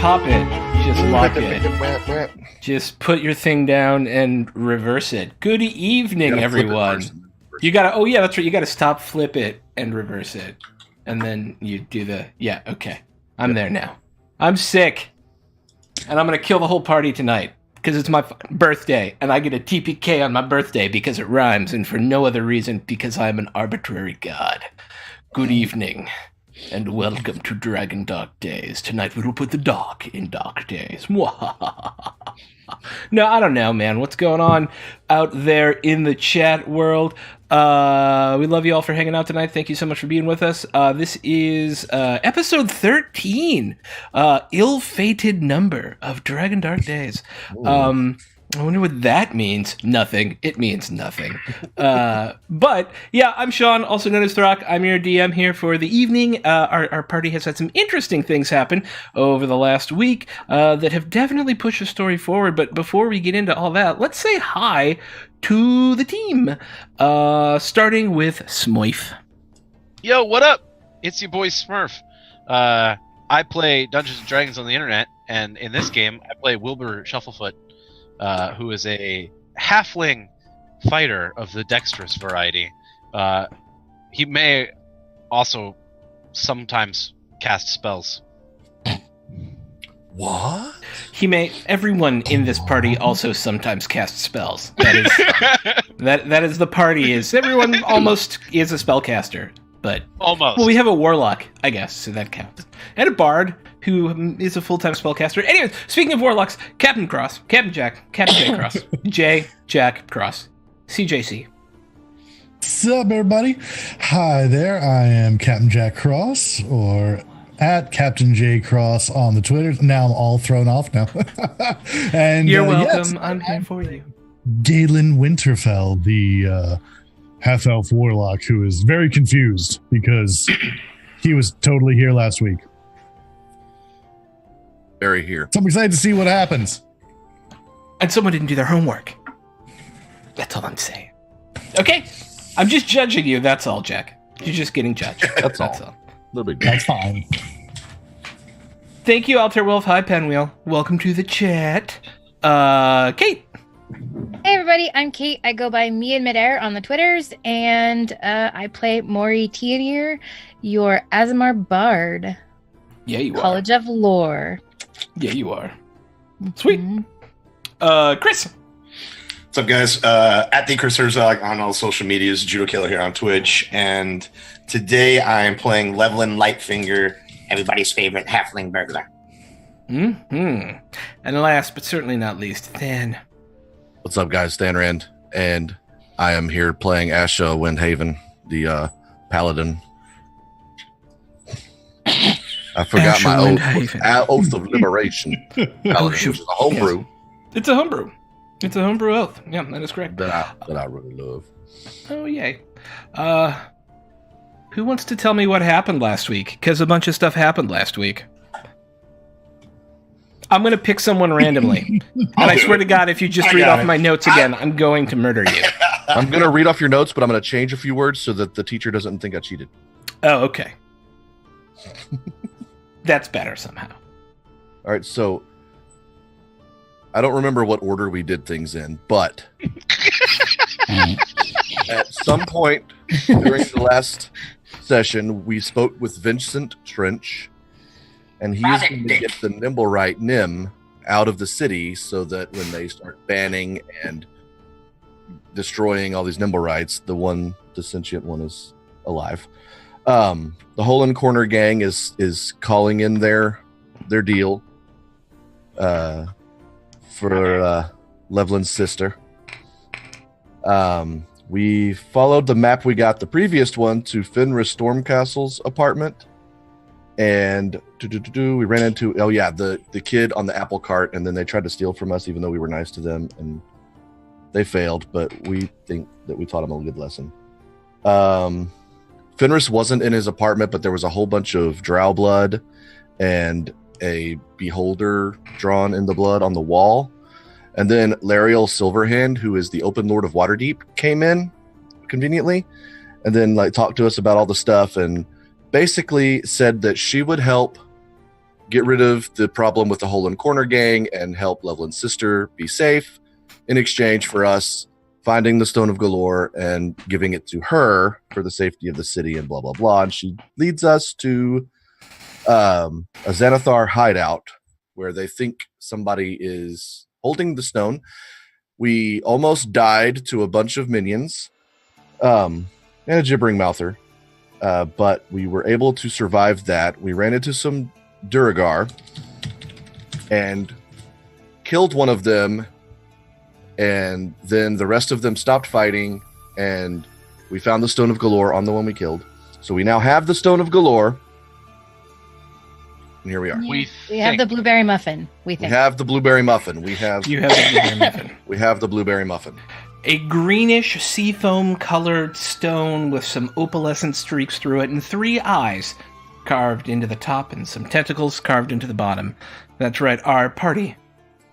pop it. Just lock it. Just put your thing down and reverse it. Good evening, everyone. You gotta, oh yeah, that's right. You gotta stop, flip it, and reverse it. And then you do the, yeah, okay. I'm there now. I'm sick. And I'm gonna kill the whole party tonight. Because it's my birthday, and I get a TPK on my birthday because it rhymes, and for no other reason, because I'm an arbitrary god. Good evening, and welcome to Dragon Dark Days. Tonight we will put the dark in dark days. No, I don't know, man. What's going on out there in the chat world? We love you all for hanging out tonight. Thank you so much for being with us. This is episode 13, ill-fated number of Dragon Dark Days. I wonder what that means. Nothing. It means nothing. But, yeah, I'm Sean, also known as Throck. I'm your DM here for the evening. Our party has had some interesting things happen over the last week that have definitely pushed the story forward. But before we get into all that, let's say hi to the team. Starting with Smoif. Yo, what up? It's your boy Smurf. I play Dungeons & Dragons on the internet, and in this game, I play Wilbur Shufflefoot. Who is a halfling fighter of the dexterous variety. He may also sometimes cast spells. What? He may. Everyone in this party also sometimes casts spells. That is that is the party. Is everyone almost is a spellcaster, but almost. Well, we have a warlock, I guess, so that counts, and a bard who is a full-time spellcaster. Anyways, speaking of warlocks, Captain Cross, Captain J. Cross, J. Jack Cross, CJC. What's up, everybody? Hi there. I am Captain Jack Cross, or at Captain J Cross on the Twitter. Now I'm all thrown off now. And you're welcome. Yes, I'm here for you. Galen Winterfell, the half-elf warlock, who is very confused because he was totally here last week. Very here. So I'm excited to see what happens. And someone didn't do their homework. That's all I'm saying. Okay, I'm just judging you. That's all, Jack. You're just getting judged. That's all. No big deal. That's fine. Thank you, Alter Wolf. Hi, Penwheel. Welcome to the chat. Kate. Hey, everybody. I'm Kate. I go by Me in Midair on the Twitters, and I play Maury Tianir, your Azamar Bard. Yeah, you College of Lore. Yeah, you are. Sweet. Chris. What's up, guys? At the Chris Herzog on all social medias, Judo Killer here on Twitch, and today I am playing Levelin Lightfinger, everybody's favorite halfling burglar. And last but certainly not least, Than. What's up, guys? Stan Rand, and I am here playing Asha Windhaven, the paladin. I forgot my oath of liberation. Paladin, which is a homebrew. Yes. It's a homebrew. It's a homebrew oath. Yeah, that is correct. That I really love. Oh, yay. Who wants to tell me what happened last week? Because a bunch of stuff happened last week. I'm going to pick someone randomly. And I swear to God, if you just read off my notes again, I'm going to murder you. I'm going to read off your notes, but I'm going to change a few words so that the teacher doesn't think I cheated. Oh, okay. That's better somehow. All right, so I don't remember what order we did things in, but at some point during the last session, we spoke with Vincent Trench, and he is going to get the Nimblewright Nim out of the city so that when they start banning and destroying all these Nimblewrights, the sentient one is alive. The Hole in Corner gang is calling in their deal for Levelin's sister. We followed the map we got the previous one to Fenris Stormcastle's apartment, and we ran into the kid on the apple cart, and then they tried to steal from us even though we were nice to them, and they failed, but we think that we taught them a good lesson. Fenris wasn't in his apartment, but there was a whole bunch of drow blood and a beholder drawn in the blood on the wall. And then Lariel Silverhand, who is the Open Lord of Waterdeep, came in conveniently and then talked to us about all the stuff and basically said that she would help get rid of the problem with the Hole and Corner gang and help Levelin's sister be safe in exchange for us finding the Stone of Galore and giving it to her for the safety of the city and blah, blah, blah. And she leads us to a Xanathar hideout where they think somebody is holding the stone. We almost died to a bunch of minions and a gibbering mouther, but we were able to survive that. We ran into some Duragar and killed one of them, and then the rest of them stopped fighting, and we found the Stone of Galore on the one we killed. So we now have the Stone of Galore, and here we are. We have the blueberry muffin. We have the blueberry muffin. You have the blueberry muffin. We have the blueberry muffin. A greenish seafoam colored stone with some opalescent streaks through it and 3 eyes carved into the top and some tentacles carved into the bottom. That's right, our party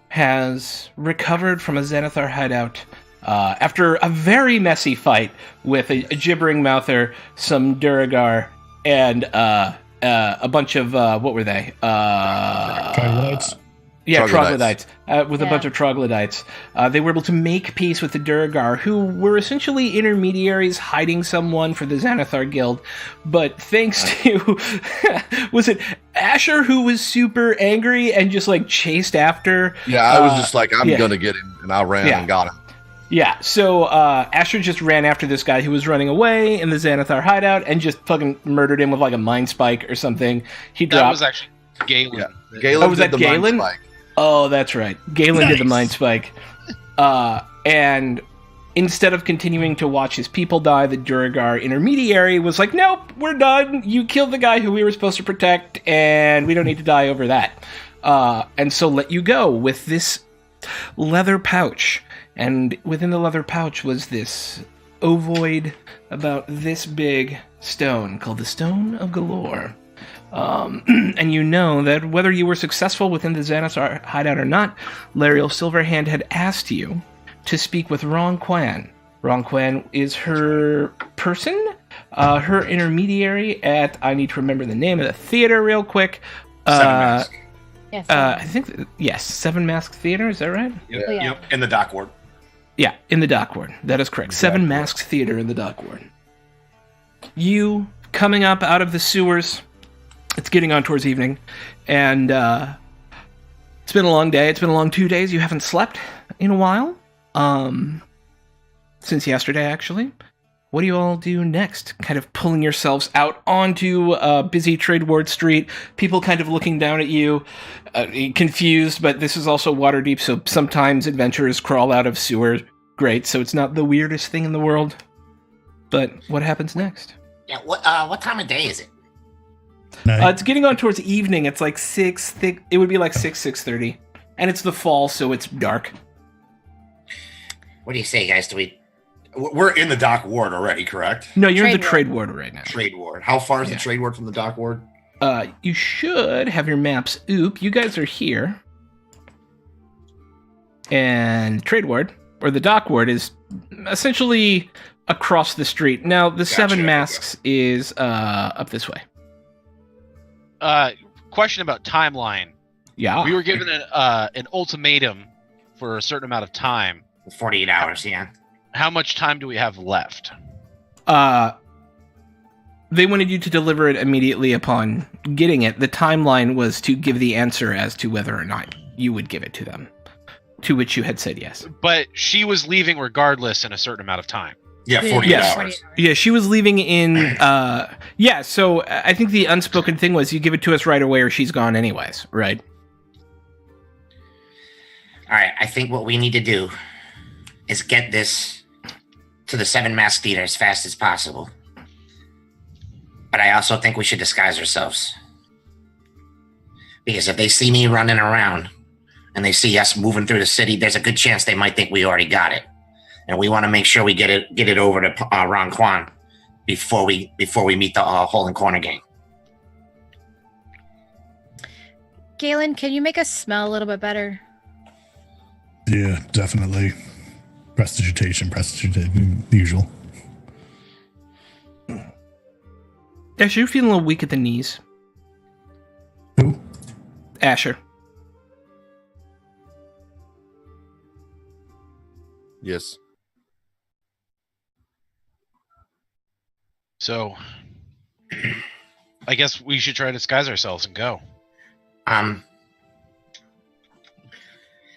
has recovered from a Xanathar hideout after a very messy fight with a gibbering mouther, some Duragar, and a bunch of what were they? Troglodytes. Yeah, troglodytes. With a bunch of troglodytes. They were able to make peace with the Duragar, who were essentially intermediaries hiding someone for the Xanathar Guild. But thanks to... was it Asher who was super angry and just, like, chased after? Yeah, I was just like, I'm going to get him. And I ran and got him. Yeah, so Asher just ran after this guy who was running away in the Xanathar hideout and just fucking murdered him with, like, a mind spike or something. He dropped... That was actually Galen. Yeah. Galen was did that the mind Galen? spike. Oh, that's right. Galen did the mind spike. And instead of continuing to watch his people die, the Duragar intermediary was like, nope, we're done. You killed the guy who we were supposed to protect, and we don't need to die over that. And so let you go with this leather pouch. And within the leather pouch was this ovoid, about this big stone called the Stone of Galore. And you know that whether you were successful within the Xanathar hideout or not, Lariel Silverhand had asked you to speak with Rong Quan. Rong Quan is her person, her intermediary at, I need to remember the name of the theater real quick. Seven Mask. Yes. I think, yes, Seven Mask Theater, is that right? Yep, Yeah. yep, in the dock ward. Yeah, in the Dock Ward. That is correct. Seven Masks Theater in the Dock Ward. You coming up out of the sewers. It's getting on towards evening, and it's been a long day. It's been a long 2 days. You haven't slept in a while, since yesterday, actually. What do you all do next? Kind of pulling yourselves out onto busy Trade Ward Street, people kind of looking down at you, confused, but this is also Waterdeep, so sometimes adventurers crawl out of sewers. Great, so it's not the weirdest thing in the world. But what happens next? Yeah, what time of day is it? It's getting on towards evening. It's like 6. It would be like 6:30, and it's the fall, so it's dark. What do you say, guys? We're in the dock ward already, correct? No, you're in the Trade Trade Ward right now. Trade ward. How far is the trade ward from the dock ward? You should have your maps. Oop, you guys are here, and Trade Ward or the Dock Ward is essentially across the street. Now, the Seven Masks is up this way. Question about timeline. Yeah. We were given an ultimatum for a certain amount of time. 48 hours, yeah. How much time do we have left? They wanted you to deliver it immediately upon getting it. The timeline was to give the answer as to whether or not you would give it to them, to which you had said yes. But she was leaving regardless in a certain amount of time. Yeah, 48 Yes. hours. Yeah, she was leaving in... so I think the unspoken thing was you give it to us right away or she's gone anyways, right? All right, I think what we need to do is get this to the Seven Mask Theater as fast as possible. But I also think we should disguise ourselves. Because if they see me running around and they see us moving through the city, there's a good chance they might think we already got it. And we want to make sure we get it over to Ron Quan before we meet the Hole and Corner gang. Galen, can you make us smell a little bit better? Yeah, definitely. Prestidigitation, the usual. Actually, you're feeling a little weak at the knees. Who? Asher. Yes. So, I guess we should try to disguise ourselves and go. I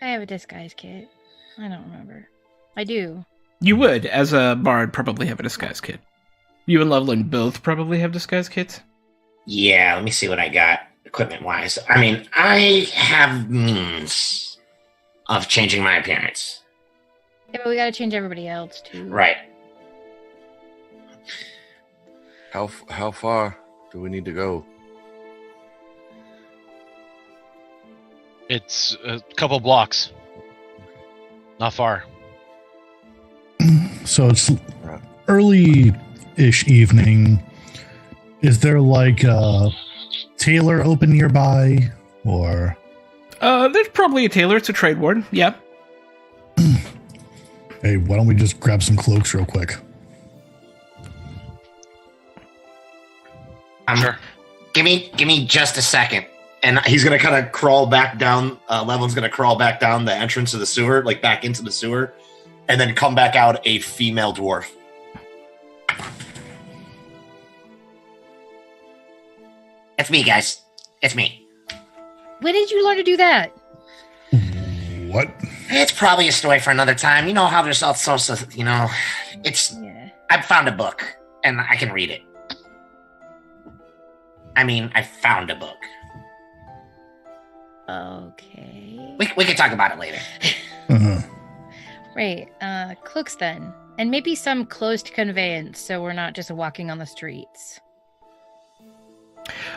have a disguise kit. I don't remember. I do. You would, as a bard, probably have a disguise kit. You and Loveland both probably have disguise kits. Yeah, let me see what I got equipment-wise. I mean, I have means of changing my appearance. Yeah, but we gotta change everybody else too. Right. How far do we need to go? It's a couple blocks. Not far. So it's early-ish evening. Is there like a tailor open nearby, or? There's probably a tailor. It's a trade ward. Yeah. Hey, why don't we just grab some cloaks real quick? Sure. Give me just a second. And he's gonna kind of crawl back down. Levin's gonna crawl back down the entrance of the sewer, like back into the sewer, and then come back out a female dwarf. It's me, guys. It's me. When did you learn to do that? What? It's probably a story for another time. You know how there's all sorts of, it's. Yeah. I found a book and I can read it. I mean, I found a book. Okay. We can talk about it later. Uh-huh. Right. Cloaks then. And maybe some closed conveyance so we're not just walking on the streets.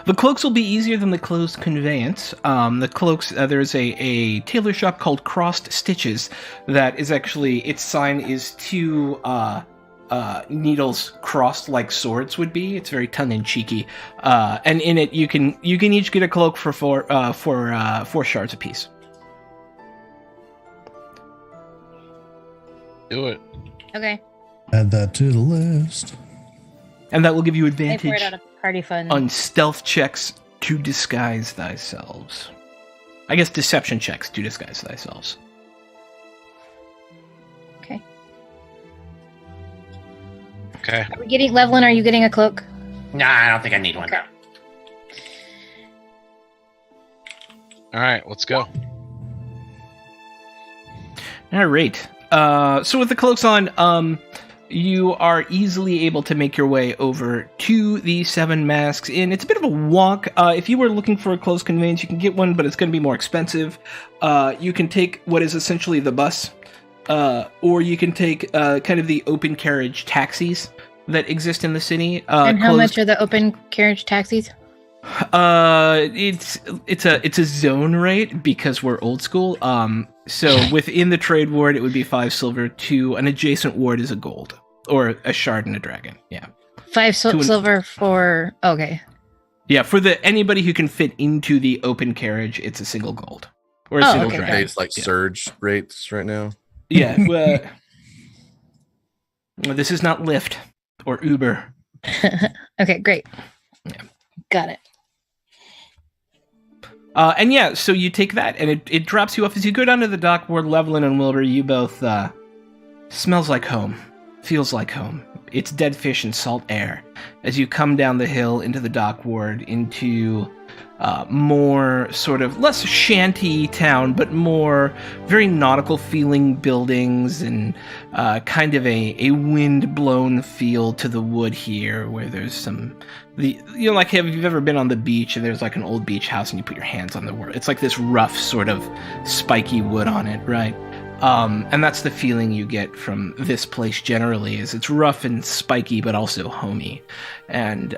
The cloaks will be easier than the closed conveyance. The cloaks, there's a tailor shop called Crossed Stitches that is actually, its sign is two needles crossed like swords would be. It's very tongue-in-cheeky. And in it, you can each get a cloak for four shards apiece. Do it. Okay. Add that to the list. And that will give you I pour it advantage out of party fund. on stealth checks to disguise thyself. I guess deception checks to disguise thyself. Okay. Okay. Are we getting Levelin? Are you getting a cloak? Nah, I don't think I need one. Okay. All right, let's go. All right. So with the cloaks on, you are easily able to make your way over to the Seven Masks Inn. It's a bit of a walk. If you were looking for a closed conveyance, you can get one, but it's going to be more expensive. You can take what is essentially the bus, or you can take kind of the open carriage taxis that exist in the city. And how much are the open carriage taxis? It's a zone rate because we're old school. So within the trade ward, it would be 5 silver. To an adjacent ward is a gold, or a shard and a dragon. Yeah, 5 silver for yeah, for anybody who can fit into the open carriage, it's a single gold or a single okay. dragon. It's like surge rates right now. Yeah, well, this is not Lyft or Uber. Okay, great. Yeah. Got it. And yeah, so you take that, and it drops you off as you go down to the dock where Levelin and Wilbur, you both, smells like home, feels like home. It's dead fish and salt air. As you come down the hill into the dock ward, into more sort of less shanty town, but more very nautical feeling buildings and kind of a wind-blown feel to the wood here, where there's some... like if you've ever been on the beach and there's like an old beach house and you put your hands on the wood, it's like this rough sort of spiky wood on it, right? And that's the feeling you get from this place generally, is it's rough and spiky but also homey. And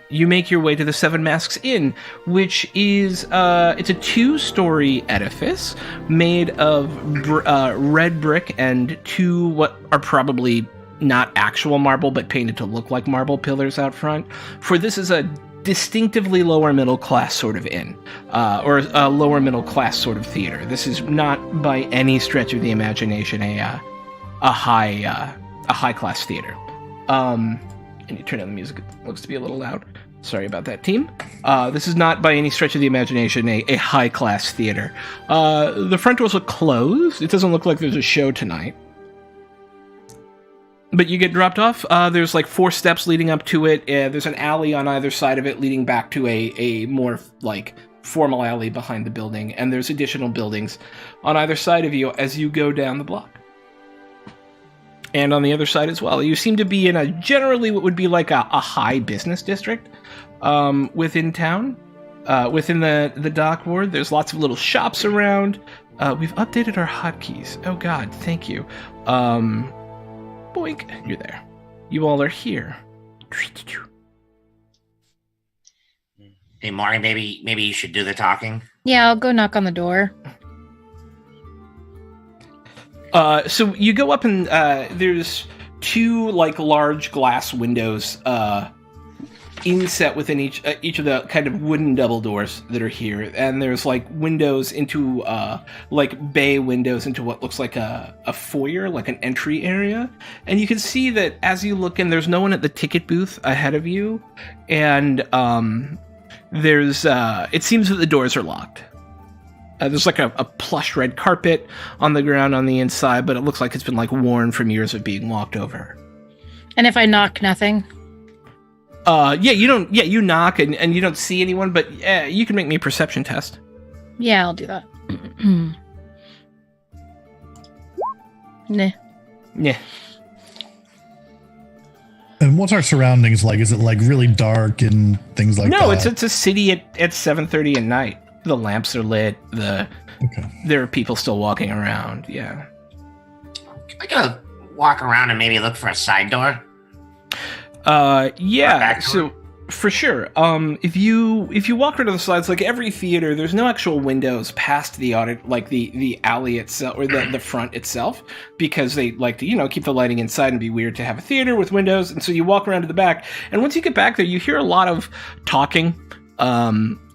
you make your way to the Seven Masks Inn, which is it's a 2-story edifice made of red brick and 2 what are probably not actual marble, but painted to look like marble pillars out front. For this is a distinctively lower middle class sort of inn, or a lower middle class sort of theater. This is not by any stretch of the imagination a high class theater. And you turn down the music; it looks to be a little loud. Sorry about that, team. This is not by any stretch of the imagination a high-class theater. The front doors are closed. It doesn't look like there's a show tonight. But you get dropped off. There's like 4 steps leading up to it. There's an alley on either side of it leading back to a more like formal alley behind the building. And there's additional buildings on either side of you as you go down the block. And on the other side as well. You seem to be in a generally what would be like a high business district within town. Within the dock ward, there's lots of little shops around. We've updated our hotkeys. Oh god, thank you. Boink, you're there. You all are here. Hey, Mari, maybe you should do the talking. Yeah, I'll go knock on the door. So you go up and there's 2 like large glass windows inset within each of the kind of wooden double doors that are here, and there's like windows into like bay windows into what looks like a foyer, like an entry area. And you can see that as you look in, there's no one at the ticket booth ahead of you, and there's it seems that the doors are locked. There's like a plush red carpet on the ground on the inside, but it looks like it's been like worn from years of being walked over. And if I knock, nothing? You knock and you don't see anyone, but you can make me a perception test. Yeah, I'll do that. Nah. Yeah. And what's our surroundings like? Is it like really dark and things like that? No, it's a city at 7:30 at night. The lamps are lit. There are people still walking around. Yeah. I gotta walk around and maybe look for a side door. Yeah. So for sure. If you walk around to the sides, like every theater, there's no actual windows past the the alley itself or the front itself, because they like to keep the lighting inside and be weird to have a theater with windows. And so you walk around to the back, and once you get back there, you hear a lot of talking.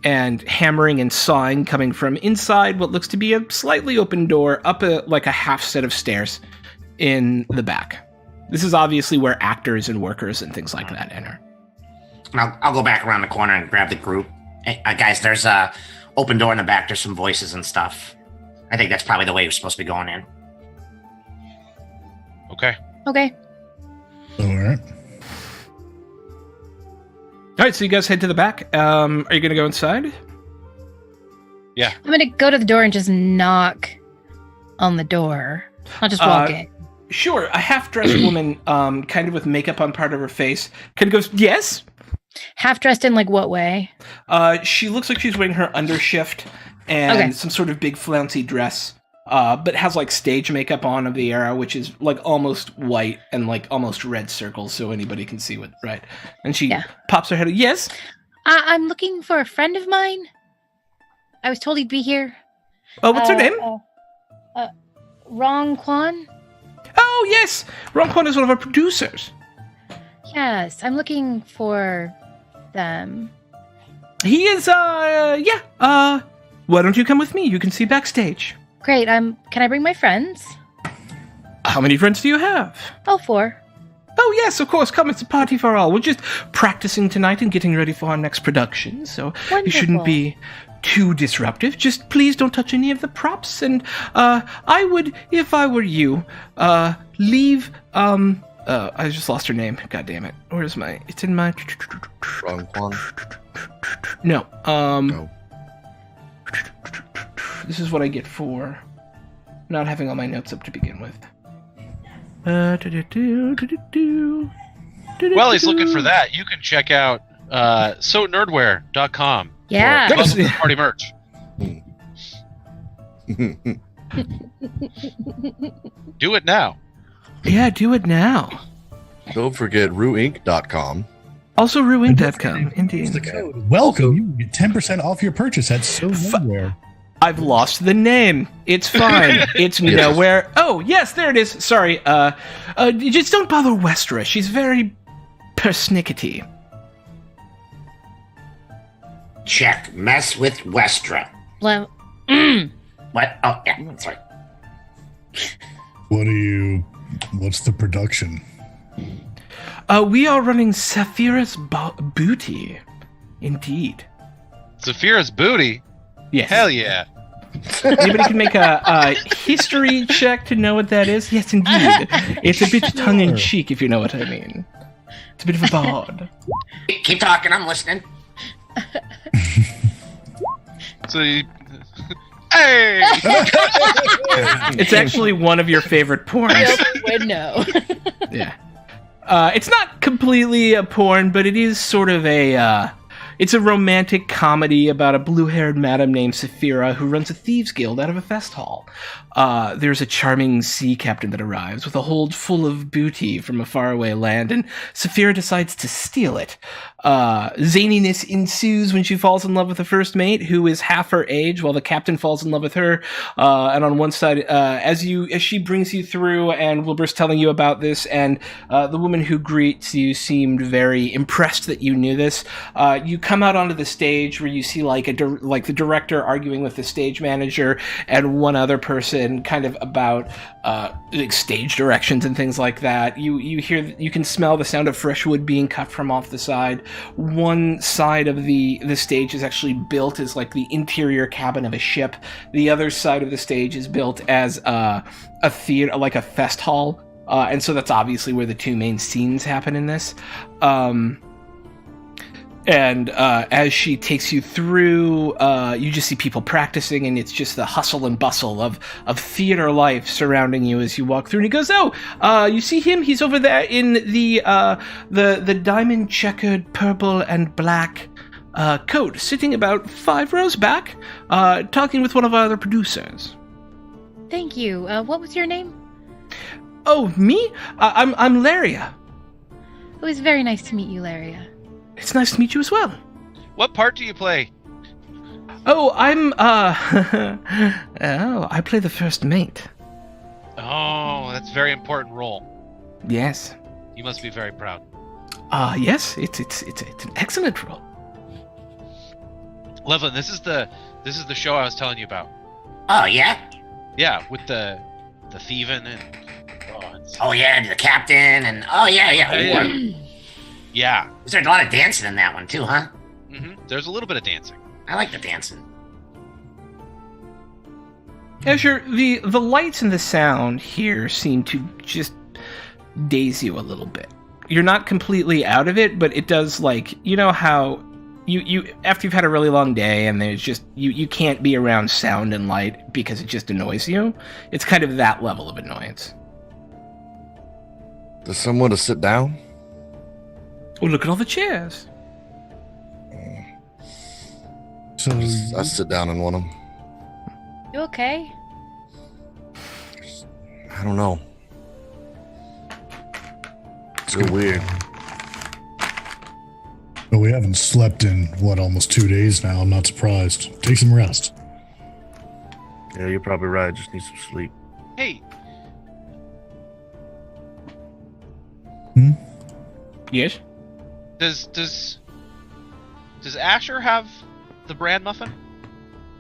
And hammering and sawing coming from inside what looks to be a slightly open door up a half set of stairs in the back. This is obviously where actors and workers and things like that enter. I'll go back around the corner and grab the group. Hey, guys, there's a open door in the back. There's some voices and stuff. I think that's probably the way we're supposed to be going in. Okay. Okay. All right. All right, so you guys head to the back. Are you going to go inside? Yeah. I'm going to go to the door and just knock on the door. I'll just walk in. Sure. A half-dressed woman, kind of with makeup on part of her face, kind of goes, yes? Half-dressed in, like, what way? She looks like she's wearing her undershift and some sort of big flouncy dress, but has, like, stage makeup on of the era, which is, like, almost white and, like, almost red circles so anybody can see what, right? And she pops her head, yes? I'm looking for a friend of mine. I was told he'd be here. Oh, what's her name? Rong Kwan? Oh, yes! Rong Kwan is one of our producers. Yes, I'm looking for them. He is, why don't you come with me? You can see backstage. Great, can I bring my friends? How many friends do you have? Oh, 4. Oh, yes, of course. Come, it's a party for all. We're just practicing tonight and getting ready for our next production, so Wonderful. You shouldn't be too disruptive. Just please don't touch any of the props, and I would, if I were you, leave, I just lost her name. God damn it. Where's my, it's in my... Wrong one. No, No. This is what I get for not having all my notes up to begin with. Well, he's looking for that. You can check out SoNerdwear.com. Yeah. For Welcome to the Party merch. Do it now. Yeah, do it now. Don't forget RueInc.com. Also ruined.com, indeed. Use the code welcome. You get 10% off your purchase at So Nowhere. I've lost the name. It's fine. It's nowhere. Oh, yes, there it is. Sorry. Just don't bother Westra. She's very persnickety. Check. Mess with Westra. Well, What? Oh, yeah. Sorry. What's the production? We are running Saphira's Booty. Indeed. Saphira's booty? Yes. Hell yeah. Anybody can make a history check to know what that is? Yes, indeed. It's a bit tongue-in-cheek, if you know what I mean. It's a bit of a bod. Keep talking. I'm listening. So you... Hey! It's actually one of your favorite porns. Nobody would know. Yeah. It's not completely a porn, but it is sort of a... It's a romantic comedy about a blue-haired madam named Saphira who runs a thieves' guild out of a fest hall. There's a charming sea captain that arrives with a hold full of booty from a faraway land, and Saphira decides to steal it. Zaniness ensues when she falls in love with the first mate, who is half her age, while the captain falls in love with her. And on one side, as she brings you through, and Wilbur's telling you about this, and the woman who greets you seemed very impressed that you knew this. You come out onto the stage where you see like the director arguing with the stage manager and one other person, kind of about like stage directions and things like that. You can smell the sound of fresh wood being cut from off the side. One side of the stage is actually built as like the interior cabin of a ship. The other side of the stage is built as a theater, like a fest hall, and so that's obviously where the two main scenes happen in this. And as she takes you through, you just see people practicing, and it's just the hustle and bustle of theater life surrounding you as you walk through. And he goes, "Oh, you see him? He's over there in the diamond checkered purple and black coat, sitting about 5 rows back, talking with one of our other producers." Thank you. What was your name? Oh, me? I'm Laria. It was very nice to meet you, Laria. It's nice to meet you as well. What part do you play? Oh, I play the first mate. Oh, that's a very important role. Yes. You must be very proud. Yes, it's an excellent role. Levlin, this is the show I was telling you about. Oh, yeah? Yeah, with the thieving and Oh, yeah, and the captain, and... Oh, yeah. Yeah. Was there a lot of dancing in that one, too, huh? Mm-hmm. There's a little bit of dancing. I like the dancing. Azure, the lights and the sound here seem to just daze you a little bit. You're not completely out of it, but it does, like, you know how you after you've had a really long day and there's just you can't be around sound and light because it just annoys you. It's kind of that level of annoyance. Does someone want to sit down? Oh, look at all the chairs. So I sit down in one of them. You okay? I don't know. It's real weird. but we haven't slept in almost 2 days now. I'm not surprised. Take some rest. Yeah, you're probably right. Just need some sleep. Hey, Yes? does Asher have the bran muffin?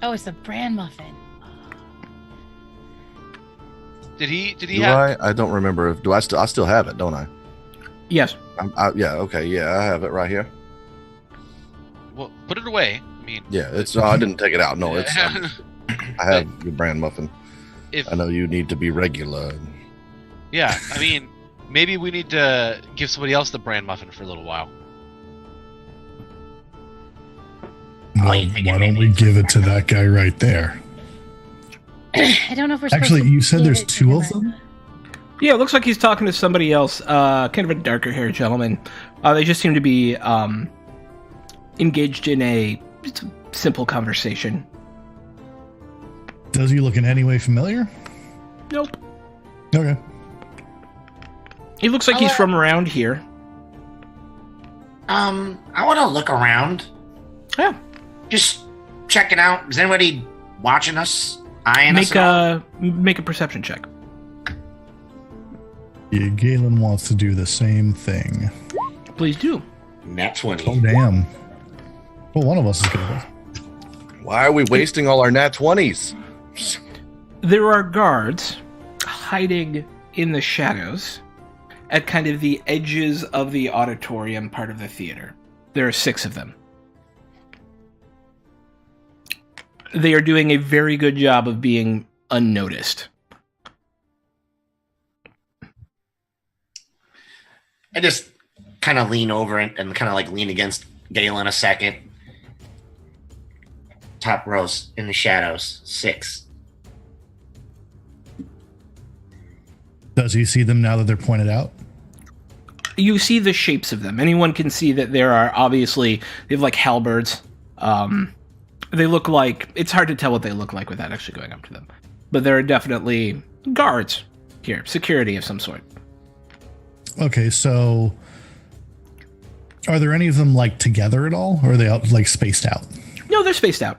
Oh, it's the bran muffin. Did he Do have? I don't remember. I still have it, don't I? Yes. Yeah. Okay. Yeah, I have it right here. Well, put it away. I mean, Yeah, it's. I didn't take it out. No, it's. I have your brand muffin. if I know you need to be regular. yeah, I mean, maybe we need to give somebody else the bran muffin for a little while. Well, you think why it don't may we be give it to that guy right there? I don't know if we're supposed Actually, to you said give there's it to two him of or them? not. Yeah, it looks like he's talking to somebody else, kind of a darker haired gentleman. They just seem to be engaged in a simple conversation. Does he look in any way familiar? Nope. Okay. He looks like he's from around here. I want to look around. Yeah. Just checking out. Is anybody watching us? Eyeing us Make at all? make a perception check. Yeah, Galen wants to do the same thing. Please do. Nat 20. Oh, damn. Well, one of us is going to. Why are we wasting all our nat 20s? There are guards hiding in the shadows at kind of the edges of the auditorium part of the theater. There are 6 of them. they are doing a very good job of being unnoticed. I just kind of lean over and kind of like lean against Galen a second. Top rows in the shadows, 6. Does he see them now that they're pointed out? You see the shapes of them. Anyone can see that there are obviously, they have like halberds. They look like, it's hard to tell what they look like without actually going up to them. But there are definitely guards here, security of some sort. Okay, so are there any of them like together at all, or are they all like spaced out? No, they're spaced out.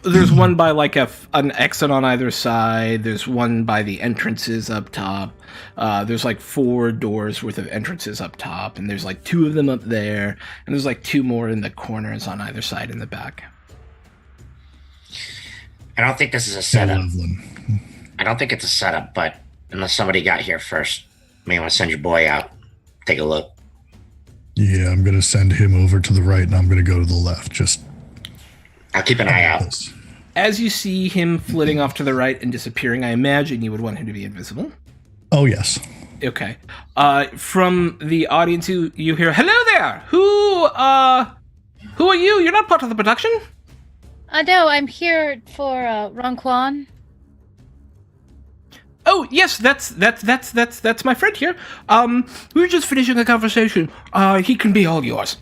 There's one by like an exit on either side. There's one by the entrances up top. There's like 4 doors worth of entrances up top, and there's like 2 of them up there, and there's like 2 more in the corners on either side in the back. I don't think this is a setup. Lovely. I don't think it's a setup, but unless somebody got here first, may want to send your boy out. Take a look. Yeah, I'm going to send him over to the right, and I'm going to go to the left. Just I'll keep an eye out. As you see him flitting off to the right and disappearing, I imagine you would want him to be invisible. Oh, yes. Okay. From the audience, you hear, "Hello there! Who are you? You're not part of the production?" No, I'm here for Ron Kwan. Oh, yes, that's my friend here. We were just finishing a conversation. He can be all yours.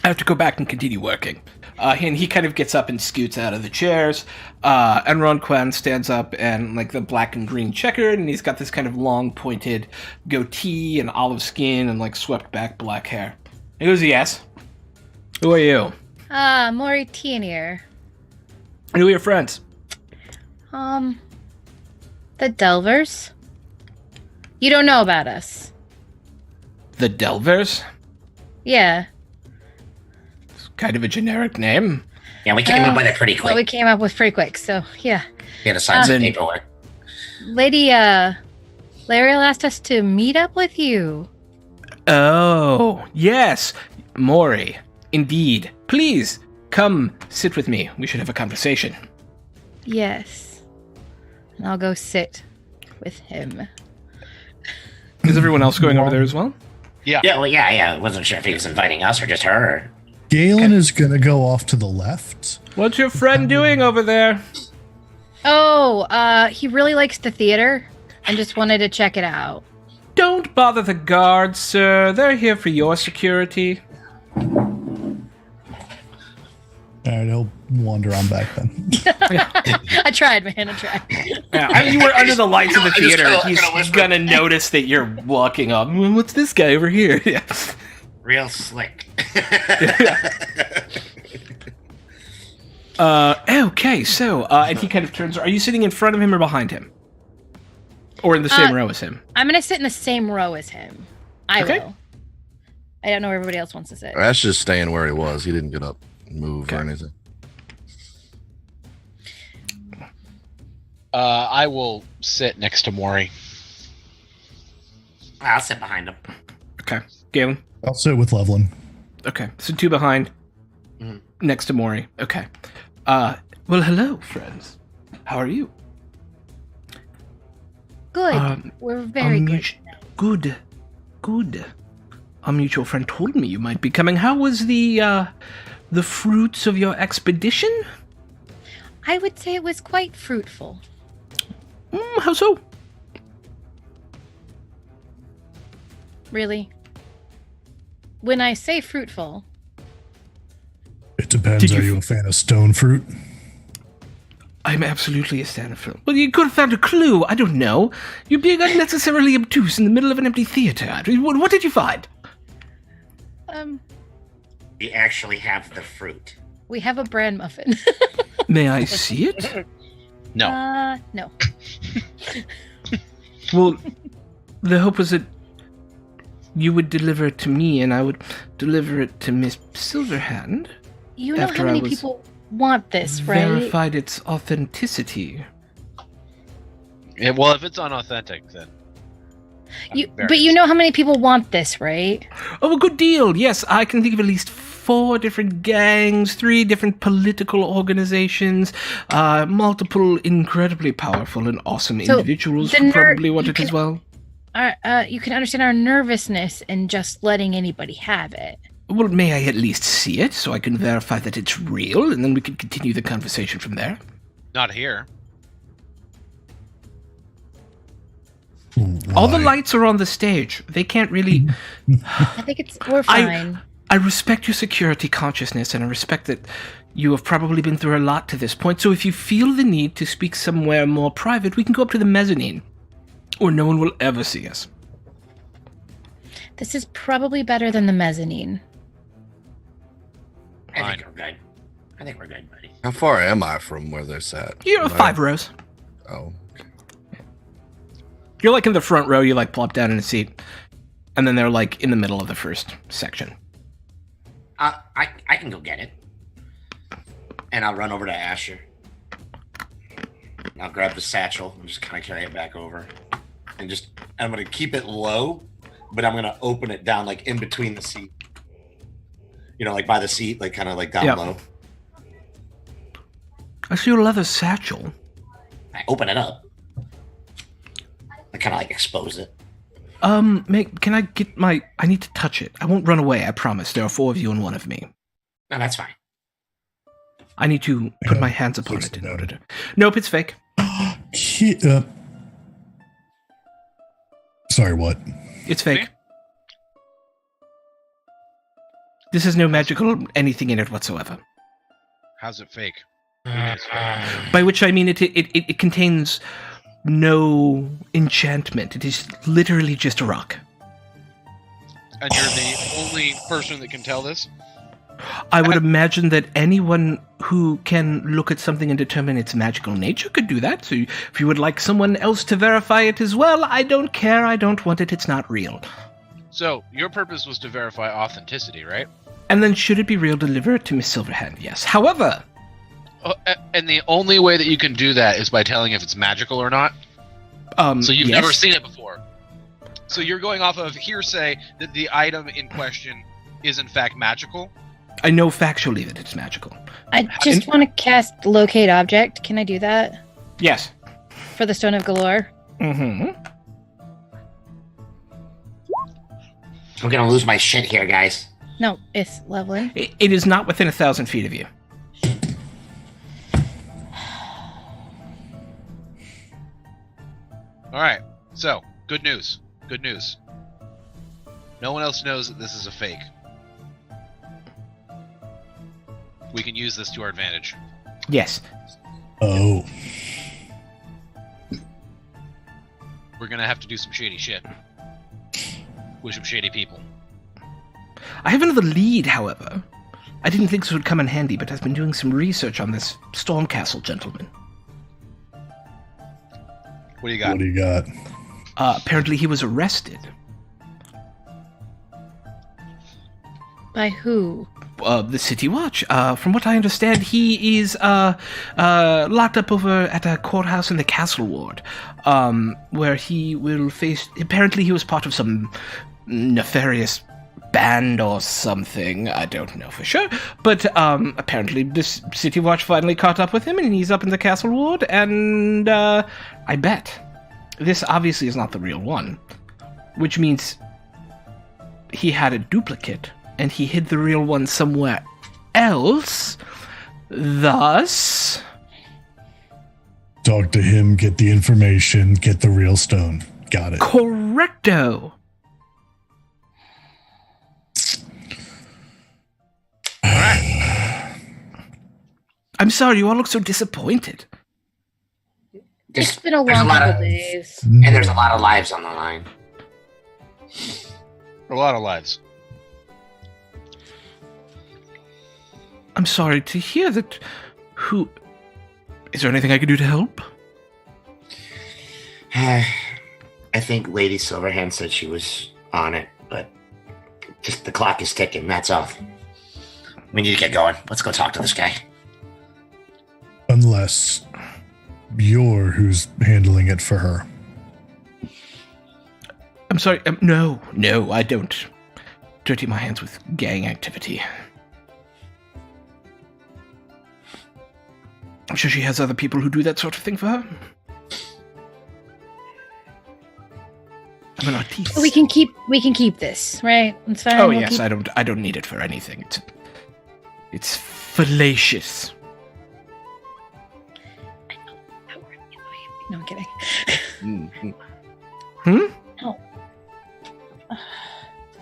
I have to go back and continue working. And he kind of gets up and scoots out of the chairs. And Ron Kwan stands up and like the black and green checkered, and he's got this kind of long pointed goatee and olive skin and like swept back black hair. He goes, "Yes. Who are you?" Maury Tianier. Who are your friends? The Delvers. You don't know about us. The Delvers? Yeah. Kind of a generic name. Yeah, we came up with it pretty quick. Well, we came up with pretty quick, so yeah. We had to sign some paperwork. Lady, Lariel asked us to meet up with you. Oh, yes. Maury. Indeed. Please, come sit with me. We should have a conversation. Yes. And I'll go sit with him. Is everyone else going over there as well? Yeah. Yeah, I wasn't sure if he was inviting us or just her. Galen is going to go off to the left. What's your friend doing over there? Oh, he really likes the theater and just wanted to check it out. Don't bother the guards, sir. They're here for your security. All right, he'll wander on back then. I tried, man. I tried. Yeah, you were under the lights of the I just theater. kinda He's whisper. gonna notice that you're walking up. What's this guy over here? Yeah. Real slick. Okay, so, and he kind of turns. Are you sitting in front of him or behind him? Or in the same row as him? I'm going to sit in the same row as him. I Okay. will. I don't know where everybody else wants to sit. That's just staying where he was. He didn't get up and move Okay. or anything. I will sit next to Maury. I'll sit behind him. Okay. Galen? I'll sit with Loveland. Okay, so 2 behind, next to Maury. Okay. Well, hello, friends. How are you? Good. We're very good. Good. A mutual friend told me you might be coming. How was the fruits of your expedition? I would say it was quite fruitful. How so? Really? When I say fruitful, It depends. Are you a fan of stone fruit? I'm absolutely a fan of film. Well, you could have found a clue. I don't know. You're being unnecessarily obtuse in the middle of an empty theater. What did you find? We actually have the fruit. we have a bran muffin. May I see it? No. No. Well, the hope was that you would deliver it to me and I would deliver it to Miss Silverhand. You know After how many I was people want this, right? Verified its authenticity. Yeah, well, if it's unauthentic, then. But you know how many people want this, right? Oh, a good deal. Yes, I can think of at least 4 different gangs, 3 different political organizations, multiple incredibly powerful and awesome individuals who probably want it as well. You can understand our nervousness in just letting anybody have it. Well, may I at least see it so I can verify that it's real, and then we can continue the conversation from there? Not here. All the lights are on the stage. They can't really... I think we're fine. I respect your security consciousness, and I respect that you have probably been through a lot to this point, so if you feel the need to speak somewhere more private, we can go up to the mezzanine, or no one will ever see us. This is probably better than the mezzanine. I think we're good, buddy. How far am I from where they're sat? You're 5 rows. Oh. You're like in the front row, you like plop down in a seat, and then they're like in the middle of the first section. I can go get it. And I'll run over to Asher. And I'll grab the satchel and just kind of carry it back over. And I'm going to keep it low, but I'm going to open it down like in between the seat. You know, like by the seat, like kind of like down low. I see your leather satchel. I open it up. I kind of like expose it. Can I get I need to touch it. I won't run away, I promise. There are 4 of you and 1 of me. No, that's fine. I need to put my hands upon it in order to... Nope, it's fake. Sorry, what? It's fake. This has no magical anything in it whatsoever. How's it fake? By which I mean it contains no enchantment. It is literally just a rock. And you're the only person that can tell this? I would imagine that anyone who can look at something and determine its magical nature could do that. So if you would like someone else to verify it as well, I don't care. I don't want it. It's not real. So your purpose was to verify authenticity, right? And then should it be real, deliver it to Miss Silverhand, yes. However... and the only way that you can do that is by telling if it's magical or not? So you've never seen it before. So you're going off of hearsay that the item in question is in fact magical? I know factually that it's magical. I just want to cast Locate Object. Can I do that? Yes. For the Stone of Galore? Mm-hmm. I'm going to lose my shit here, guys. No, it's leveling. It is not within 1,000 feet of you. Alright, so, good news. Good news. No one else knows that this is a fake. We can use this to our advantage. Yes. Oh. We're gonna have to do some shady shit. With some shady people. I have another lead, however. I didn't think this would come in handy, but I've been doing some research on this Stormcastle gentleman. What do you got? What do you got? Apparently he was arrested. By who? The City Watch. From what I understand, he is locked up over at a courthouse in the Castle Ward, where he will face... Apparently he was part of some nefarious band or something. I don't know for sure. But apparently this City Watch finally caught up with him, and he's up in the Castle Ward, and I bet this obviously is not the real one, which means he had a duplicate, and he hid the real one somewhere else. Thus... Talk to him, get the information, get the real stone. Got it. Correcto! I'm sorry, you all look so disappointed. It's been a There's long a lot couple of- days. And there's a lot of lives on the line. A lot of lives. I'm sorry to hear that. Who... Is there anything I can do to help? I think Lady Silverhand said she was on it, but just the clock is ticking, that's all. We need to get going. Let's go talk to this guy. Unless you're who's handling it for her. I'm sorry, no, I don't dirty my hands with gang activity. I'm sure she has other people who do that sort of thing for her. I'm an artiste. We can keep this, right? It's fine. Oh we'll yes, keep- I don't need it for anything. It's fallacious. No, I'm kidding. Mhm. No.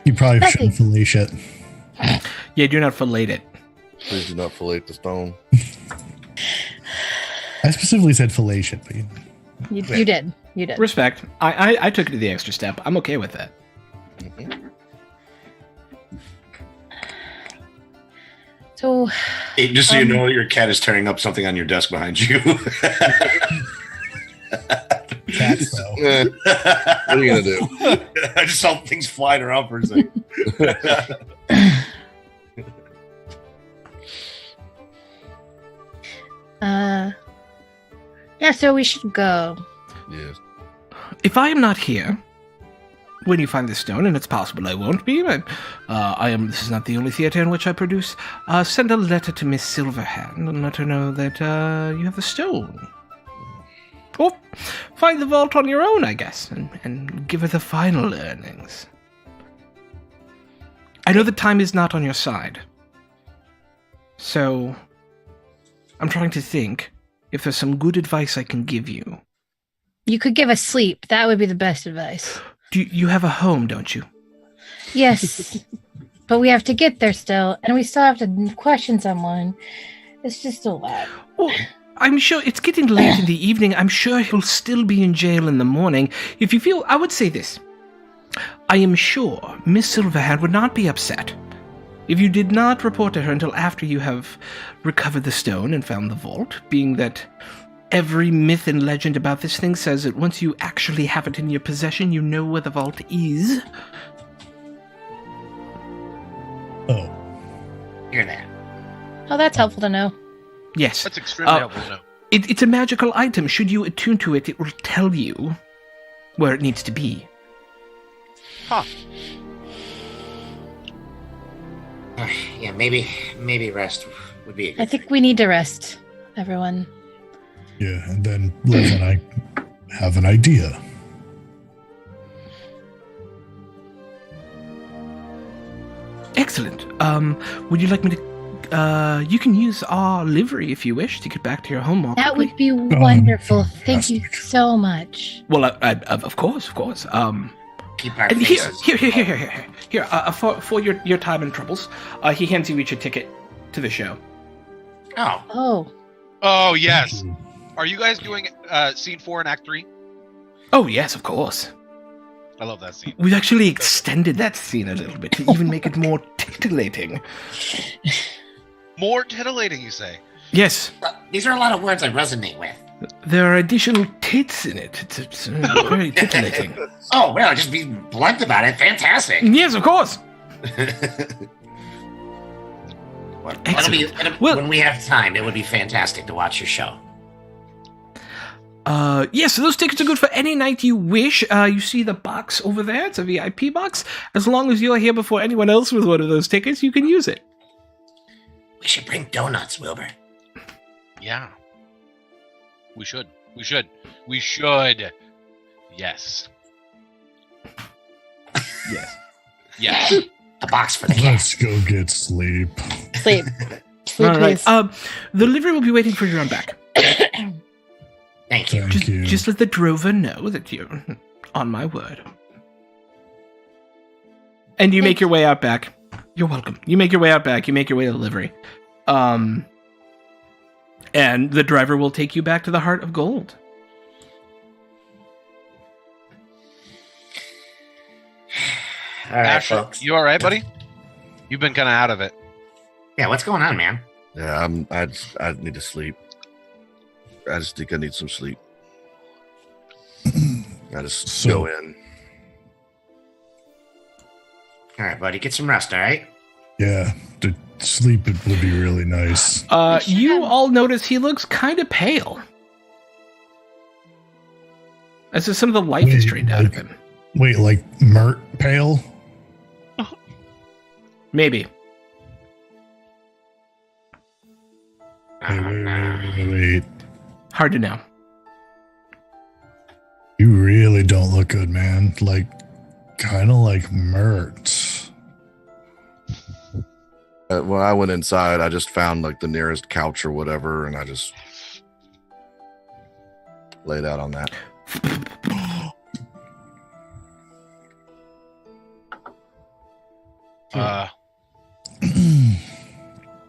You probably Nothing. shouldn't fillet shit. Yeah, do not fillet it. Please do not fillet the stone. I specifically said fillet shit, but You did. You did. Respect. I took it to the extra step. I'm okay with that. Mhm. So, Hey, just so you know, your cat is tearing up something on your desk behind you. cats though. What are you gonna do? I just saw things flying around for a second. yeah, so we should go. Yes. If I am not here when you find this stone, and it's possible I won't be, I am. This is not the only theater in which I produce. Send a letter to Miss Silverhand and let her know that you have the stone. Or find the vault on your own, I guess, and give her the final earnings. I know that time is not on your side, so I'm trying to think if there's some good advice I can give you. You could give us sleep. That would be the best advice. You have a home, don't you? Yes. But we have to get there still, and we still have to question someone. It's just a lot. Well, I'm sure it's getting late in the evening. I'm sure he'll still be in jail in the morning. If you feel, I would say this. I am sure Miss Silverhand would not be upset if you did not report to her until after you have recovered the stone and found the vault, being that every myth and legend about this thing says that once you actually have it in your possession, you know where the vault is. Oh, Hear that? Oh, that's helpful to know. Yes. That's extremely helpful to know. It's a magical item. Should you attune to it, it will tell you where it needs to be. Huh. Yeah, maybe rest would be a good I think we need to rest, everyone. yeah. And then Liz and I have an idea. Excellent. Would you like me to? You can use our livery if you wish to get back to your home more That quickly. would be wonderful. Thank you fantastic. so much. Well, of course. keep our And faces. Here. For your time and troubles, he hands you each a ticket to the show. Oh, Oh, Oh yes. Are you guys doing scene 4 in Act 3? Oh yes, of course. I love that scene. We've actually extended that scene a little bit to even make it more titillating. More titillating, you say? Yes, these are a lot of words I resonate with. there are additional tits in it. It's very titillating. Oh, well, just be blunt about it. Fantastic. Yes, of course. Well- When we have time, it would be fantastic to watch your show. Yes, so those tickets are good for any night you wish. You see the box over there? It's a VIP box. As long as you're here before anyone else with one of those tickets, you can use it. We should bring donuts, Wilbur. Yeah. We should. Yes. Yes. Yes. A box for the Let's cats. go get sleep. sleep. Sleep, All right. please. The livery will be waiting for you on back. Thank you. Thank you. Just let the drover know that you're on my word. And you make your way out back. You're welcome. You make your way out back. You make your way to the livery. And the driver will take you back to the Heart of Gold. All right, Asher, folks. you all right, buddy? You've been kind of out of it. Yeah, what's going on, man? Yeah, I need to sleep. I just think I need some sleep. I just So- go in. All right, buddy, get some rest. All right. Yeah, to sleep it would be really nice. You all notice he looks kind of pale. As if some of the life is drained out of him. Wait, like Mert pale? Maybe. Oh, no. Wait. Hard to know. You really don't look good, man. Like, kind of like Mert. When I went inside, I just found like the nearest couch or whatever, and I just laid out on that.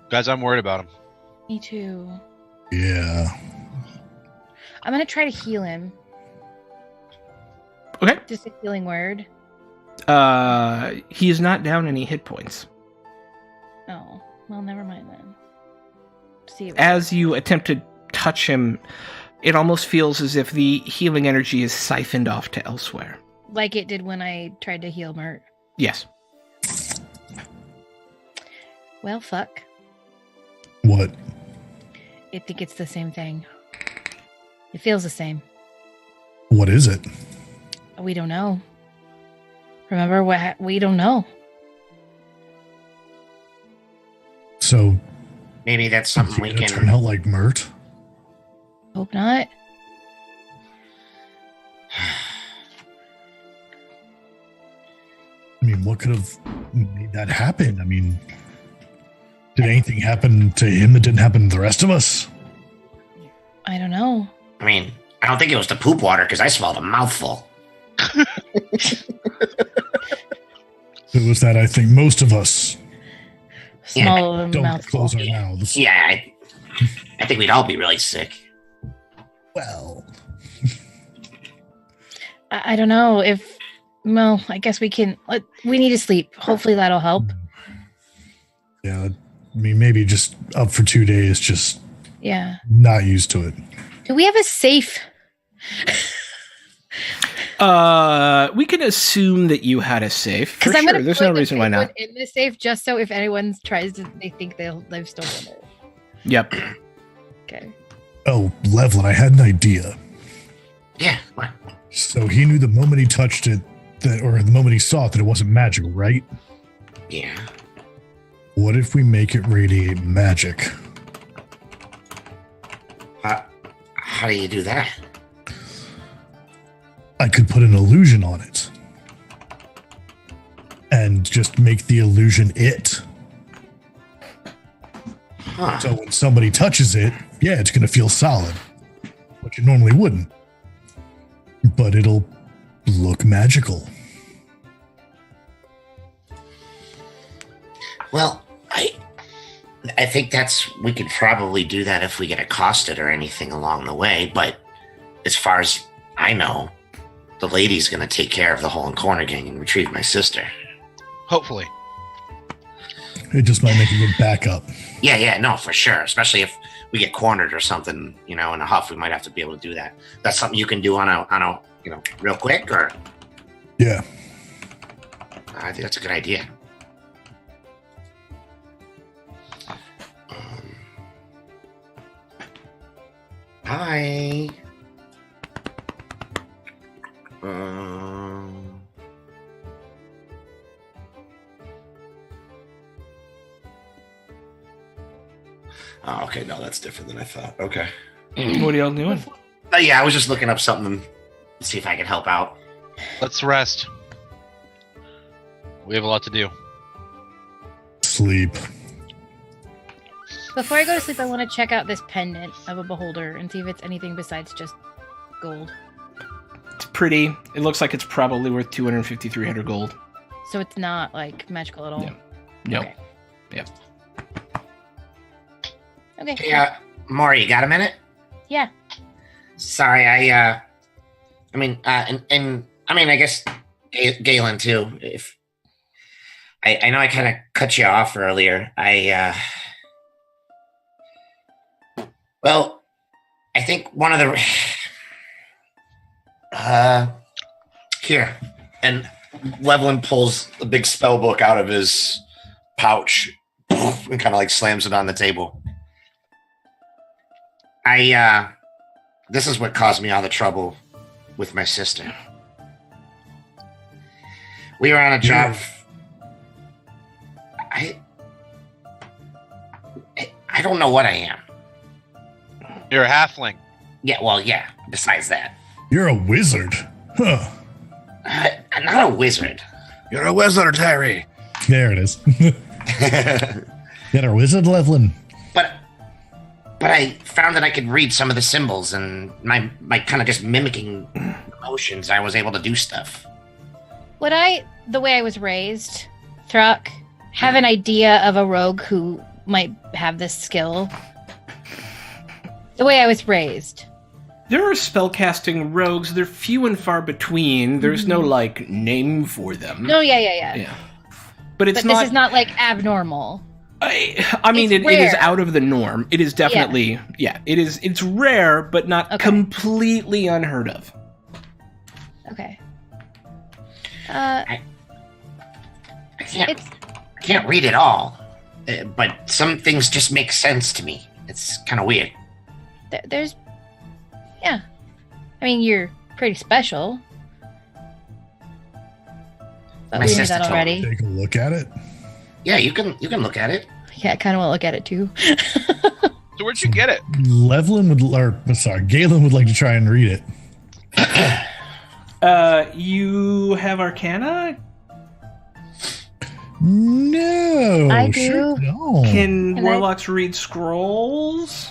Guys, I'm worried about him. Me too. Yeah. I'm gonna try to heal him. Okay. Just a healing word. He is not down any hit points. Oh, well, never mind then. See you. As you attempt to touch him, it almost feels as if the healing energy is siphoned off to elsewhere. Like it did when I tried to heal Mert. Yes. Well, fuck. What? I think it's the same thing. It feels the same. What is it? We don't know. Remember what? We don't know. So Maybe that's something we you gonna turn can. out like Mert? Hope not. I mean, what could have made that happen? I mean, did anything happen to him that didn't happen to the rest of us? I don't know. I mean, I don't think it was the poop water because I swallowed a mouthful. It was that I think most of us Small of a don't mouthful. close our mouths. Yeah, I think we'd all be really sick. Well, I don't know if. Well, I guess we can. We need to sleep. Hopefully that'll help. yeah. I mean, maybe just up for 2 days, just Yeah. not used to it. Do we have a safe? We can assume that you had a safe. For Because I'm sure. gonna There's put no the reason why big one not. in the safe, just so if anyone tries to, they think they've stolen it. Yep. Okay. Oh, Levlin, I had an idea. Yeah, what? So he knew the moment he touched it, or the moment he saw it, that it wasn't magical, right? Yeah. What if we make it radiate magic? How do you do that? I could put an illusion on it. And just make the illusion it. Huh. So when somebody touches it, yeah, it's going to feel solid. Which it normally wouldn't. But it'll look magical. Well, I think we could probably do that if we get accosted or anything along the way, but as far as I know, the lady's gonna take care of the hole and corner gang and retrieve my sister. Hopefully. It just might make a good backup. Yeah, no, for sure. Especially if we get cornered or something, in a huff, we might have to be able to do that. That's something you can do on a real quick, or Yeah. I think that's a good idea. Hi. Oh, okay, no, that's different than I thought. Okay. What are y'all doing? Yeah, I was just looking up something to see if I could help out. Let's rest. We have a lot to do. Sleep. Before I go to sleep, I want to check out this pendant of a beholder and see if it's anything besides just gold. It's pretty. It looks like it's probably worth 250, 300 gold. So it's not like magical at all. Yeah. No. Okay. Yep. Okay. Hey, Maury, you got a minute? Yeah. Sorry, I guess Galen too. If I know I kind of cut you off earlier. Well, I think one of the Here. And Levlin pulls a big spell book out of his pouch and kind of like slams it on the table. This is what caused me all the trouble with my sister. We were on a job. I don't know what I am. You're a halfling. Yeah, well, yeah. Besides that, You're a wizard. Huh. I'm not a wizard. You're a wizard, Harry. There it is. You're a wizard, Levlin. But I found that I could read some of the symbols, and my kind of just mimicking emotions, I was able to do stuff. Would I, the way I was raised, Thruck, have an idea of a rogue who might have this skill? The way I was raised. There are spellcasting rogues. They're few and far between. There's no, like, name for them. No, yeah. Yeah. But it's But not... this is not, like, abnormal. I mean, It's it is rare. out of the norm. It is definitely... Yeah, it's rare, but not completely unheard of. Okay. I can't read it all, but some things just make sense to me. It's kind of weird. There's... Yeah. I mean, you're pretty special. But My we knew sister that told already. Take a look at it. Yeah, you can look at it. Yeah, I kind of want to look at it, too. So where'd you get it? Galen would like to try and read it. You have Arcana? No, I sure do. don't. Can Can I- warlocks read scrolls?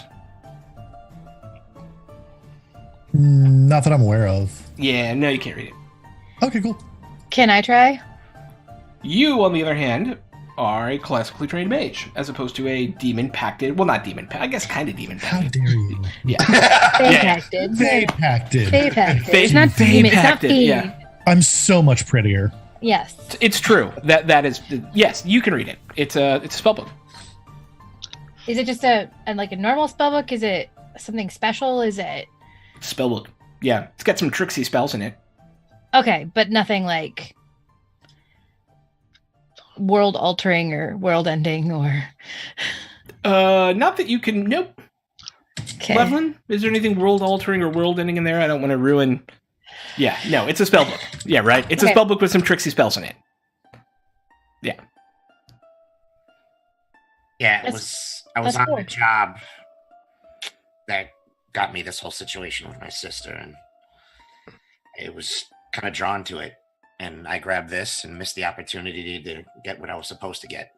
Not that I'm aware of. Yeah, no, you can't read it. Okay, cool. Can I try? You, on the other hand, are a classically trained mage, as opposed to a demon-pacted... Well, not demon-pacted. I guess kind of How demon-pacted. dare you? Yeah. Fey-pacted. Fey-pacted. Fey-pacted. It's not demon. It's not Fey-pacted, fey. yeah. I'm so much prettier. Yes. It's true. That is... Yes, you can read it. It's a spellbook. Is it just a normal spellbook? Is it something special? Is it... Spellbook. Yeah, it's got some tricksy spells in it. Okay, but nothing like world altering or world ending or... Not that you can... Nope. Okay. Levlin, is there anything world-altering or world-ending in there? I don't want to ruin... Yeah, no, it's a spellbook. Yeah, right? It's Okay. a spellbook with some tricksy spells in it. Yeah. Yeah, I That's was on cool. a job that got me this whole situation with my sister, and it was kind of drawn to it. And I grabbed this and missed the opportunity to get what I was supposed to get.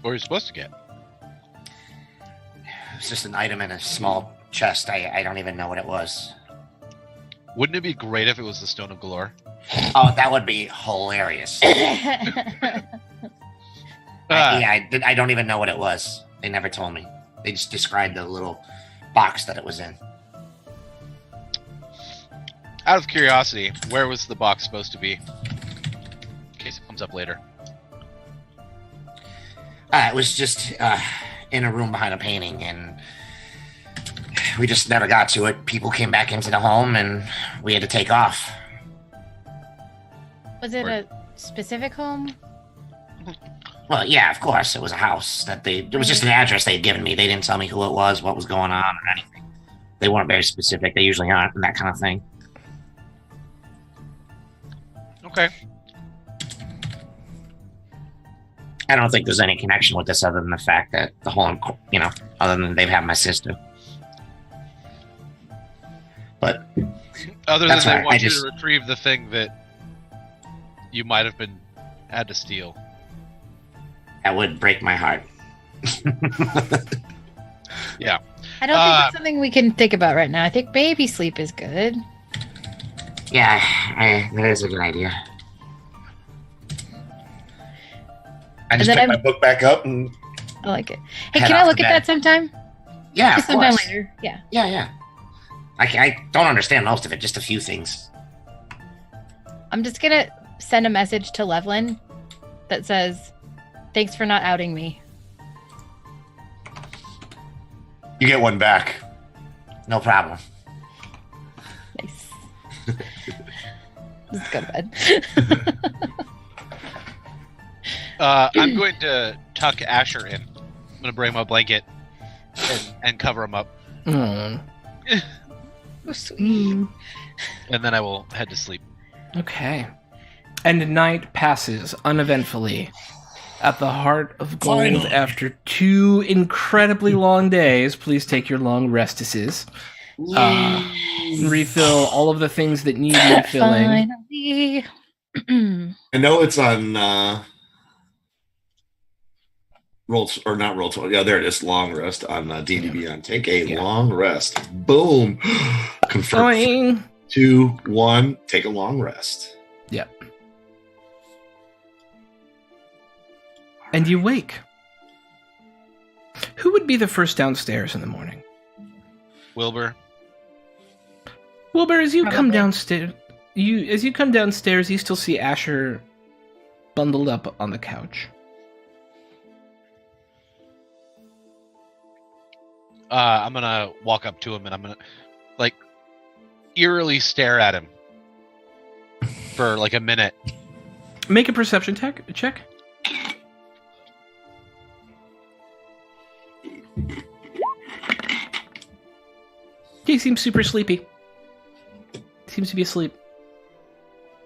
What were you supposed to get? It was just an item in a small chest. I don't even know what it was. Wouldn't it be great if it was the Stone of Galore? Oh, that would be hilarious. I don't even know what it was. They never told me. They just described the little box that it was in. Out of curiosity, where was the box supposed to be? In case it comes up later. It was just in a room behind a painting, and we just never got to it. People came back into the home, and we had to take off. Was it a specific home? Well, yeah, of course, it was a house it was just an address they'd given me. They didn't tell me who it was, what was going on, or anything. They weren't very specific. They usually aren't, and that kind of thing. Okay. I don't think there's any connection with this other than the fact that the whole, other than they've had my sister. But Other than That's they right, want I you just- to retrieve the thing that you might have had to steal. that would break my heart. Yeah. I don't think that's something we can think about right now. I think baby sleep is good. Yeah, that is a good idea. I just And then picked I'm- my book back up and I like it. Hey, Head can I off look to at bed. that sometime? Yeah, of Just sometime course. later. Yeah. Yeah. I don't understand most of it, just a few things. I'm just gonna send a message to Levlin that says, "Thanks for not outing me." you get one back. No problem. Nice. Let's go to bed. I'm going to tuck Asher in. I'm going to bring my blanket and cover him up, Mm. Oh, sweet. and then I will head to sleep. Okay. And night passes uneventfully. At the heart of gold, Finally. after 2 incredibly long days, please take your long restices. Refill all of the things that need refilling. Finally. I know it's on roll or not roll 20. Yeah, there it is. Long rest on D&D Beyond. Take a long rest. Boom. Confirm. Boing. 2, 1. Take a long rest. Yep. And you wake. Who would be the first downstairs in the morning? Wilbur. Wilbur, as you come Probably. downstairs, you still see Asher bundled up on the couch. I'm gonna walk up to him and I'm gonna like eerily stare at him for like a minute. Make a perception check. He seems super sleepy. Seems to be asleep.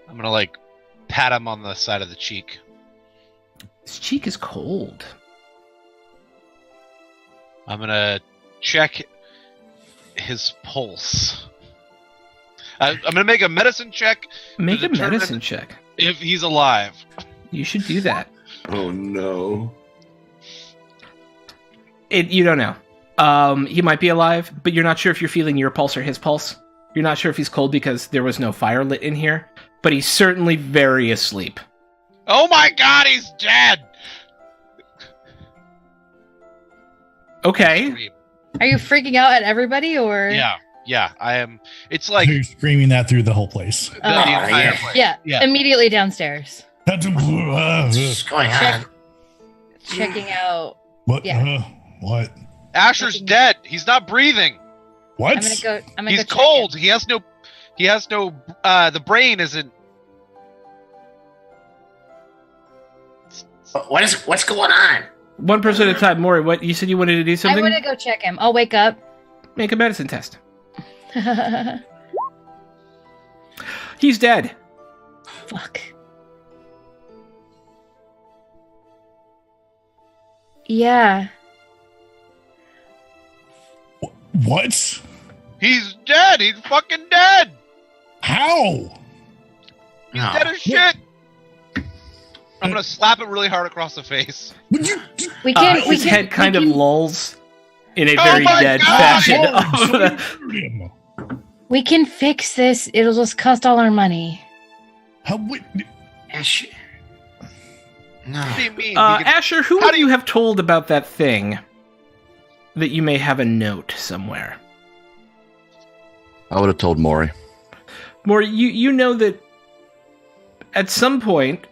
I'm gonna like pat him on the side of the cheek. His cheek is cold. I'm gonna check his pulse. I'm gonna make a medicine check. Make a determine medicine check. if he's alive. You should do that. Oh no. You don't know. He might be alive, but you're not sure if you're feeling your pulse or his pulse. You're not sure if he's cold because there was no fire lit in here, but he's certainly very asleep. Oh my god, he's dead! Okay. Are you freaking out at everybody or? Yeah, I am. It's like You're screaming that through the whole place. the Oh, entire yeah. place. Yeah, immediately downstairs. What's going on? Checking out. What? Yeah. What? Asher's dead. He's not breathing. What? I'm gonna He's go check cold. him. He has no. The brain isn't. What's going on? One person at a time. Maury, what you said you wanted to do I something? want to go check him. I'll wake up. Make a medicine test. He's dead. Fuck. Yeah. What? He's dead. He's fucking dead. How? He's dead as shit. I'm gonna slap it really hard across the face. Would you? We can. His head kind of lulls in a Oh very my dead God! fashion. Him. We can fix this. It'll just cost all our money. How? Wait, Ash. No. What do you mean? Asher, who How would do you you- have told about that thing that you may have a note somewhere? I would have told Maury. Maury, you know that at some point,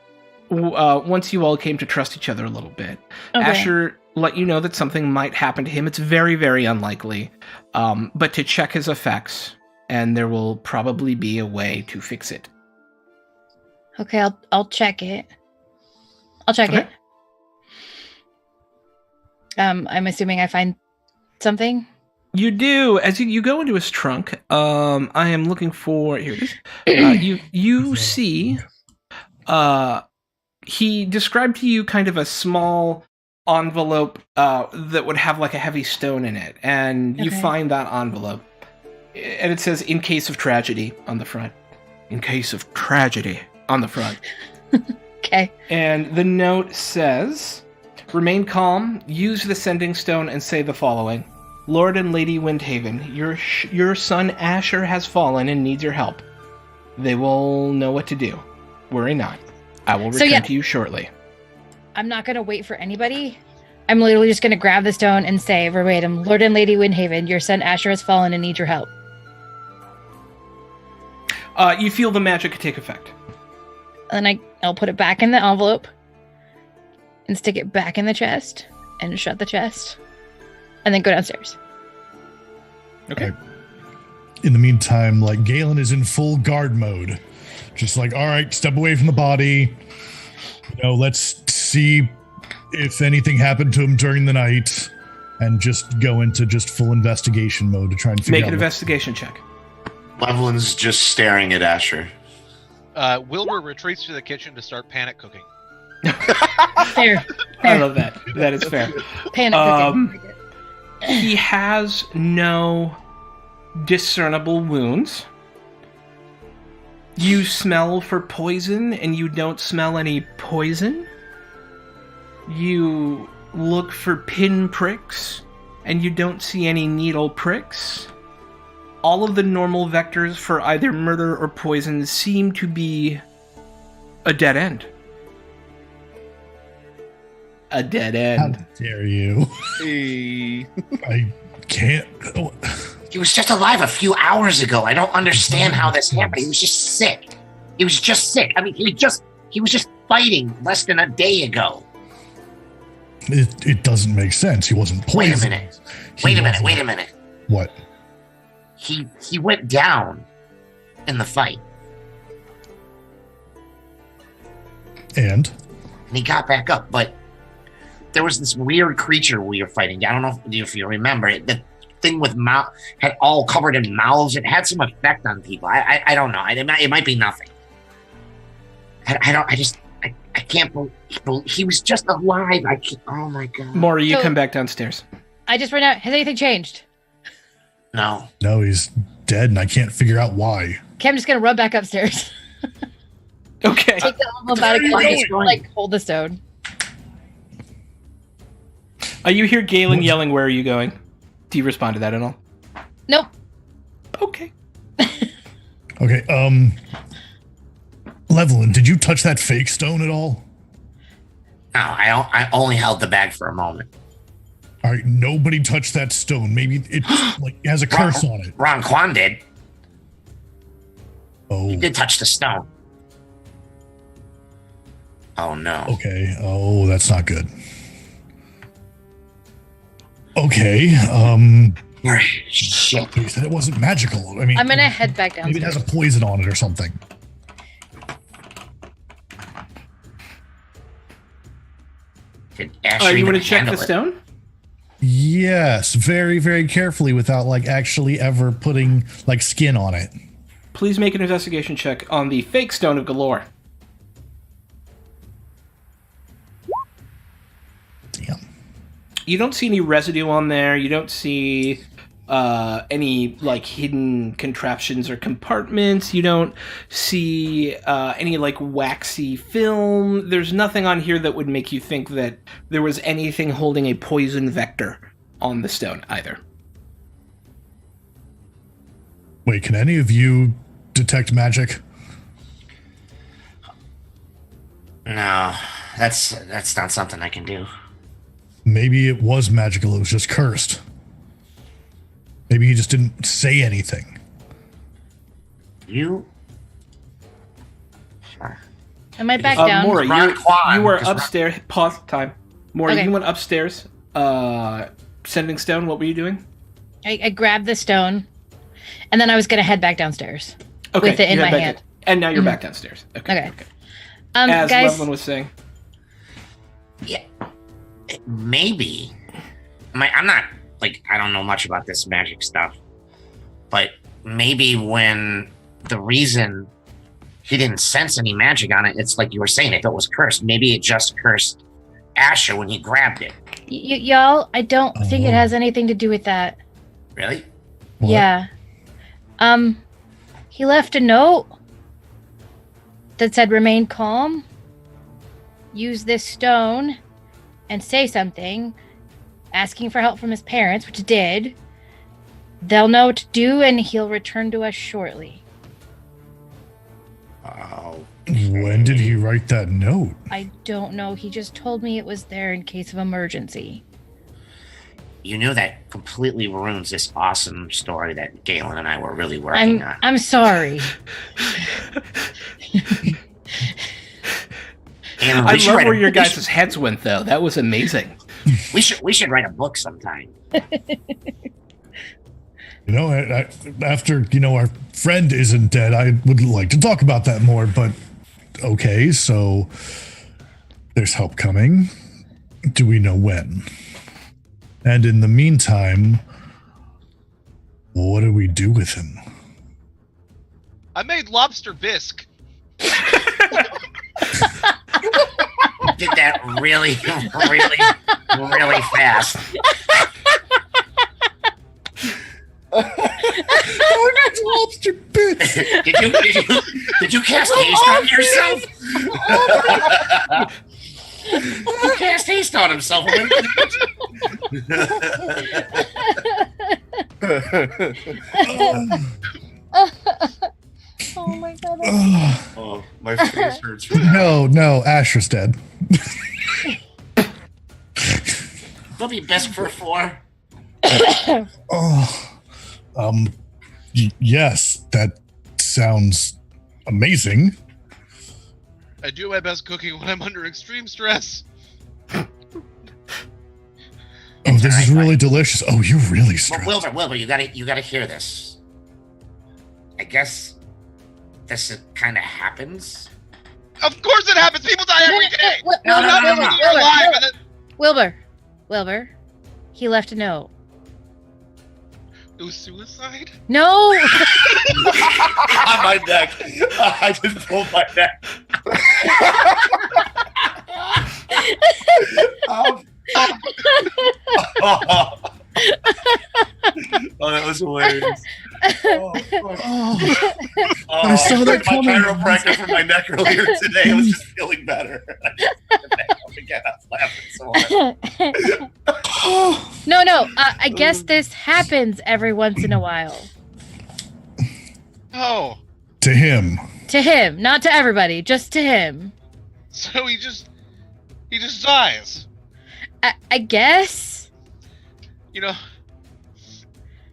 once you all came to trust each other a little bit, Okay. Asher let you know that something might happen to him. It's very, very unlikely, but to check his effects, and there will probably be a way to fix it. Okay, I'll check it. I'll check Okay. it. I'm assuming I find something. You do. As you go into his trunk, I am looking for... Here it is. You see... he described to you kind of a small envelope that would have like a heavy stone in it. And you Okay. find that envelope. And it says, in case of tragedy, on the front. In case of tragedy, on the front. Okay. And the note says, remain calm, use the sending stone, and say the following. Lord and Lady Windhaven, your son Asher has fallen and needs your help. They will know what to do. Worry not. I will return to you shortly. I'm not gonna wait for anybody. I'm literally just gonna grab the stone and say verbatim, Lord and Lady Windhaven, your son Asher has fallen and needs your help. You feel the magic take effect. And I'll put it back in the envelope and stick it back in the chest and shut the chest and then go downstairs. Okay. In the meantime, like Galen is in full guard mode. Just like, all right, step away from the body. Let's see if anything happened to him during the night, and just go into just full investigation mode to try and figure Make out an investigation check. Levelin's just staring at Asher. Wilbur retreats to the kitchen to start panic cooking. Fair. I love that. That is fair. Panic cooking. He has no discernible wounds. You smell for poison, and you don't smell any poison. You look for pin pricks, and you don't see any needle pricks. All of the normal vectors for either murder or poison seem to be a dead end. A dead end. How dare you? Hey. I can't. He was just alive a few hours ago. I don't understand how this happened. He was just sick. He was just sick. I mean, he was just fighting less than a day ago. It doesn't make sense. He wasn't poisoned. Wait a minute. What? He went down in the fight. And he got back up, but there was this weird creature we were fighting. I don't know if you remember it. The thing with mouth had all covered in mouths. It had some effect on people. I don't know. It might be nothing. I can't believe he was just alive. Oh my god. Maury, you come back downstairs. I just ran out. Has anything changed? No, he's dead, and I can't figure out why. Okay, I'm just gonna run back upstairs. Okay. Take the automatic like hold the stone. You hear Galen yelling, "Where are you going?" Do you respond to that at all? Nope. Okay. Okay, Levelin, did you touch that fake stone at all? No, I only held the bag for a moment. All right, nobody touched that stone. Maybe it has a curse on it. Ron Quan did. Oh. He did touch the stone. Oh no. Okay. Oh, that's not good. Okay. Shit. You said it wasn't magical. I mean, I'm gonna head back downstairs. maybe it has a poison on it or something. Did Asher You even want to check the handle it? stone? Yes, very, very carefully without actually ever putting skin on it. Please make an investigation check on the fake stone of Galore. Damn. You don't see any residue on there. You don't see any hidden contraptions or compartments. You don't see any waxy film. There's nothing on here that would make you think that there was anything holding a poison vector on the stone either. Wait, can any of you detect magic? No, that's not something I can do. Maybe it was magical. It was just cursed. Maybe he just didn't say anything. You? Sure. Am I back down? Maury, you were upstairs. Pause time. Maury, Okay. you went upstairs. Sending stone. What were you doing? I grabbed the stone, and then I was gonna head back downstairs Okay, with it in you my head back hand. And now you're back downstairs. Okay. Okay. As Guys, Levelin was saying. Yeah. Maybe. I'm not I don't know much about this magic stuff, but maybe when the reason he didn't sense any magic on it, it's like you were saying, if it was cursed, maybe it just cursed Asher when he grabbed it. y'all, I don't think it has anything to do with that. Really? What? Yeah. He left a note that said remain calm, use this stone, and say something, asking for help from his parents, which he did. They'll know what to do, and he'll return to us shortly. Oh. When did he write that note? I don't know. He just told me it was there in case of emergency. You knew that completely ruins this awesome story that Galen and I were really working on. I'm sorry. I love where your guys' heads went, though. That was amazing. We should write a book sometime. After our friend isn't dead, I would like to talk about that more. But okay, so there's help coming. Do we know when? And in the meantime, what do we do with him? I made lobster bisque. that really, really, really fast. Oh, that's lobster bits. Did you cast haste on yourself? You cast haste on himself. Oh my god. Oh, my face hurts. No, Asher's dead. They'll be best for 4. Oh, yes, that sounds amazing. I do my best cooking when I'm under extreme stress. Oh, this is really delicious. Oh, you're really Well, stressed. Wilbur, you gotta hear this. I guess this kind of happens. Of course it happens. People die every day. No, Not no, no, everyone no. is alive. And then, Wilbur. He left a note. it was suicide. No. On my neck. I just pulled my neck. Oh, that was hilarious. Oh, fuck. I saw that my coming. chiropractor for my neck earlier today. I was just feeling better. Again, I was laughing so hard. No. I guess this happens every once in a while. Oh, To him. To him, not to everybody, just to him. so he just dies. I guess. You know,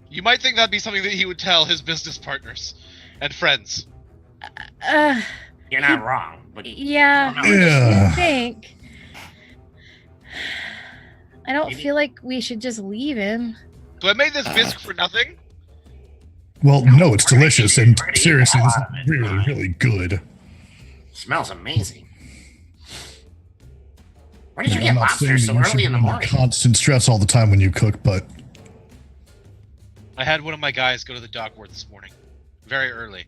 you might think that'd be something that he would tell his business partners and friends. You're not wrong, but Yeah. Yeah. I think. I don't feel like we should just leave him. So I made this bisque for nothing. Well, no, it's we're gonna delicious, eat it. and We're gonna eat seriously, a this is lot of it. really, really good. smells amazing. Where did you I'm get not saying lobster that so you should early be in the under morning? constant stress all the time when you cook, but I had one of my guys go to the dock ward this morning, very early.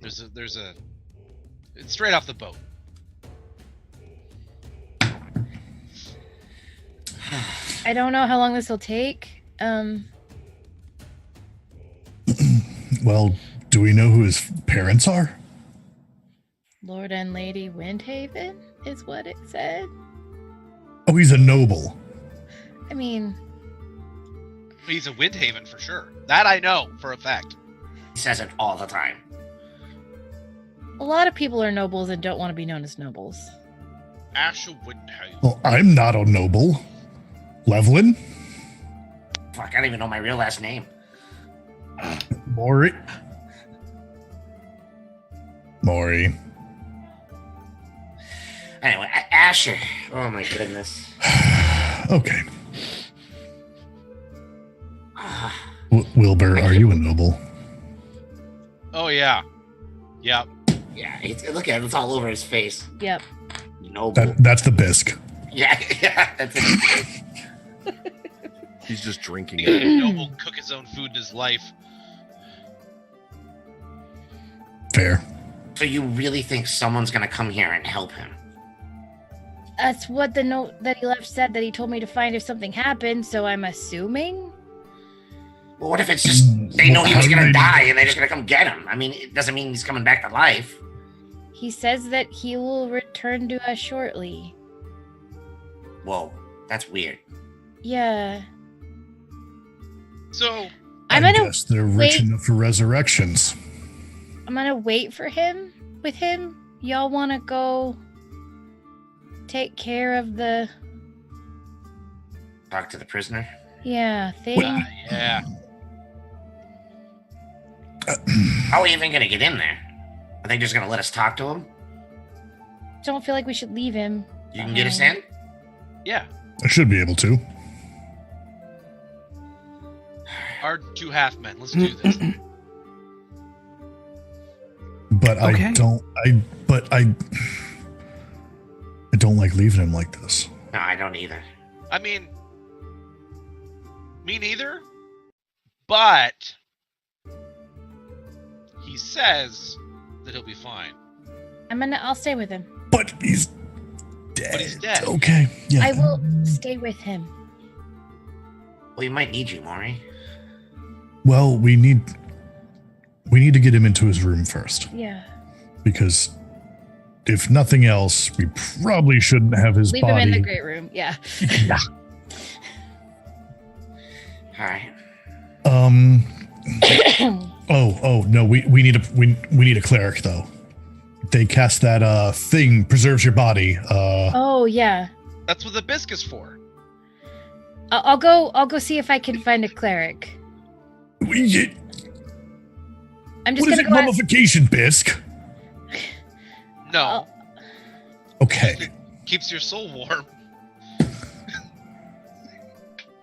It's straight off the boat. I don't know how long this will take. well, do we know who his parents are? Lord and Lady Windhaven is what it said. Oh, he's a noble. I mean, He's a Windhaven for sure. That I know for a fact. He says it all the time. a lot of people are nobles and don't want to be known as nobles. Asher Windhaven. Well, I'm not a noble. Levlin? Fuck, I don't even know my real last name. Maury? Maury. Anyway, Asher. Oh my goodness. Okay. Wilbur, are you a noble? Oh yeah. Yep. Yeah, look at it. It's all over his face. Yep. Noble. That's the bisque. Yeah, that's it. He's just drinking it. Noble cook his own food in his life. Fair. So you really think someone's gonna come here and help him? That's what the note that he left said, that he told me to find if something happened, so I'm assuming? Well, what if it's just they know he was How do gonna they- die and they're just gonna come get him? I mean, it doesn't mean he's coming back to life. He says that he will return to us shortly. Whoa, that's weird. Yeah. So I'm I gonna guess they're rich wait. enough for resurrections. I'm gonna wait for him with him. Y'all wanna go take care of the Talk to the prisoner. thing? yeah. How are we even gonna get in there? Are they just gonna let us talk to him? Don't feel like we should leave him. You can get us in? Yeah. I should be able to. Our two half men. Let's do this. But Okay. I don't like leaving him like this. No, I don't either. I mean, me neither. But he says that he'll be fine. I'll stay with him. But he's But he's dead. Okay. Yeah. I will stay with him. Well, he might need you, Maury. Well, we need to get him into his room first. Yeah. Because if nothing else, we probably shouldn't have his Leave body. him in the great room. Yeah. Yeah. All right. Oh no, we need a cleric though. They cast that thing, preserves your body. Oh yeah. That's what the bisque is for. I'll go see if I can find a cleric. I'm just What is gonna it? go ask- Mummification, Bisque. No, Okay. keeps your soul warm.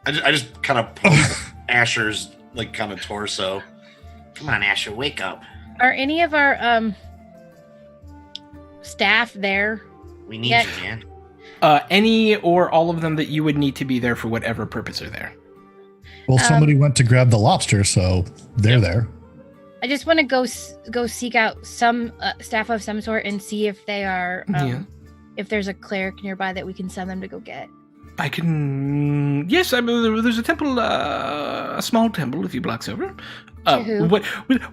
I just kind of poke Asher's like kind of torso. Come on, Asher, wake up. Are any of our staff there? We need Yeah. you, man. Any or all of them that you would need to be there for whatever purpose are there. Well, somebody went to grab the lobster, so they're there. I just want to go seek out some staff of some sort and see if they are if there's a cleric nearby that we can send them to go get. I can. Yes, I mean, there's a temple, a small temple, a few blocks over. To who?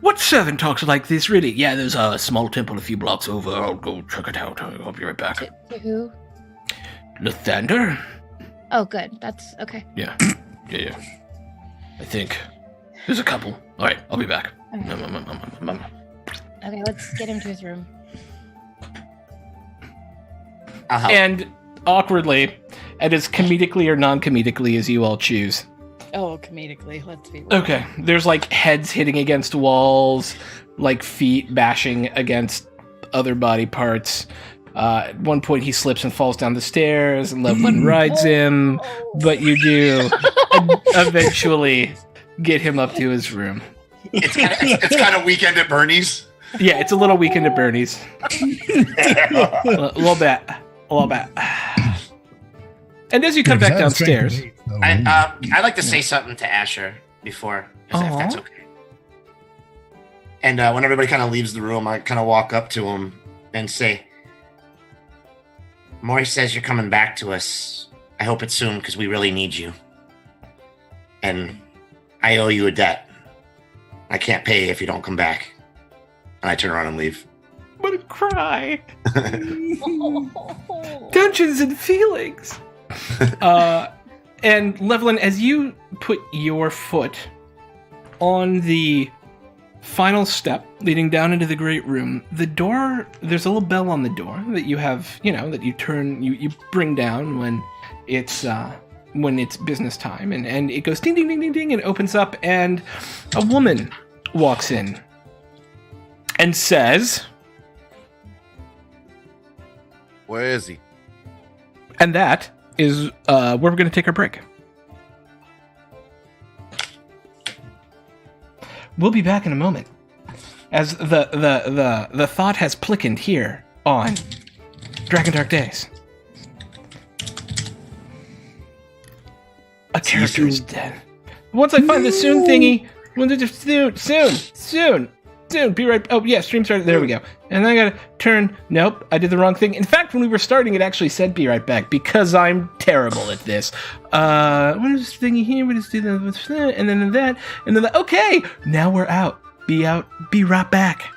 What servant talks like this, really? Yeah, there's a small temple a few blocks over. I'll go check it out. I'll be right back. To who? Lathander? Oh, good. That's okay. Yeah. I think there's a couple. All right, I'll be back. Okay, let's get him to his room. I'll help. And awkwardly, and as comedically or non-comedically as you all choose. Oh, comedically, let's be. Okay, there's like heads hitting against walls, like feet bashing against other body parts. At one point, he slips and falls down the stairs, and Levlin rides him, but you do eventually get him up to his room. It's kind of weekend at Bernie's. Yeah, it's a little weekend at Bernie's. A little bit. And as you come back downstairs, I'd like to say something to Asher before, if that's okay. And when everybody kind of leaves the room, I kind of walk up to him and say, Maury says you're coming back to us. I hope it's soon because we really need you. And I owe you a debt. I can't pay if you don't come back. And I turn around and leave. I'm gonna cry. Dungeons and feelings. And Levlin, as you put your foot on the final step leading down into the great room, the door, there's a little bell on the door that you have, that you turn, you bring down when it's business time, and it goes ding ding ding ding ding and opens up, and a woman walks in and says, Where is he? and that is where we're going to take our break. We'll be back in a moment, as the thought has plickened here on Dragon Dark Days. A character is dead. Once I find the soon thingy, soon. Be right. Oh yeah, stream started. There we go. And then I gotta turn. Nope, I did the wrong thing. In fact, when we were starting, it actually said "be right back" because I'm terrible at this. What is this thingy here? What is this? And then that, and then that. Okay, now we're out. Be out. Be right back.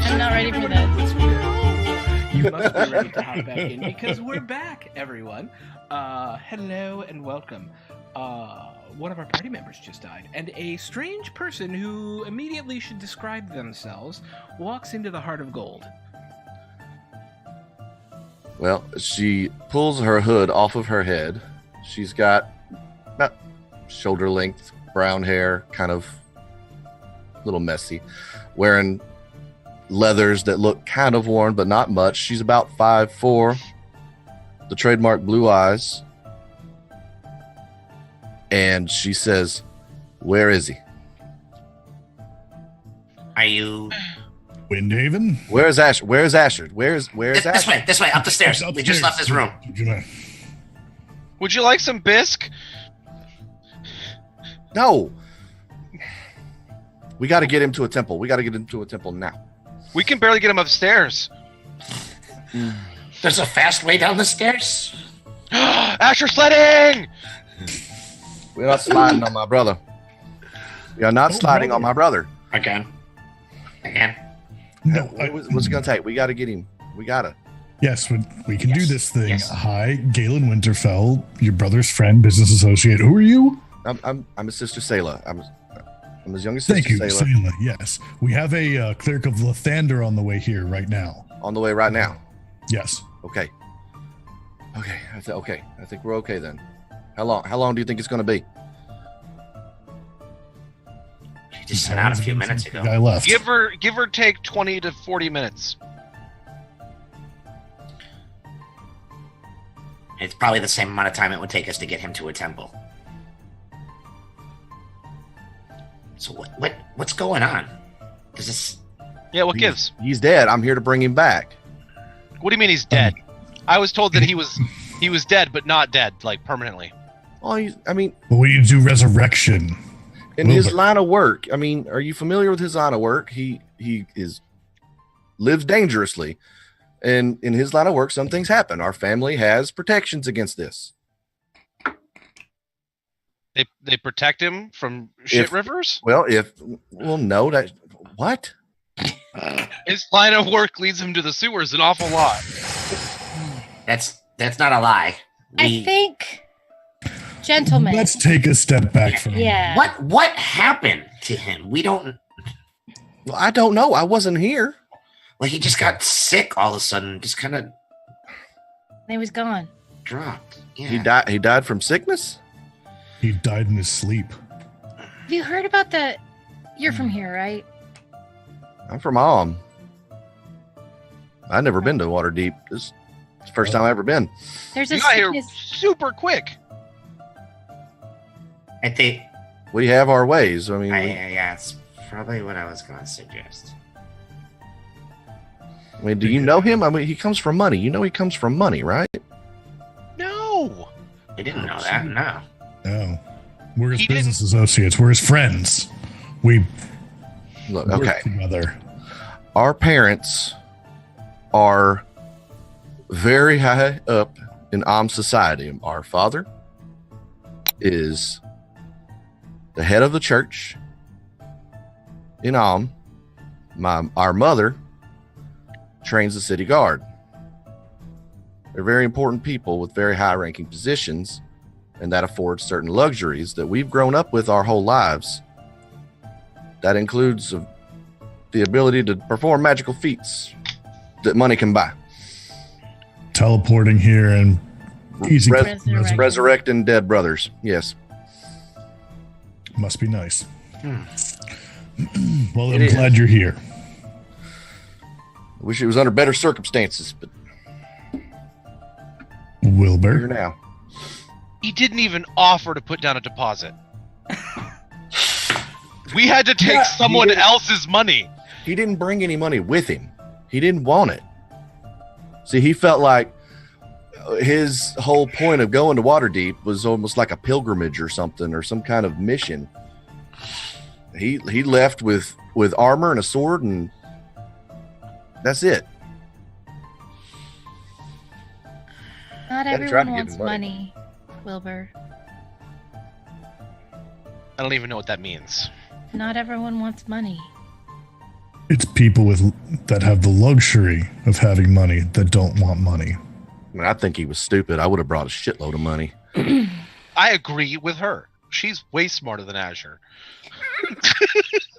I'm not ready for this. You must be ready to hop back in because we're back, everyone. Hello and welcome. One of our party members just died, and a strange person who immediately should describe themselves walks into the Heart of Gold. Well, she pulls her hood off of her head. She's got about shoulder length brown hair, kind of a little messy, wearing leathers that look kind of worn, but not much. She's about 5'4", the trademark blue eyes. And she says, "Where is he?" Are you Windhaven? Where's Asher? Where's Asher? Where's this Asher? way? This way, up the stairs. Upstairs. We just left this room. Would you like some bisque? No. We got to get him to a temple. We got to get him to a temple now. We can barely get him upstairs. There's a fast way down the stairs. Asher sledding! We're not sliding on my brother. We are not sliding on my brother. Again. No. What's it going to take? We got to get him. We got to. Yes, we can do Yes, this thing. yes. Hi, Galen Winterfell, your brother's friend, business associate. Who are you? I'm his sister Sayla. I'm his youngest sister Thank you, Sayla. Sayla. Yes, we have a cleric of Lathander on the way here right now. On the way right now. Yes. Okay. Okay. I think we're okay then. How long do you think it's going to be? She just sent out a few minutes ago. Guy left. Give or take 20 to 40 minutes. It's probably the same amount of time it would take us to get him to a temple. So what's going on? Is this? Yeah, what gives? He's dead. I'm here to bring him back. What do you mean he's dead? I was told that he was dead, but not dead, like permanently. Oh, I mean, But we need to do resurrection. in his line of work. I mean, are you familiar with his line of work? He lives dangerously, and in his line of work, some things happen. Our family has protections against this. They protect him from shit rivers? Well, no, that what? His line of work leads him to the sewers an awful lot. That's not a lie. I think, gentlemen. Let's take a step back from Yeah. What happened to him? We don't. Well, I don't know. I wasn't here. Well, he just got sick all of a sudden. Just kind of He was gone. dropped. Yeah. He died from sickness. He died in his sleep. Have you heard about the? You're from here, right? I'm from Alm. I've never been to Waterdeep. This is the first time I've ever been. There's a You got here sickness. super quick. I think. We have our ways. I mean, Yeah, it's probably what I was going to suggest. do you know him? I mean, he comes from money. You know he comes from money, right? No. I didn't know that. No. No. We're his He business associates. We're his friends. We Look, work okay. together. Our parents are very high up in Am society. Our father is the head of the church in Am. Our mother trains the city guard. They're very important people with very high-ranking positions, and that affords certain luxuries that we've grown up with our whole lives. That includes the ability to perform magical feats that money can buy. Teleporting here and easy. Resurrect. Resurrecting dead brothers. Yes. Must be nice. Well, It I'm is. glad you're here. I wish it was under better circumstances, but here Wilbur. now. He didn't even offer to put down a deposit. We had to take someone didn't. else's money. He didn't bring any money with him. He didn't want it. See, he felt like his whole point of going to Waterdeep was almost like a pilgrimage or something, or some kind of mission. He left with armor and a sword, and that's it. Not Gotta try to everyone give wants him money. money, Wilbur. I don't even know what that means. Not everyone wants money. It's people that have the luxury of having money that don't want money. I mean, I think he was stupid. I would have brought a shitload of money. I agree with her. She's way smarter than Azure.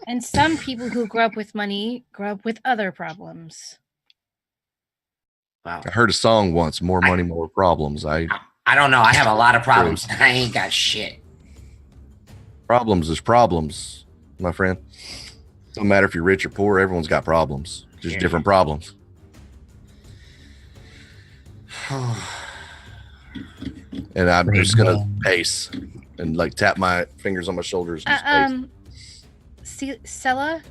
And some people who grow up with money grow up with other problems. Well, I heard a song once, more money, more problems. I don't know. I have a lot of problems. I ain't got shit. Problems is problems, my friend. Don't matter if you're rich or poor, everyone's got problems. Just different problems. And I'm just gonna pace and like tap my fingers on my shoulders. And Sela?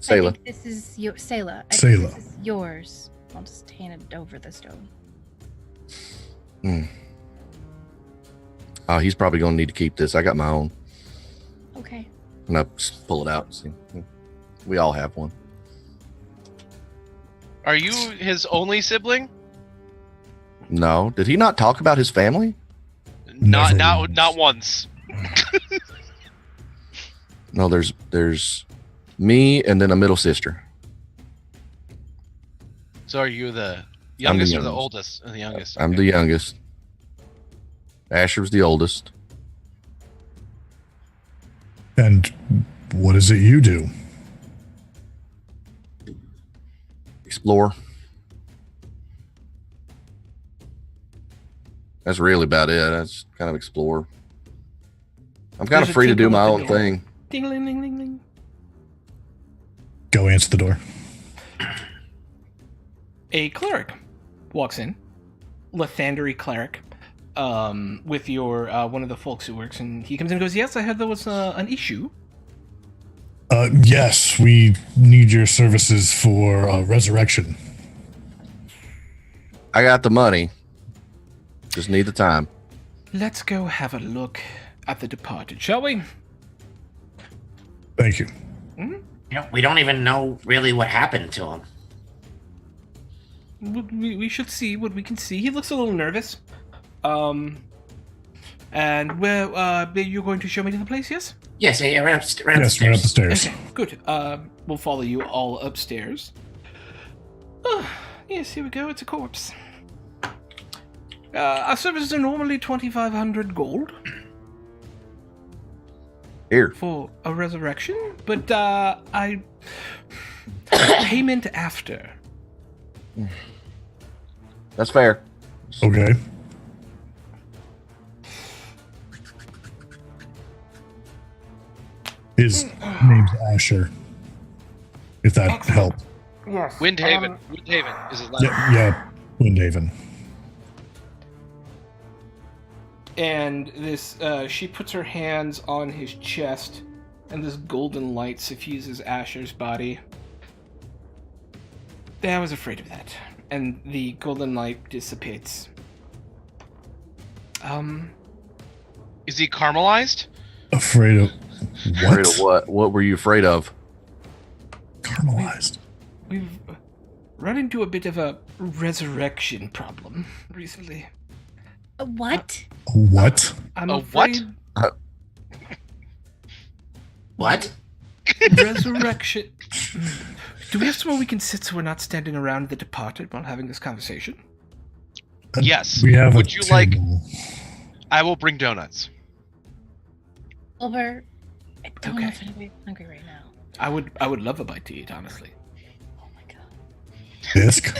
Sayla. I think this is your Sayla. Sayla. This is yours. I'll just hand it over the stone. Oh, he's probably gonna need to keep this. I got my own. Okay. And I just pull it out. See, we all have one. Are you his only sibling? No, did he not talk about his family? Never Not once. No, there's me and then a middle sister. So are you the youngest or the youngest. oldest? The youngest. I'm okay. the youngest. Asher's the oldest. And what is it you do? Explore. That's really about it. I just kind of explore. I'm kind There's of a free to do tinkle my at the own door. thing. Ding, ling, ling, ling, ling. Go answer the door. A cleric walks in, Lathandery cleric, with your one of the folks who works, and he comes in and goes, "Yes, I heard there was an issue." Yes, we need your services for resurrection. I got the money. Just need the time. Let's go have a look at the departed, shall we? Thank you. You know, we don't even know really what happened to him. We should see what we can see. He looks a little nervous. And where you're going to show me to the place, yes? Yes, right up, right Yes, right up the upstairs. stairs. Okay, good. We'll follow you all upstairs. Yes, here we go. It's a corpse. Our services are normally 2,500 gold Here. for a resurrection, but I payment after. That's fair. Okay. His name's Asher. If that helped. Yes. Windhaven. Windhaven is his last name. Yeah, Windhaven. And this, she puts her hands on his chest, and this golden light suffuses Asher's body. I was afraid of that. And the golden light dissipates. Is he caramelized? Afraid of what? Afraid of what? What were you afraid of? Caramelized. We've run into a bit of a resurrection problem recently. What? What? I'm A what? afraid What? resurrection. Do we have somewhere we can sit so we're not standing around the departed while having this conversation? Yes. We have Would a you like? table. I will bring donuts. Over. I don't know Okay. if anybody's hungry right now. I would love a bite to eat, honestly. Oh my god. Bisque.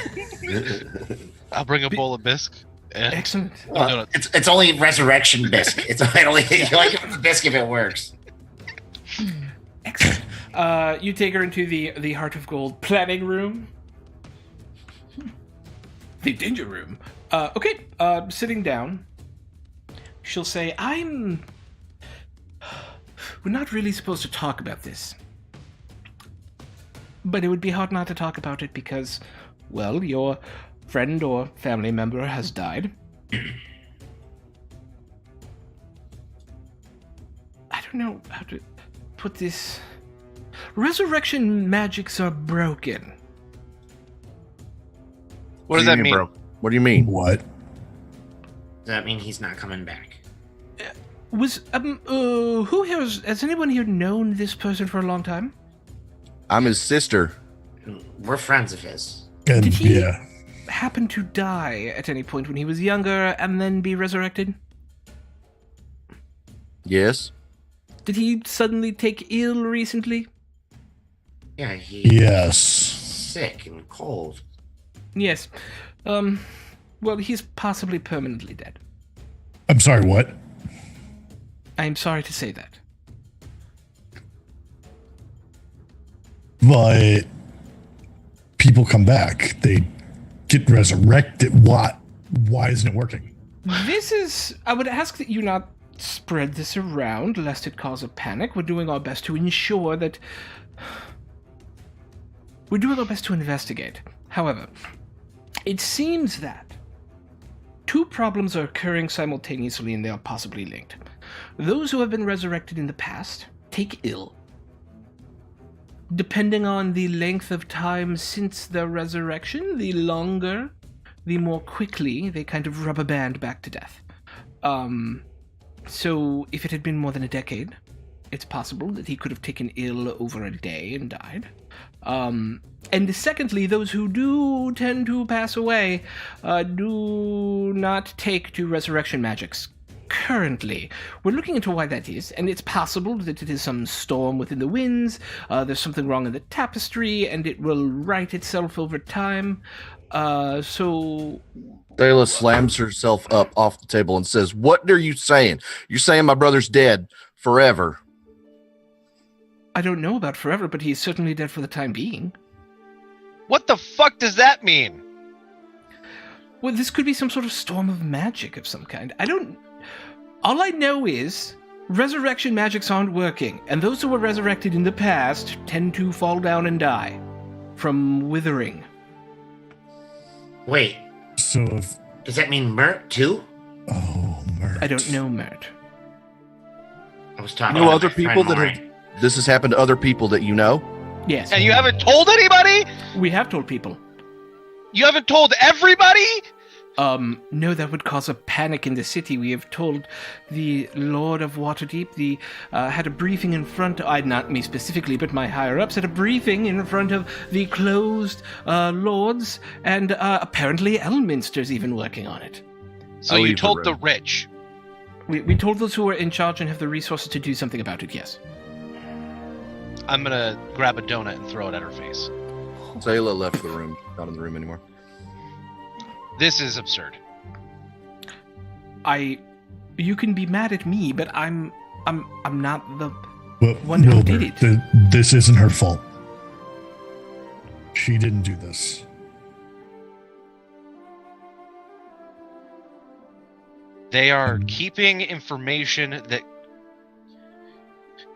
I'll bring a bowl of bisque. And Excellent. donuts. It's only resurrection bisque. It's only you like it's bisque if it works. Excellent. You take her into the Heart of Gold planning room. The danger room. Okay, sitting down. She'll say, we're not really supposed to talk about this. But it would be hard not to talk about it because, well, your friend or family member has died. I don't know how to put this. Resurrection magics are broken. What does that mean? Bro? What do you mean? What? Does that mean he's not coming back? Who here has anyone here known this person for a long time? I'm his sister. We're friends of his. And Did he- yeah. Happen to die at any point when he was younger and then be resurrected? Yes. Did he suddenly take ill recently? Yeah, he's Yes. sick and cold. Yes. Well, he's possibly permanently dead. I'm sorry, what? I'm sorry to say that. But people come back. They get resurrected. What? Why isn't it working? I would ask that you not spread this around lest it cause a panic. We're doing our best to ensure that. We're doing our best to investigate. However, it seems that two problems are occurring simultaneously and they are possibly linked. Those who have been resurrected in the past take ill. Depending on the length of time since their resurrection, the longer, the more quickly they kind of rubber band back to death. So if it had been more than a decade, it's possible that he could have taken ill over a day and died. And secondly, those who do tend to pass away do not take to resurrection magics currently. We're looking into why that is, and it's possible that it is some storm within the winds, there's something wrong in the tapestry, and it will right itself over time. So... Dayla slams herself up off the table and says, "What are you saying? You're saying my brother's dead forever?" I don't know about forever, but he's certainly dead for the time being. What the fuck does that mean? Well, this could be some sort of storm of magic of some kind. All I know is resurrection magics aren't working, and those who were resurrected in the past tend to fall down and die from withering. Wait, So, if, does that mean Mert too? Mert. I don't know, Mert. I was talking You know to other my friend people that Maury. have this has happened to other people that you know? Yes. And you haven't told anybody? We have told people. You haven't told everybody? No, that would cause a panic in the city. We have told the Lord of Waterdeep, had a briefing in front, not me specifically, but my higher-ups had a briefing in front of the closed lords, and apparently Elminster's even working on it. So I'll you leave the told the room. rich. We told those who are in charge and have the resources to do something about it, yes. I'm gonna grab a donut and throw it at her face. Dayla left the room, not in the room anymore. This is absurd. You can be mad at me, but I'm not the... Well, One who Wilbur, did it. This isn't her fault. She didn't do this. They are keeping information that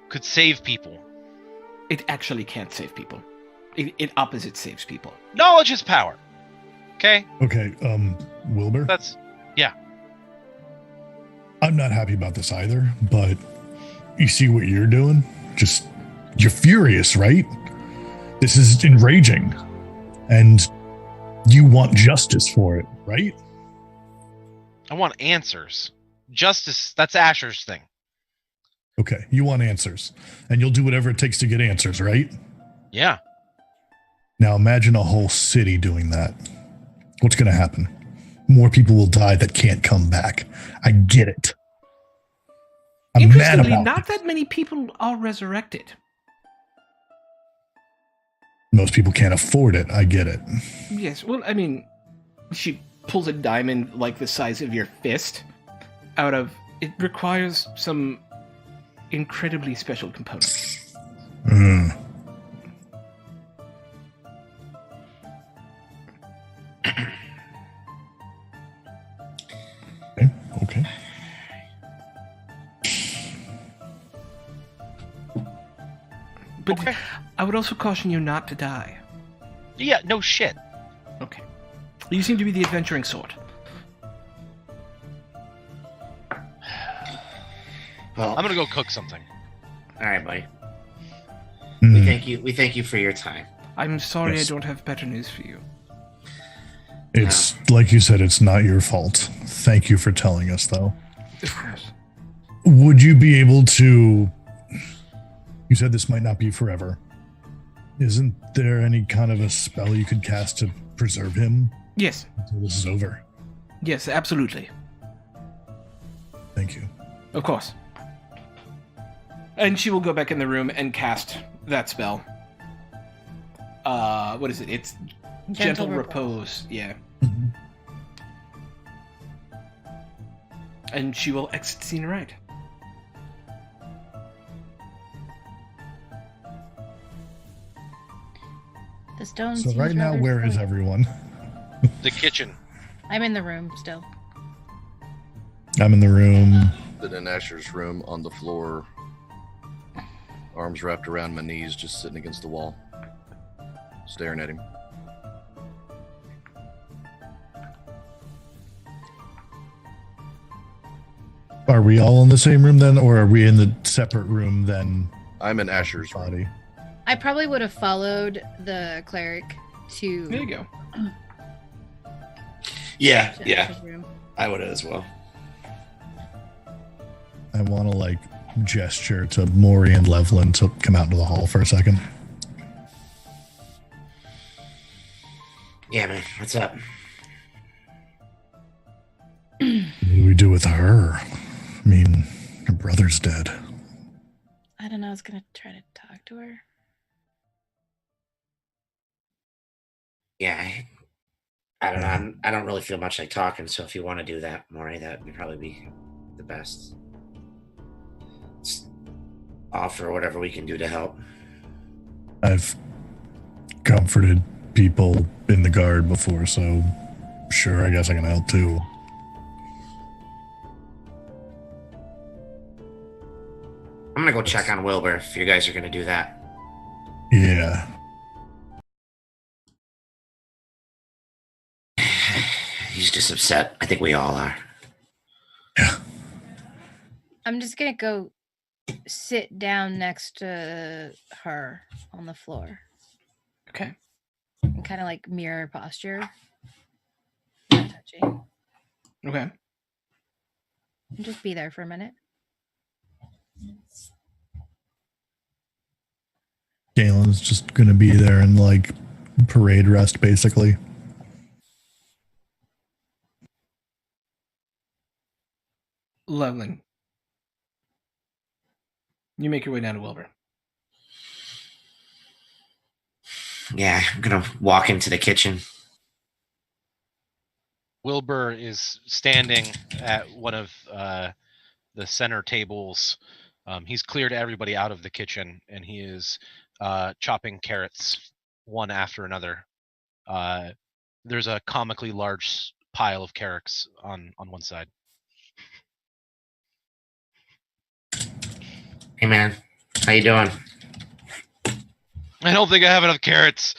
could save people. It actually can't save people. It opposite saves people. Knowledge is power. Okay? Okay, Wilbur, That's... I'm not happy about this either, but you see what you're doing? You're furious, right? This is enraging. And you want justice for it, right? I want answers. Justice, that's Asher's thing. Okay, you want answers. And you'll do whatever it takes to get answers, right? Yeah. Now imagine a whole city doing that. What's going to happen? More people will die that can't come back. I get it. I'm mad Interestingly, about not it. that many people are resurrected. Most people can't afford it. I get it. Yes, well, I mean, she pulls a diamond like the size of your fist out of... It requires some incredibly special components. Mm. Okay. But Okay. I would also caution you not to die. Yeah, no shit. Okay. You seem to be the adventuring sort. Well, I'm gonna go cook something. all right, buddy. Mm. We thank you for your time. I'm sorry Yes. I don't have better news for you. It's like you said, it's not your fault. Thank you for telling us, though. Of course. Would you be able to? You said this might not be forever. Isn't there any kind of a spell you could cast to preserve him Yes. until this is over? Yes, absolutely. Thank you. Of course. And she will go back in the room and cast that spell. What is it? It's Gentle Repose. Yeah. Mhm. And she will exit scene right. The stone. So seems right now, rather where is silly. everyone? The kitchen. I'm in the room still. I'm in the room. Sitting in Asher's room on the floor, arms wrapped around my knees, just sitting against the wall, staring at him. Are we all in the same room then, or are we in the separate room then? I'm in Asher's room. Body. I probably would have followed the cleric to There you go. Yeah, Asher's room. I would as well. I want to like gesture to Maury and Levlin to come out into the hall for a second. Yeah, man. What's up? What do we do with her? I mean, her brother's dead. I don't know. I was gonna try to talk to her. Yeah, I don't know. I don't really feel much like talking, so if you want to do that, Maury, that would probably be the best. Just offer whatever we can do to help. I've comforted people in the guard before, so sure, I guess I can help too. I'm gonna go check on Wilbur if you guys are gonna do that. Yeah. He's just upset. I think we all are. Yeah. I'm just gonna go sit down next to her on the floor Okay. and kind of like mirror posture. Not touching. Okay. And just be there for a minute. Galen's just gonna be there and like parade rest basically. Levlin. You make your way down to Wilbur. Yeah, I'm gonna walk into the kitchen. Wilbur is standing at one of the center tables. He's cleared everybody out of the kitchen, and he is chopping carrots one after another. There's a comically large pile of carrots on one side. Hey, man, how you doing? I don't think I have enough carrots.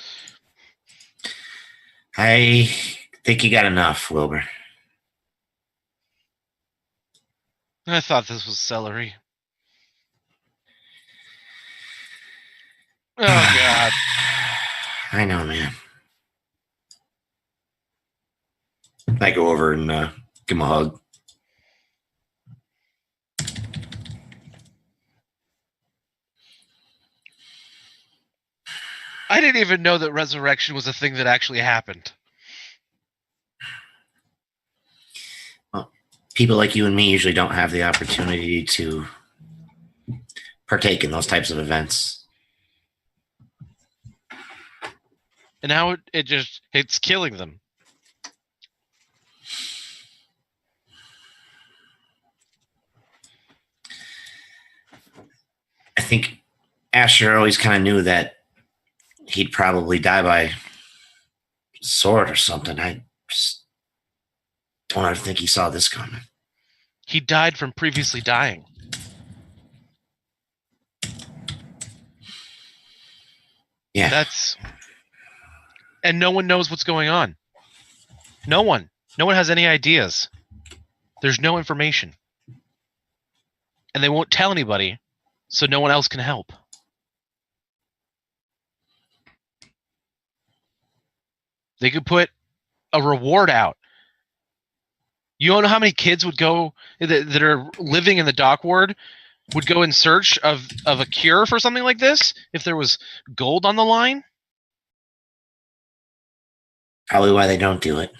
I think you got enough, Wilbur. I thought this was celery. Oh, God. I know, man. I go over and give him a hug. I didn't even know that resurrection was a thing that actually happened. Well, people like you and me usually don't have the opportunity to partake in those types of events. And now it's killing them. I think Asher always kind of knew that he'd probably die by sword or something. I just don't ever think he saw this coming. He died from previously dying. Yeah. And no one knows what's going on. No one has any ideas. There's no information. And they won't tell anybody, so no one else can help. They could put a reward out. You don't know how many kids would go that are living in the dock ward would go in search of a cure for something like this if there was gold on the line. Probably why they don't do it.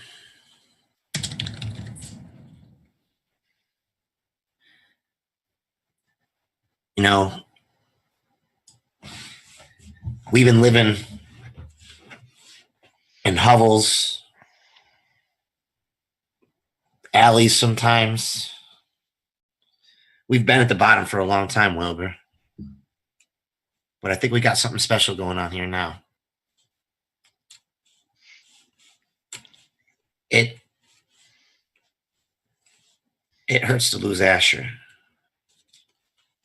You know, we've been living in hovels, alleys sometimes. We've been at the bottom for a long time, Wilbur. But I think we got something special going on here now. It hurts to lose Asher.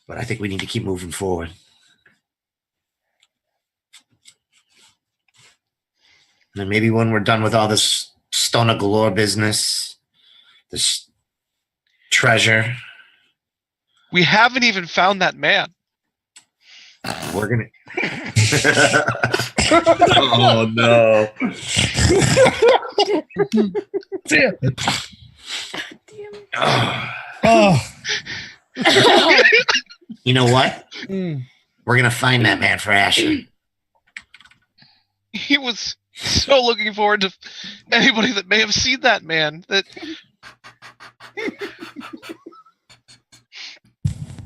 But I think we need to keep moving forward. And then maybe when we're done with all this Stoner Galore business, this treasure, We haven't even found that man. we're gonna. Oh no! Damn. Oh, Oh. you know what? We're gonna find that man for Asher. He was so looking forward to anybody that may have seen that man that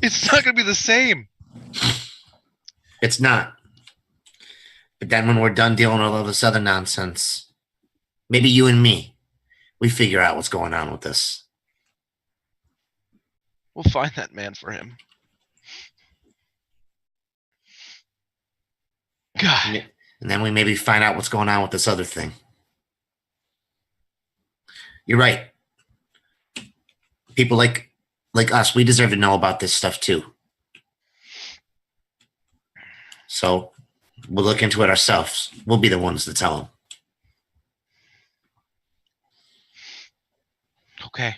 it's not going to be the same. It's not. But then when we're done dealing with all this other nonsense, maybe you and me, we figure out what's going on with this. We'll find that man for him. God. And then we maybe find out what's going on with this other thing. You're right. People like us, we deserve to know about this stuff too. So we'll look into it ourselves. We'll be the ones to tell them. Okay.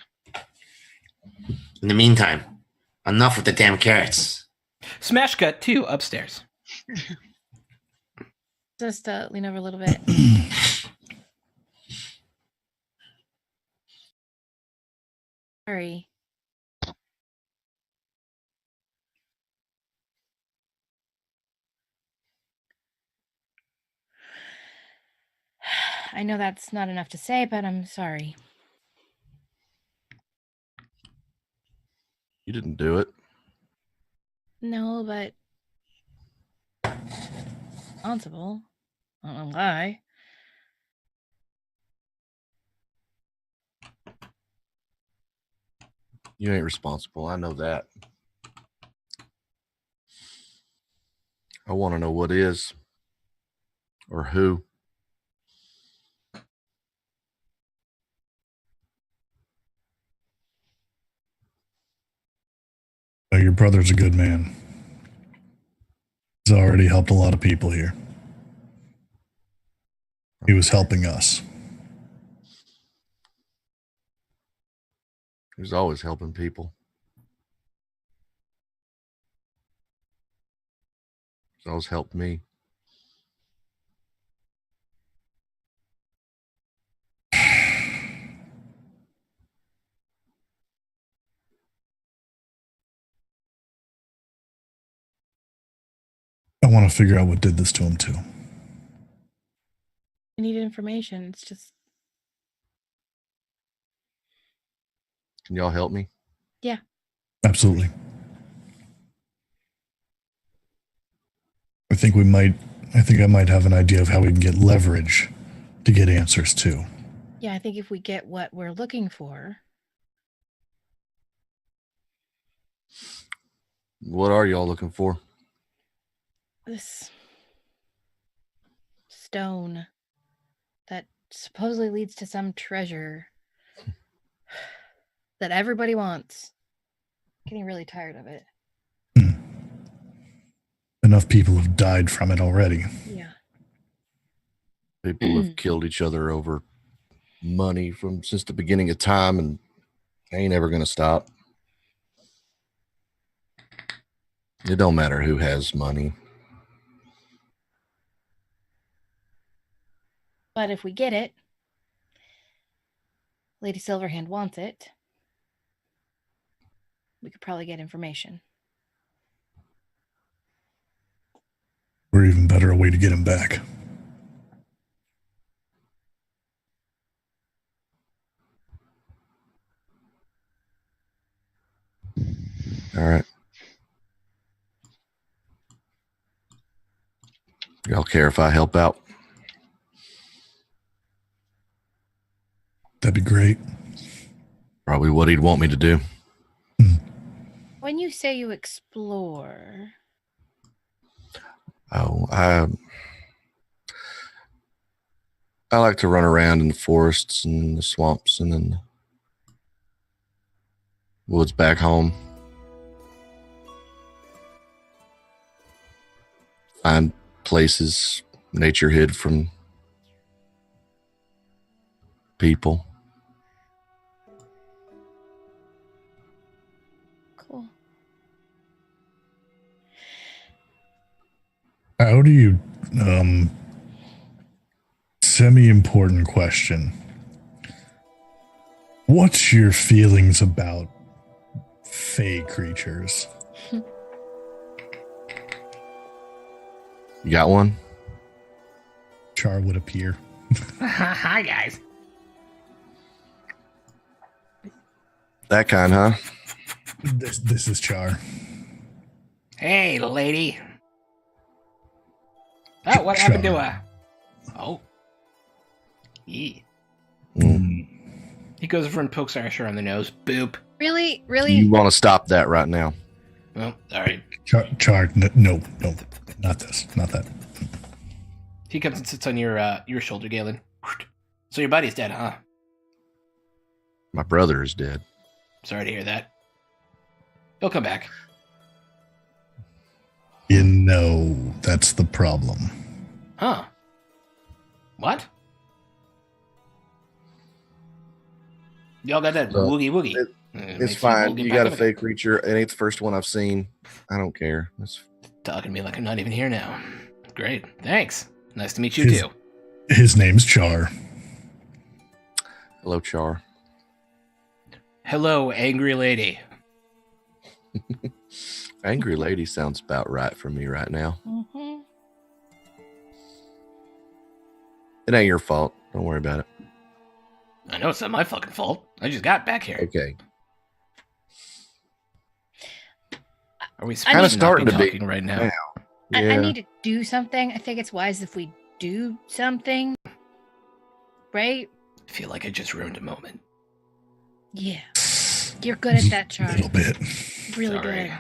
In the meantime, enough with the damn carrots. Smash cut 2 upstairs. Just lean over a little bit. Sorry. I know that's not enough to say, but I'm sorry. You didn't do it. No, but responsible. I don't know why. You ain't responsible. I know that. I want to know what is or who. Your brother's a good man. He's already helped a lot of people here. He was helping us. He's always helping people. He's always helped me. I want to figure out what did this to him too. I need information. It's just Can y'all help me? Absolutely. I think I might have an idea of how we can get leverage to get answers too. yeah, I think if we get what we're looking for, What are y'all looking for? this stone that supposedly leads to some treasure that everybody wants. Getting really tired of it. Enough people have died from it already. Yeah. People have killed each other over money since the beginning of time, and ain't ever going to stop. It don't matter who has money. But if we get it, Lady Silverhand wants it, we could probably get information. Or even better, a way to get him back. All right. Y'all care if I help out? That'd be great. Probably what he'd want me to do. When you say you explore, Oh, I like to run around in the forests and the swamps and then the woods back home. Find places nature hid from people. cool. How do you, semi-important question. What's your feelings about fey creatures? You got one? Char would appear. Hi, guys. That kind, huh? This is Char. Hey, lady. Oh, what happened to her? Oh. Yee. He goes over and pokes Asher on the nose. Boop. Really? Really? You want to stop that right now? Oh, all right. Char, no, not this, not that. He comes and sits on your shoulder, Galen. So your buddy's dead, huh? My brother is dead. Sorry to hear that. He'll come back. You know, that's the problem. Huh? What? Y'all got that woogie woogie. It's fine. You got a fake creature. It ain't the first one I've seen. I don't care. It's talking to me like I'm not even here now. Great. Thanks. Nice to meet you, too. His name's Char. hello, Char. Hello, angry lady. Angry lady sounds about right for me right now. Mm-hmm. It ain't your fault. Don't worry about it. I know it's not my fucking fault. I just got back here. Okay. Are we Kinda starting to be talking right now? now. I Yeah. need to do something. I think it's wise if we do something. Right? I feel like I just ruined a moment. Yeah. You're good at that, A Char. little bit. Really Sorry.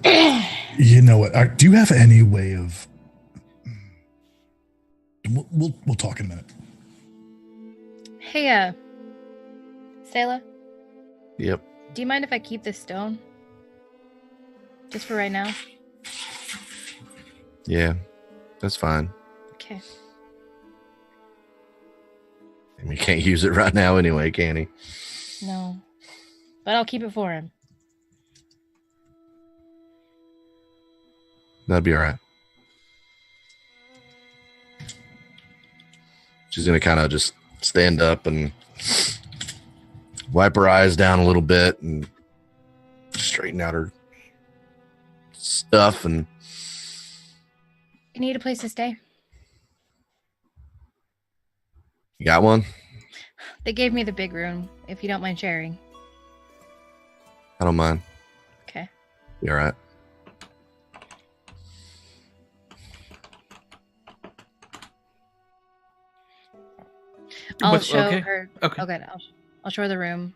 good. You know what? Do you have any way of? We'll talk in a minute. Hey, Sayla, Yep. do you mind if I keep this stone? Just for right now? Yeah. That's fine. Okay. I mean, he can't use it right now anyway, can he? No. But I'll keep it for him. That'd be all right. She's going to kind of just stand up and wipe her eyes down a little bit and straighten out her stuff. And You need a place to stay? you got one? They gave me the big room, if you don't mind sharing. I don't mind. Okay. You all right? I'll But- show okay. her. Okay. Oh, good. I'll show her the room.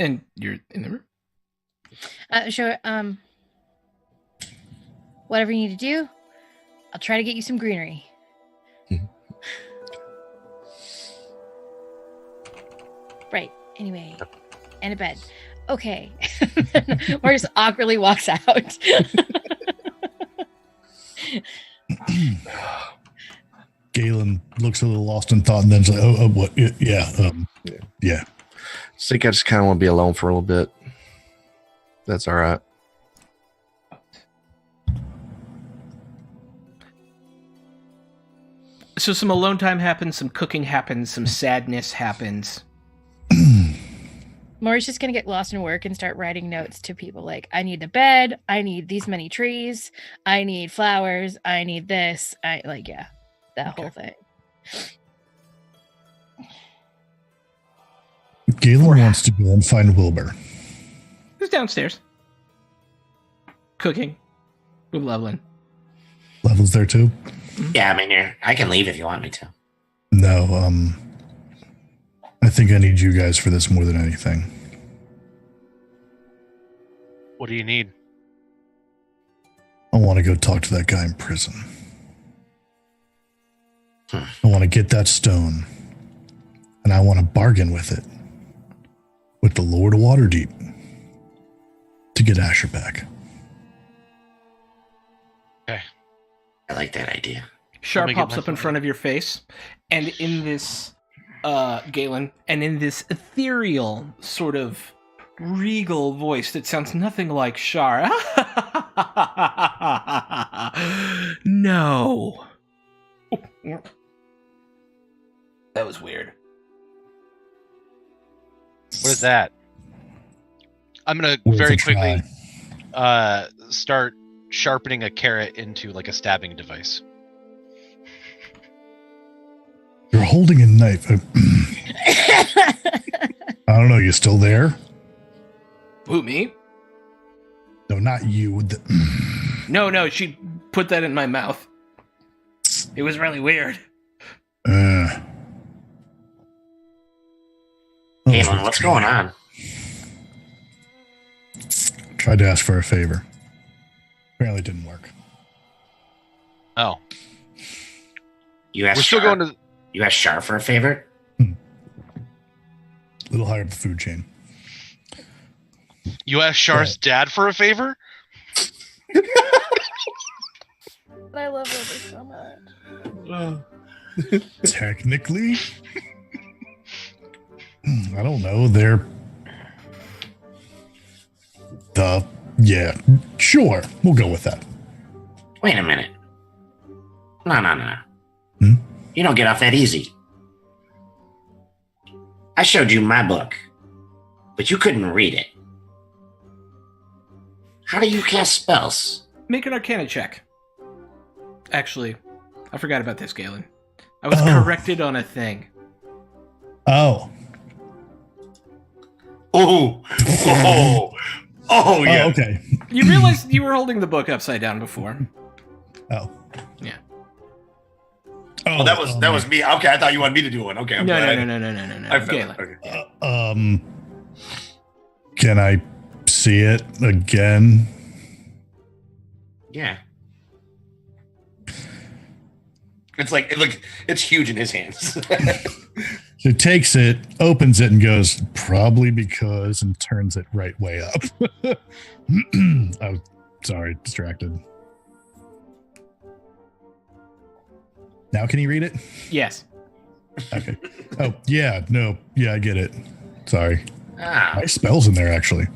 And you're in the room? Show her, whatever you need to do, I'll try to get you some greenery. Right. Anyway, and a bed. Okay. Marcus awkwardly walks out. Galen looks a little lost in thought and then's like, oh what? Yeah. Yeah. I think I just kind of want to be alone for a little bit. That's all right. So some alone time happens, some cooking happens, some sadness happens. Maury's just gonna get lost in work and start writing notes to people like, I need a bed, I need these many trees, I need flowers, I need this. That whole thing. Galen wants to go and find Wilbur. Who's downstairs? Cooking. With Levelin. Level's there too? Yeah, I'm in here. I can leave if you want me to. No, I think I need you guys for this more than anything. What do you need? I want to go talk to that guy in prison. I want to get that stone. And I want to bargain with it. With the Lord of Waterdeep. To get Asher back. Okay. I like that idea. Shar Let me get pops my up in phone. front of your face, and in this, Galen, and in this ethereal, sort of regal voice that sounds nothing like Shar. No. That was weird. What is that? I'm gonna Worth very a quickly try. start sharpening a carrot into like a stabbing device. You're holding a knife. I don't know, you still there? Who, me? No, not you. No, she put that in my mouth. It was really weird. Galen, what's going on? Tried to ask for a favor. Apparently it didn't work. Oh, You asked we're still Shar- going to. You asked Shar for a favor? A little higher up the food chain. You asked Shar's dad for a favor? I love Wilbur so much. Technically, I don't know. They're yeah, sure. We'll go with that. Wait a minute. No. Hmm? You don't get off that easy. I showed you my book, but you couldn't read it. How do you cast spells? Make an Arcana check. Actually, I forgot about this, Galen. I was Oh. corrected on a thing. Oh, Oh, yeah. oh, okay. You realized you were holding the book upside down before. Oh, Yeah. Oh, that was me. Okay, I thought you wanted me to do one. Okay, I'm No, glad. no. I felt Galen. it. Okay. Can I see it again? Yeah. It's like it's huge in his hands. He takes it, opens it, and goes, probably because, and turns it right way up. Oh, sorry, distracted. Now can you read it? Yes. Okay. Oh, yeah, no, yeah, I get it. Sorry. Ah, Nice spells in there, actually.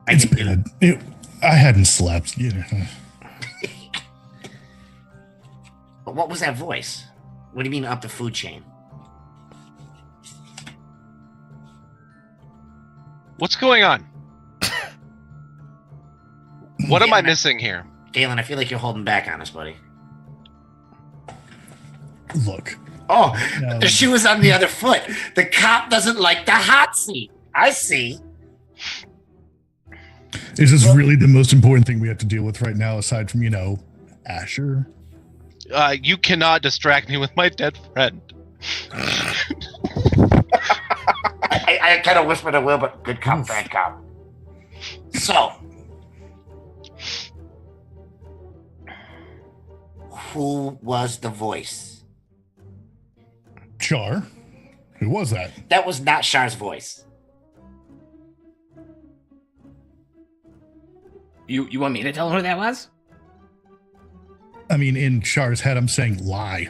I It's can do bad. I hadn't slept. You know. But what was that voice? What do you mean up the food chain? What's going on? What am I missing here? Galen, I feel like you're holding back on us, buddy. Look. Oh, No. the shoe is on the other foot. The cop doesn't like the hot seat. I see. Is this really the most important thing we have to deal with right now, aside from, Asher? You cannot distract me with my dead friend. I kind of whispered a will, but good cop, bad cop. So, who was the voice? Char? Who was that? That was not Shar's voice. You want me to tell him who that was? I mean, in Char's head, I'm saying lie.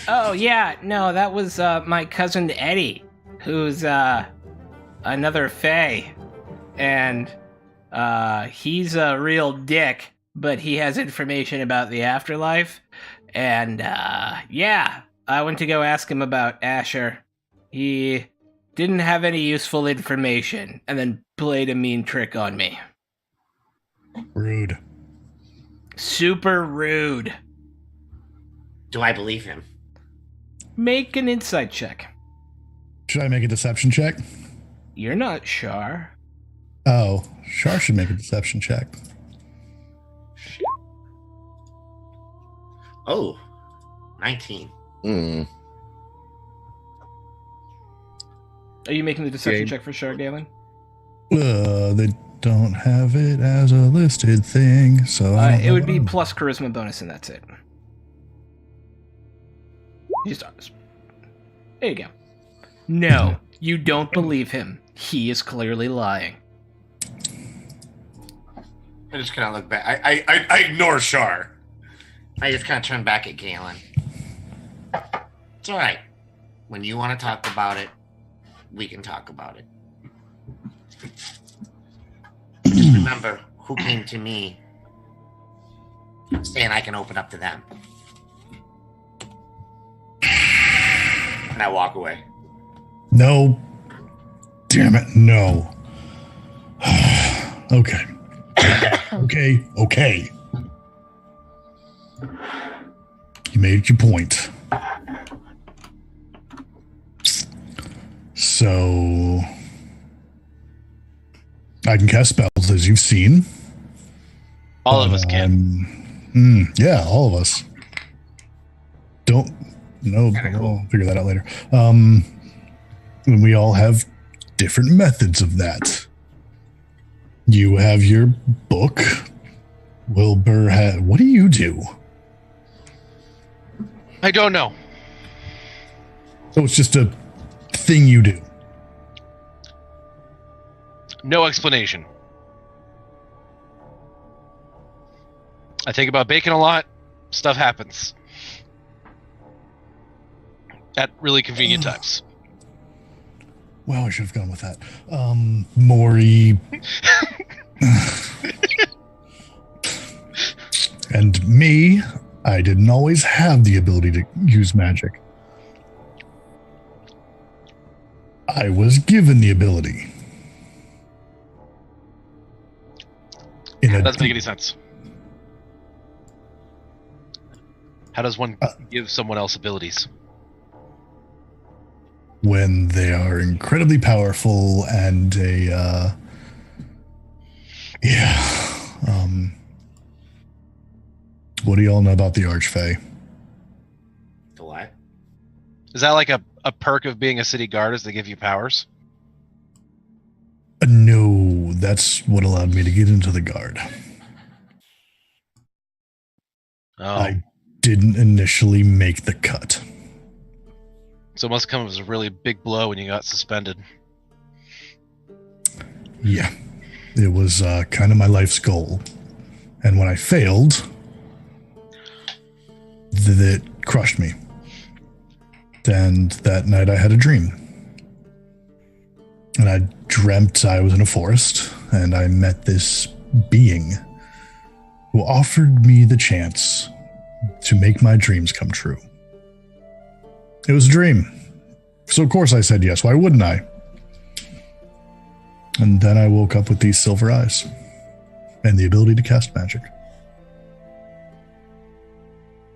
Oh, yeah. No, that was my cousin Eddie, who's another Fae. And he's a real dick, but he has information about the afterlife. And yeah, I went to go ask him about Asher. He didn't have any useful information, and then played a mean trick on me. Rude. Super rude. Do I believe him? Make an insight check. Should I make a deception check? You're not Shar. Oh, Shar should make a deception check. Oh, 19. Are you making the deception Game. check for Shar, Galen? They don't have it as a listed thing, so It would be plus charisma bonus, and that's it. He's honest. There you go. No, you don't believe him. He is clearly lying. I just kind of look back. I ignore Shar. I just kind of turn back at Galen. It's all right. When you want to talk about it, we can talk about it. Just remember who came to me saying I can open up to them. And I walk away. No. Damn it, no. Okay. Okay. You made your point. So I can cast spells, as you've seen. All of us can. Yeah, all of us. Don't. No, we'll figure that out later. We all have different methods of that. You have your book. Wilbur had. What do you do? I don't know. So it's just a thing you do. No explanation. I think about bacon a lot. Stuff happens. At really convenient times. Well, I should have gone with that. Maury. And me, I didn't always have the ability to use magic. I was given the ability. That doesn't make any sense. How does one give someone else abilities? When they are incredibly powerful and what do y'all know about the Archfey? The what? Is that like a perk of being a city guard, is they give you powers? No, that's what allowed me to get into the guard. Oh. I didn't initially make the cut. So it must come as a really big blow when you got suspended. Yeah, it was kind of my life's goal. And when I failed, it crushed me. And that night I had a dream. And I dreamt I was in a forest, and I met this being who offered me the chance to make my dreams come true. It was a dream. So of course I said yes. Why wouldn't I? And then I woke up with these silver eyes and the ability to cast magic.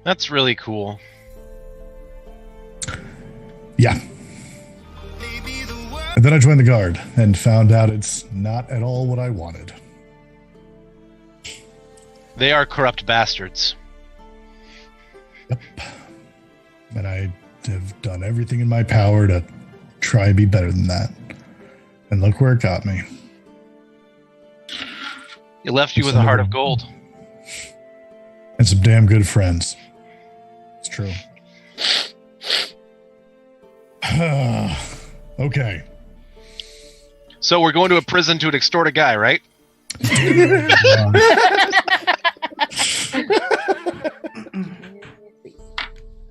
That's really cool. Yeah. And then I joined the guard and found out it's not at all what I wanted. They are corrupt bastards. Yep. And I have done everything in my power to try and be better than that. And look where it got me. It left you with a heart of gold. And some damn good friends. It's true. Okay. So we're going to a prison to extort a guy, right?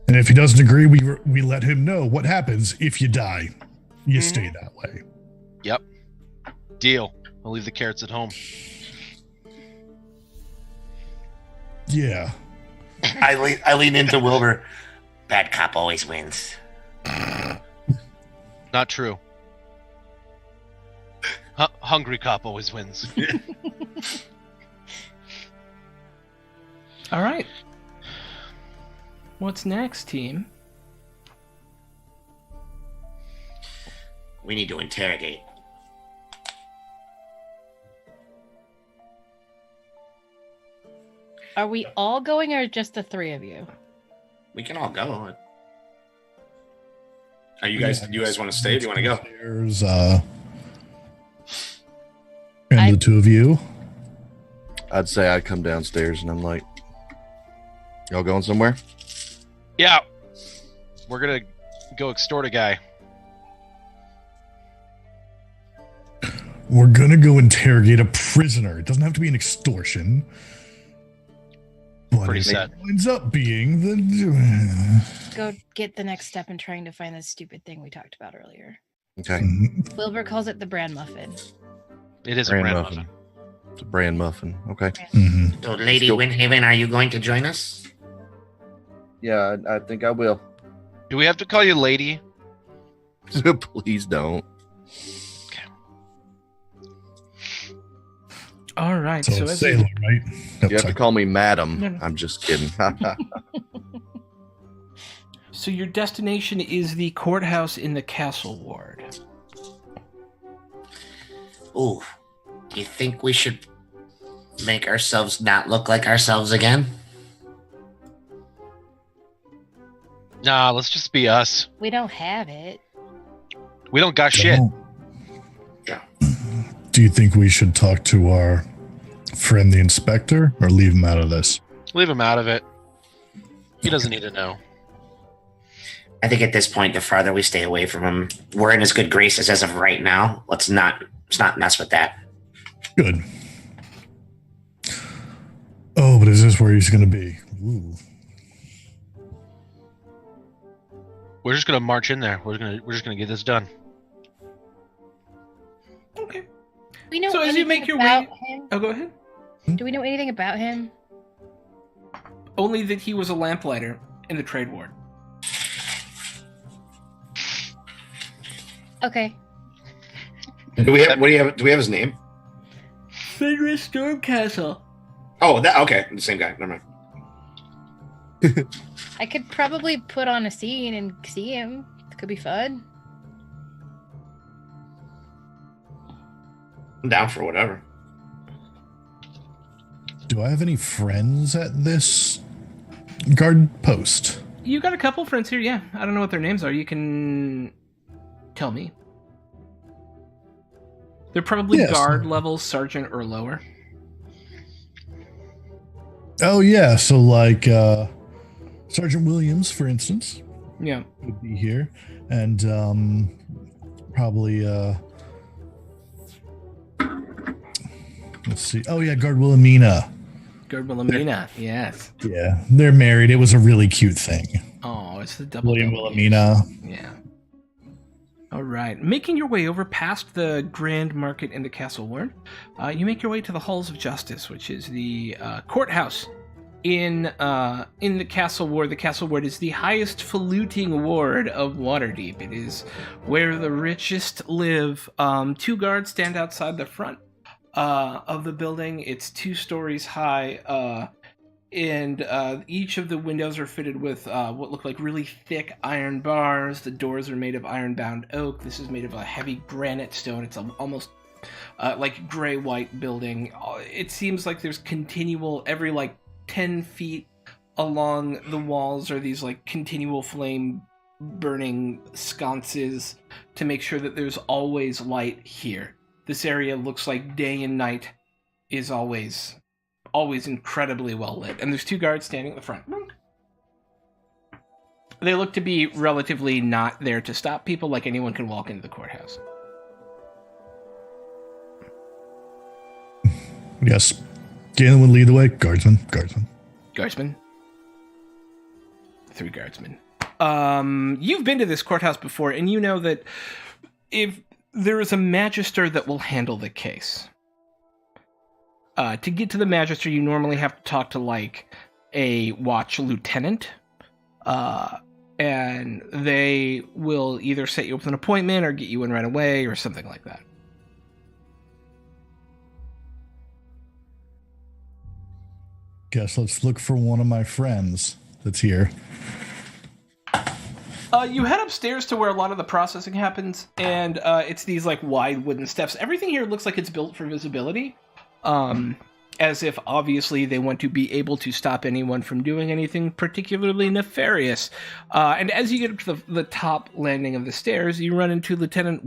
And if he doesn't agree, we let him know what happens if you die. You stay that way. Yep. Deal. I'll leave the carrots at home. Yeah. I lean into Wilbur. Bad cop always wins. Not true. Hungry cop always wins. All right. What's next, team? We need to interrogate. Are we all going or just the three of you? We can all go. Are you guys? Do you guys want to stay? Or do you want to go? There's and the two of you. I'd say I'd come downstairs and I'm like, y'all going somewhere? Yeah. We're gonna go extort a guy. We're gonna go interrogate a prisoner. It doesn't have to be an extortion. But Pretty it sad. winds up being the. Go get the next step in trying to find this stupid thing we talked about earlier. Okay. Wilbur calls it the bran muffin. It is Bran a brand muffin. muffin. It's a brand muffin. Okay. Mhm. So, Lady go. Windhaven, are you going to join us? Yeah, I think I will. Do we have to call you lady? Please don't. All right. So, as sailor, right? You have to sorry. call me madam. No, no. I'm just kidding. So your destination is the courthouse in the castle ward. Ooh, do you think we should make ourselves not look like ourselves again? Nah, let's just be us. We don't have it. We don't got shit. Do you think we should talk to our friend the inspector or leave him out of this? Leave him out of it. He doesn't need to know. I think at this point, the farther we stay away from him, we're in as good graces as of right now. Let's not mess with that. Good. Oh, but is this where he's going to be? Ooh. We're just gonna march in there. We're just gonna get this done. Okay. We know So as you anything make your about way- him? Oh, go ahead. Do we know anything about him? Only that he was a lamplighter in the trade ward. Okay. Do we have? What do you have? Do we have his name? Fenris Stormcastle. Oh, that okay. The same guy. Never mind. I could probably put on a scene and see him. It could be fun. I'm down for whatever. Do I have any friends at this guard post? You got a couple friends here, yeah. I don't know what their names are. You can tell me. They're probably Yes. guard level, sergeant or lower. Oh, yeah. So, like, Sergeant Williams, for instance, Yeah. would be here. And probably, let's see. Oh, yeah, Guard Wilhelmina. Guard Wilhelmina, yes. Yeah, they're married. It was a really cute thing. Oh, it's the double William W. Wilhelmina. Yeah. All right. Making your way over past the Grand Market in the Castle Ward, you make your way to the Halls of Justice, which is the courthouse in the Castle Ward. The Castle Ward is the highest faluting ward of Waterdeep. It is where the richest live. Two guards stand outside the front of the building. It's 2 stories high. And each of the windows are fitted with what look like really thick iron bars. The doors are made of iron-bound oak. This is made of a heavy granite stone. It's almost like gray-white building. It seems like there's continual, every like 10 feet along the walls are these like continual flame burning sconces to make sure that there's always light here. This area looks like day and night is always incredibly well lit. And there's 2 guards standing at the front. They look to be relatively not there to stop people, like anyone can walk into the courthouse. Yes. Galen would lead the way. Guardsman. Guardsmen. 3 guardsmen. You've been to this courthouse before, and you know that if there is a magister that will handle the case. To get to the magister, you normally have to talk to, like, a watch lieutenant. and they will either set you up with an appointment or get you in right away or something like that. Guess let's look for one of my friends that's here. You head upstairs to where a lot of the processing happens, and it's these like wide wooden steps. Everything here looks like it's built for visibility, as if obviously they want to be able to stop anyone from doing anything particularly nefarious. And as you get up to the top landing of the stairs, you run into Lieutenant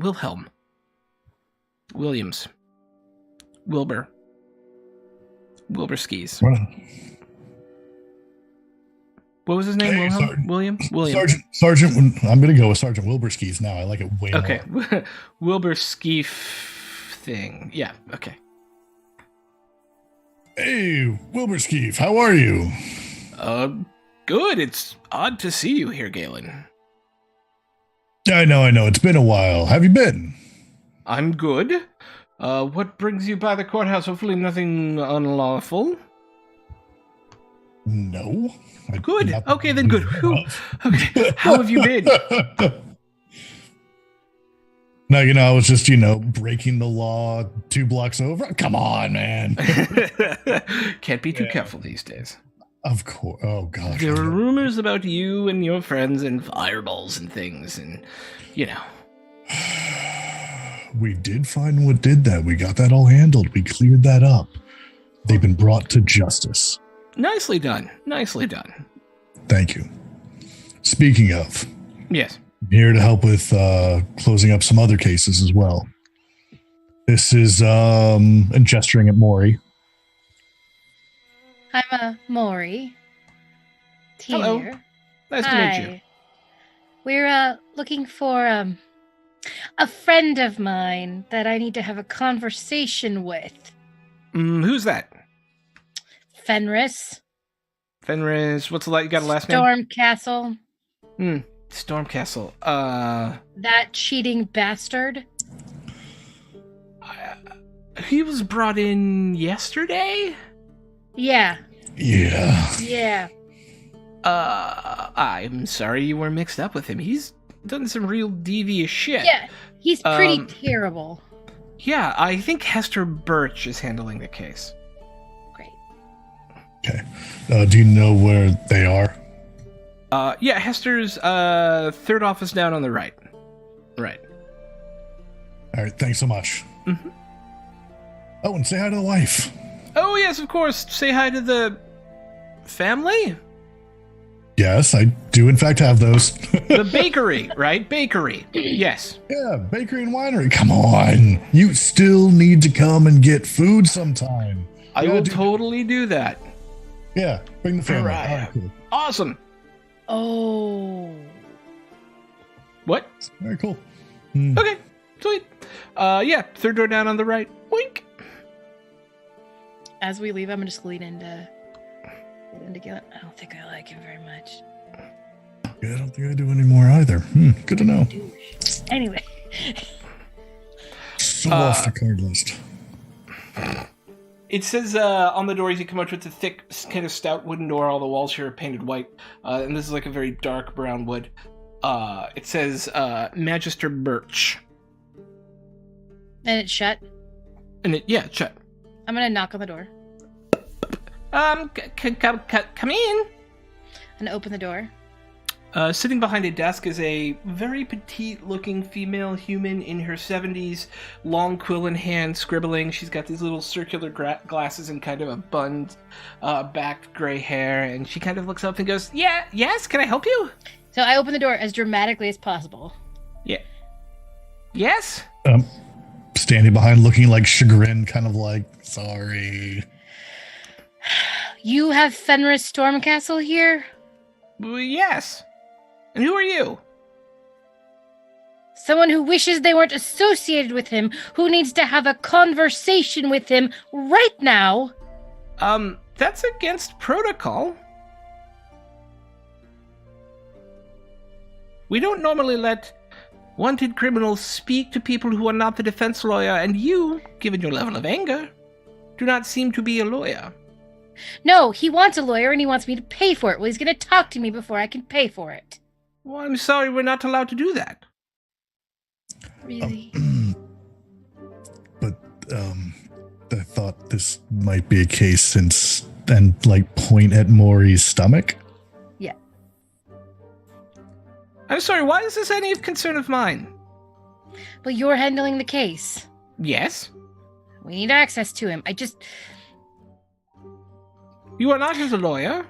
Williams. Wilbur Skis. What was his name? Hey, William? Sergeant. I'm going to go with Sergeant Wilbur Skis now. I like it way more. Okay. Wilbur Skeef thing. Yeah, okay. Hey, Wilbur Skeef, how are you? Good. It's odd to see you here, Galen. I know. It's been a while. Have you been? I'm good. What brings you by the courthouse? Hopefully nothing unlawful. No. Good. Okay, then good. Okay. How have you been? No, I was just, breaking the law 2 blocks over. Come on, man. Can't be too careful these days. Of course. Oh, gosh. There are rumors about you and your friends and fireballs and things, and, We did find what did that. We got that all handled. We cleared that up. They've been brought to justice. Nicely done. Thank you. Speaking of. Yes. I'm here to help with closing up some other cases as well. This is, and gesturing at Maury. I'm Maury. Hello. Here. Nice to Hi. meet you. We're looking for a friend of mine that I need to have a conversation with. Who's that? Fenris. Fenris. What's you got a last name? Stormcastle. Stormcastle. That cheating bastard. He was brought in yesterday? Yeah. Yeah. I'm sorry you were mixed up with him. He's done some real devious shit. Yeah, he's pretty terrible. Yeah, I think Hester Birch is handling the case. Great. Okay. Do you know where they are? Yeah, Hester's third office down on the right. Right. All right, thanks so much. Mm-hmm. Oh, and say hi to the wife. Oh, yes, of course. Say hi to the family? Yes, I do in fact have those. The bakery, right? Bakery. Yes. Yeah, bakery and winery. Come on. You still need to come and get food sometime. I will totally do that. Yeah, bring the family. Right. All right, cool. Awesome. Oh. What? Very cool. Okay, sweet. Yeah, third door down on the right. Wink. As we leave, I'm just lean into Galen. I don't think I like him very much. Yeah, I don't think I do anymore either. Good to know. Anyway. So off the card list. It says on the door as you come up to it's a thick, kind of stout wooden door. All the walls here are painted white. And this is like a very dark brown wood. It says Magister Birch. And it's shut. And it's shut. I'm gonna knock on the door. Come in. And open the door. Sitting behind a desk is a very petite-looking female human in her 70s, long quill in hand, scribbling. She's got these little circular glasses and kind of a bunned, backed gray hair, and she kind of looks up and goes, "Yeah, yes, can I help you?" So I open the door as dramatically as possible. Yeah. Yes? Standing behind, looking like chagrin, kind of like, sorry. You have Fenris Stormcastle here? Well, yes. And who are you? Someone who wishes they weren't associated with him, who needs to have a conversation with him right now. That's against protocol. We don't normally let wanted criminals speak to people who are not the defense lawyer, and you, given your level of anger, do not seem to be a lawyer. No, he wants a lawyer and he wants me to pay for it. Well, he's going to talk to me before I can pay for it. Well, I'm sorry, we're not allowed to do that. Really? But I thought this might be a case and like point at Maury's stomach. Yeah. I'm sorry, why is this any concern of mine? But you're handling the case. Yes? We need access to him. You are not his lawyer.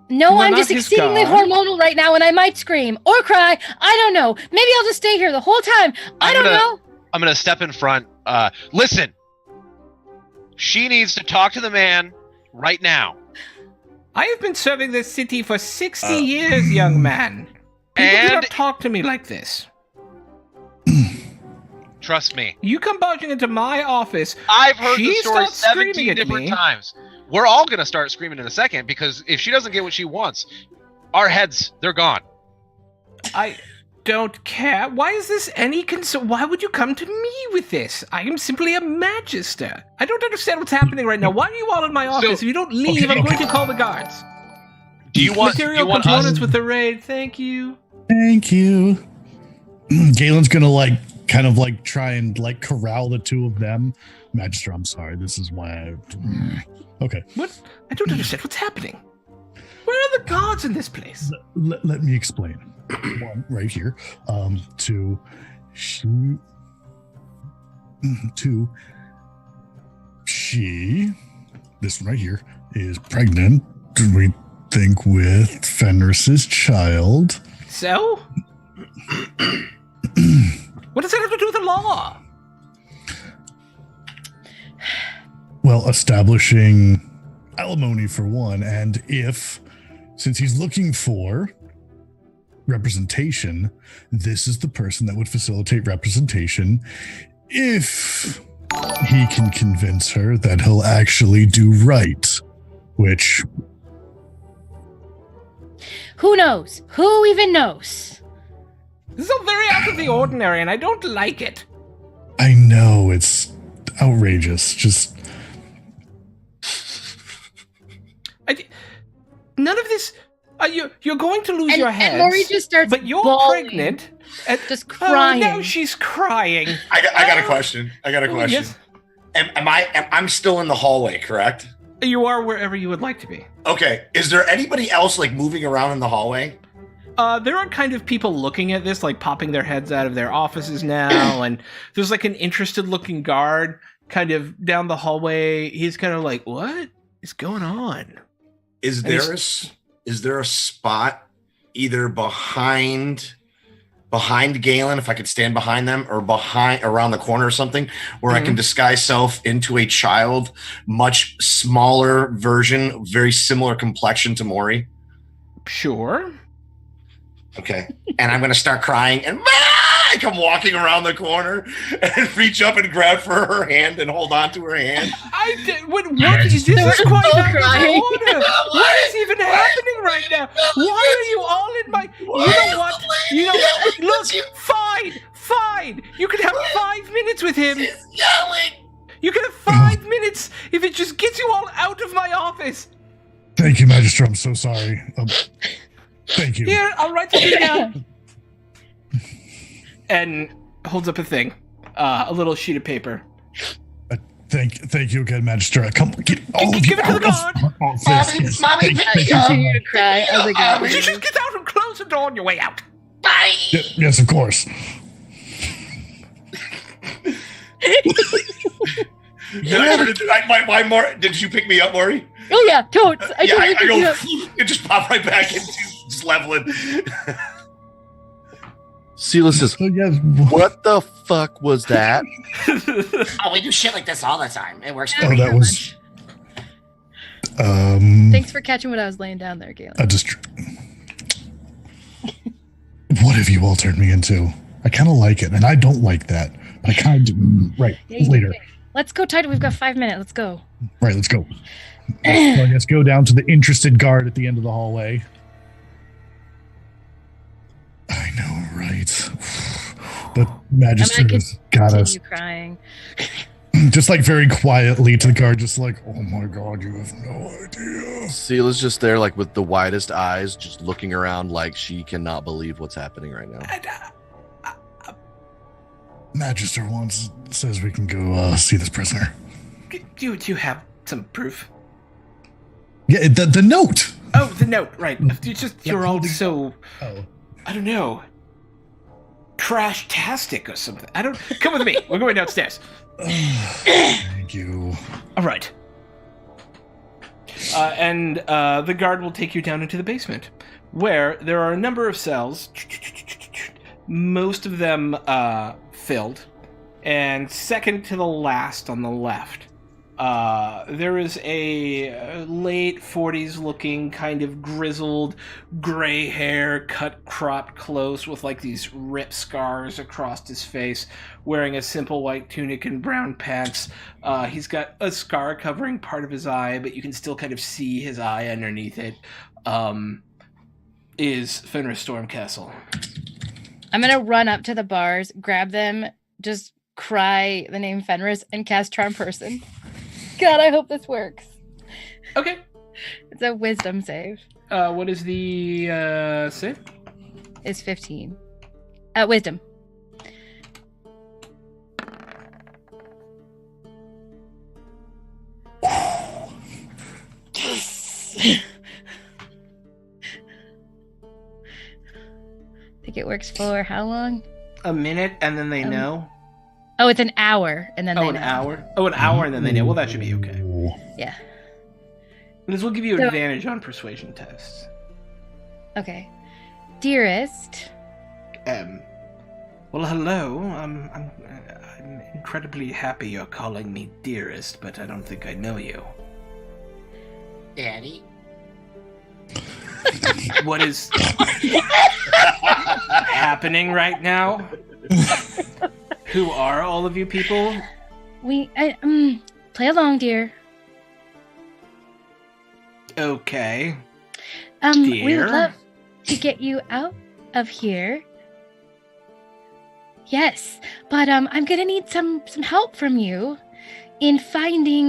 No, You are I'm not just his exceedingly guard. hormonal right now and I might scream or cry. I don't know. Maybe I'll just stay here the whole time. I don't know. I'm gonna step in front. Listen. She needs to talk to the man right now. I have been serving this city for 60 years, young man. People do not talk to me like this. Trust me. You come barging into my office. I've heard the She story starts screaming 17 at different me. times. We're all gonna start screaming in a second because if she doesn't get what she wants, our heads, they're gone. I don't care. Why is this any concern? Why would you come to me with this? I am simply a magister. I don't understand what's happening right now. Why are you all in my office? If you don't leave, I'm going to call the guards. Do you want Material us? components with the raid? Thank you. Thank you. Galen's gonna like kind of like try and like corral the two of them. Magister, I'm sorry. This is why Okay. What? I don't understand what's happening. Where are the guards in this place? Let me explain. One right here. Two. She. This one right here is pregnant. We think with Fenris's child. So? What does that have to do with the law? Well, establishing alimony for one, and since he's looking for representation, this is the person that would facilitate representation if he can convince her that he'll actually do right, which... Who knows? Who even knows? This is all very out of the ordinary, and I don't like it. I know, it's outrageous. Just... None of this... you're going to lose your head. And Maury just starts But you're bawling, pregnant. just crying. Now she's crying. I got a question. Yes. I'm still in the hallway, correct? You are wherever you would like to be. Okay. Is there anybody else like moving around in the hallway? There are kind of people looking at this, like popping their heads out of their offices now, and there's like an interested-looking guard kind of down the hallway. He's kind of like, what is going on? Is there a spot either behind Galen, if I could stand behind them, or around the corner or something, where I can disguise self into a child, much smaller version, very similar complexion to Maury? Sure. Okay. And I'm going to start crying and I come walking around the corner and reach up and grab for her hand and hold on to her hand. What is this? Is quite out of crying. order. What is even happening right now? Why are you all in my... You know what? You know what? Look, fine. You can have 5 minutes with him. You can have 5 minutes if it just gets you all out of my office. Thank you, Magister. I'm so sorry. Thank you. Here, I'll write something down. And holds up a thing, a little sheet of paper. Thank you again, Magister. Come, get all of you Give it to the out guard. of my office. Mommy, I continue to cry as I go. You just get out and close the door on your way out. bye. Yes, of course. Did you pick me up, Maury? Oh yeah, totes. I I totally go, picked it up. it just popped right back into just leveling. Silas says, So yes, what the fuck was that? Oh, we do shit like this all the time. It works. Oh, great. that was. Thanks for catching what I was laying down there, Galen. What have you all turned me into? I kind of like it, and I don't like that. But I kind of right Yeah, you later. did great. Let's go, Titan. We've got 5 minutes. Let's go. Right, let's go. So I guess go down to the interested guard at the end of the hallway. I know, right? But Magister's got us. Continue crying. just like very quietly to the guard, just like, oh my god, you have no idea. Sela's just there, like with the widest eyes, just looking around like she cannot believe what's happening right now. Magister says we can go see this prisoner. Do you have some proof? Yeah, the note. Oh, the note, right. You're all so, Oh. I don't know, trash-tastic or something. Come with me. We're going downstairs. Thank you. All right. And the guard will take you down into the basement, where there are a number of cells, most of them filled, and second to the last on the left. There is a late 40s looking, kind of grizzled, gray hair, cropped close with like these rip scars across his face, wearing a simple white tunic and brown pants. He's got a scar covering part of his eye, but you can still kind of see his eye underneath it. Is Fenris Stormcastle. I'm gonna run up to the bars, grab them, just cry the name Fenris, and cast Charm Person. God, I hope this works. Okay. It's a wisdom save. What is the save? It's 15. Wisdom. Yes. I think it works for how long? A minute, and then they know. Oh, it's an hour, and then they know. An hour? Oh, an hour, and then they know. Well, that should be okay. Yeah. This will give you advantage on persuasion tests. Okay. Dearest. Well, hello. I'm incredibly happy you're calling me dearest, but I don't think I know you. Daddy. What is happening right now? Who are all of you people? Play along, dear. Okay. We Dear? would love to get you out of here. Yes, but I'm gonna need some help from you in finding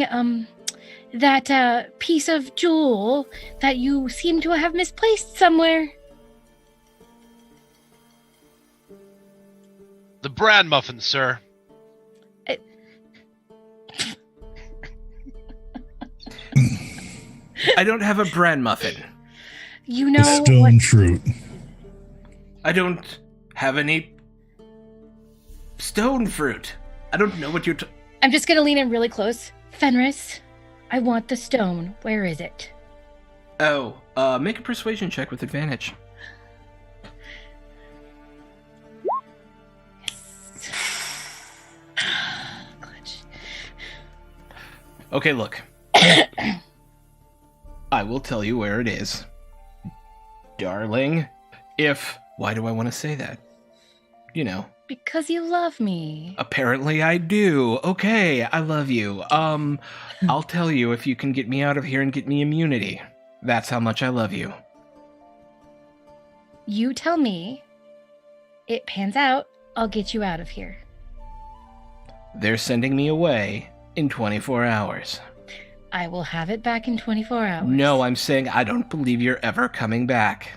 that piece of jewel that you seem to have misplaced somewhere. The bran muffin, sir. I don't have a bran muffin. You know Stone fruit. I don't have any stone fruit. I don't know what you're I'm just gonna lean in really close. Fenris, I want the stone. Where is it? Oh, make a persuasion check with advantage. Clutch. Okay, look. I will tell you where it is. Darling, why do I want to say that? You know. Because you love me. Apparently I do. Okay, I love you. I'll tell you if you can get me out of here and get me immunity. That's how much I love you. You tell me. It pans out, I'll get you out of here. They're sending me away in 24 hours. I will have it back in 24 hours. No, I'm saying I don't believe you're ever coming back.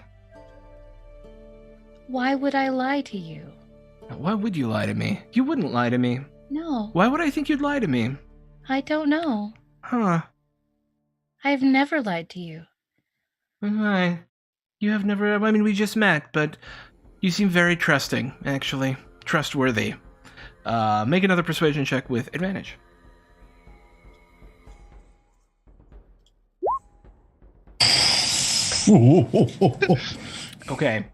Why would I lie to you? Why would you lie to me? You wouldn't lie to me. No. Why would I think you'd lie to me? I don't know. Huh. I've never lied to you. You have never... I mean, we just met, but you seem very trusting, actually. Trustworthy. Make another persuasion check with advantage. Okay.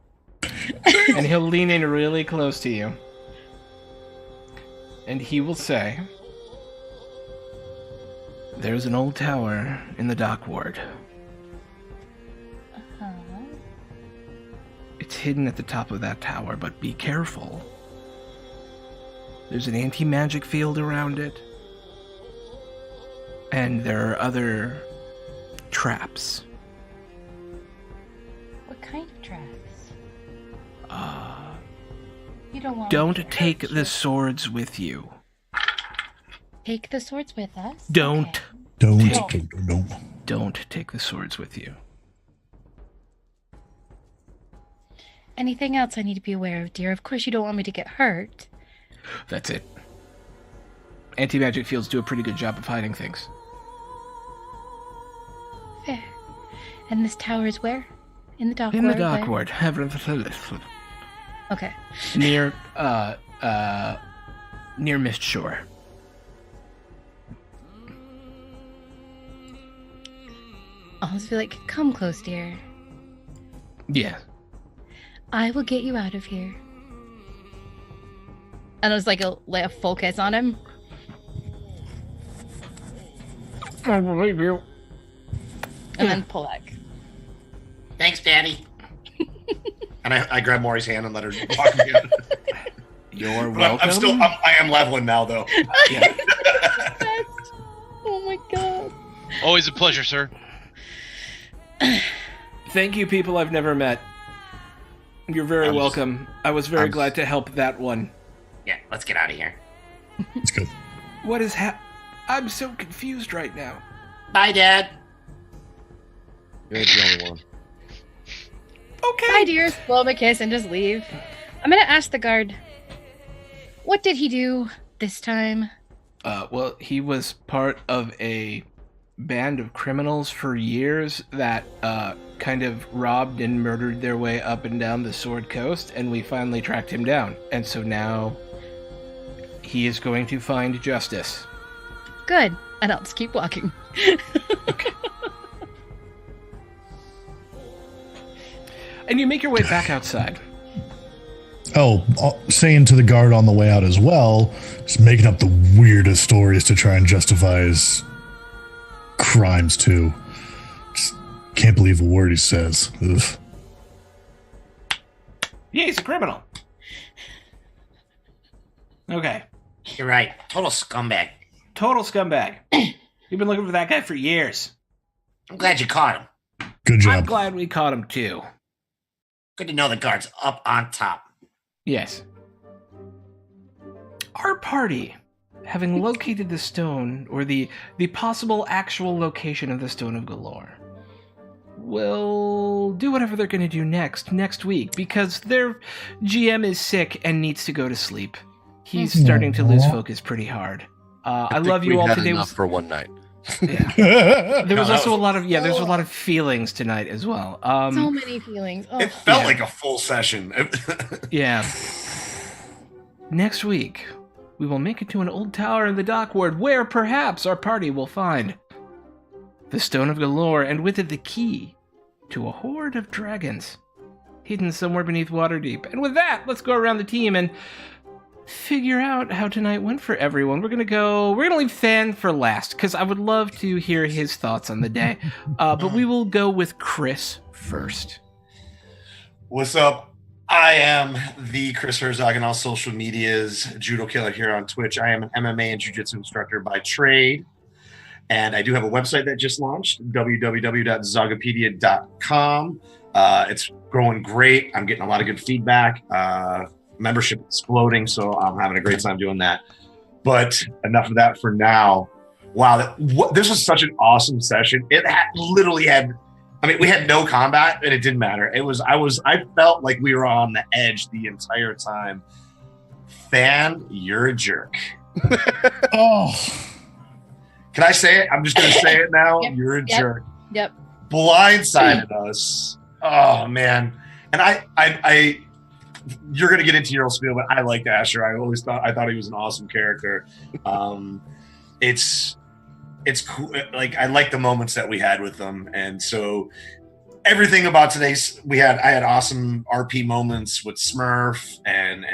And he'll lean in really close to you. And he will say, there's an old tower in the dock ward. It's hidden at the top of that tower, but be careful. There's an anti-magic field around it. And there are other traps. What kind of traps? You don't want Don't take the swords with you. take the swords with us. Don't. Okay. Don't. Take the swords with you. Anything else I need to be aware of, dear? Of course you don't want me to get hurt. That's it. Anti-magic fields do a pretty good job of hiding things. Fair. And this tower is where? In the dock In the ward? dock Where? ward. Okay. Near Mist Shore. I'll just be like, come close, dear. Yeah. I will get you out of here. And I was like, lay a full kiss on him. I believe you. And then pull back. Thanks, Daddy. And I grab Maury's hand and let her walk again. You're But welcome. I am leveling now, though. Yeah. Oh my god. Always a pleasure, sir. Thank you, people I've never met. You're very welcome. I was very glad to help that one. Yeah, let's get out of here. Let's go. What is I'm so confused right now. Bye, Dad. You're the only one. Okay. Hi, dears. Blow him a kiss and just leave. I'm gonna ask the guard. What did he do this time? Well, he was part of a band of criminals for years that kind of robbed and murdered their way up and down the Sword Coast, and we finally tracked him down. And so now he is going to find justice. Good. And I'll just keep walking. And you make your way back outside. Oh, saying to the guard on the way out as well, just making up the weirdest stories to try and justify his crimes too. Just can't believe a word he says. Ugh. Yeah, he's a criminal. Okay. You're right. Total scumbag. Total scumbag. You've been looking for that guy for years. I'm glad you caught him. Good I'm job. glad we caught him too. Good to know the guard's up on top. Yes. Our party, having located the stone, or the possible actual location of the Stone of Galore, will do whatever they're going to do next week, because their GM is sick and needs to go to sleep. He's starting to lose focus pretty hard. I think love you we all had today. enough for one night. Yeah. There was also a lot of there's a lot of feelings tonight as well. So many feelings. Oh. It felt like a full session. Yeah. Next week, we will make it to an old tower in the dock ward where perhaps our party will find the Stone of Galore, and with it the key to a horde of dragons hidden somewhere beneath Waterdeep. And with that, let's go around the team and figure out how tonight went for everyone. We're gonna leave Fan for last, because I would love to hear his thoughts on the day. But we will go with Chris first. What's up? I am the Chris Herzog on all social medias, Judo Killer here on Twitch. I am an MMA and Jiu-Jitsu instructor by trade. And I do have a website that just launched, www.zogopedia.com. It's growing great. I'm getting a lot of good feedback. Membership exploding, so I'm having a great time doing that. But enough of that for now. Wow, this was such an awesome session. It literally had, I mean, we had no combat, and it didn't matter. I felt like we were on the edge the entire time. Fan, you're a jerk. Oh, Can I say it? I'm just going to say it now. Yep. You're a jerk. Yep. Blindsided us. Oh man. And I you're gonna get into your spiel, but I liked Asher. I thought he was an awesome character. It's cool. Like, I like the moments that we had with them, and so everything about today's I had awesome RP moments with Smurf and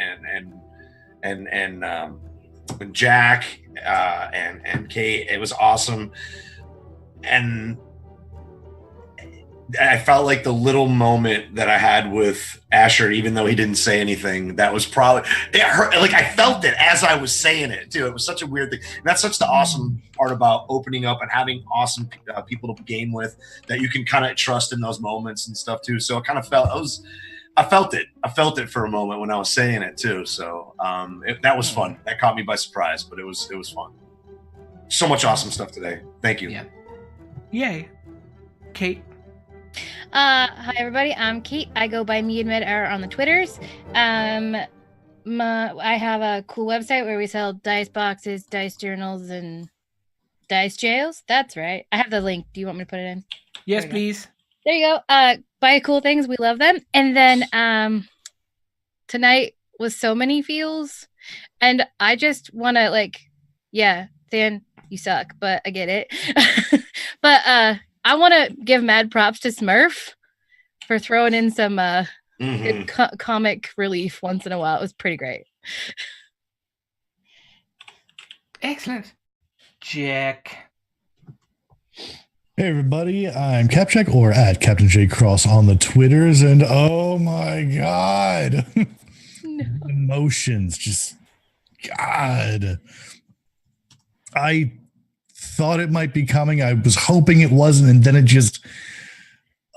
Jack and Kate. It was awesome, and I felt like the little moment that I had with Asher, even though he didn't say anything, that was probably, it hurt. Like, I felt it as I was saying it too. It was such a weird thing. And that's such the awesome part about opening up and having awesome people to game with, that you can kind of trust in those moments and stuff too. So it kind of felt, I felt it for a moment when I was saying it too. So that was fun. That caught me by surprise, but it was fun. So much awesome stuff today. Thank you. Yeah. Yay. Kate. Hi everybody, I'm Kate. I go by me and Red Hour on the Twitters. I have a cool website where we sell dice boxes, dice journals, and dice jails. That's right. I have the link. Do you want me to put it in? Yes, There you go. please. There you go. Buy cool things. We love them. And then tonight was so many feels, and I just want to Than, you suck, but I get it. But I want to give mad props to Smurf for throwing in some good comic relief once in a while. It was pretty great. Excellent. Jack. Hey everybody, I'm Capcheck or at Captain J Cross on the Twitters, and oh my god, emotions, just God. I thought it might be coming. I was hoping it wasn't, and then it just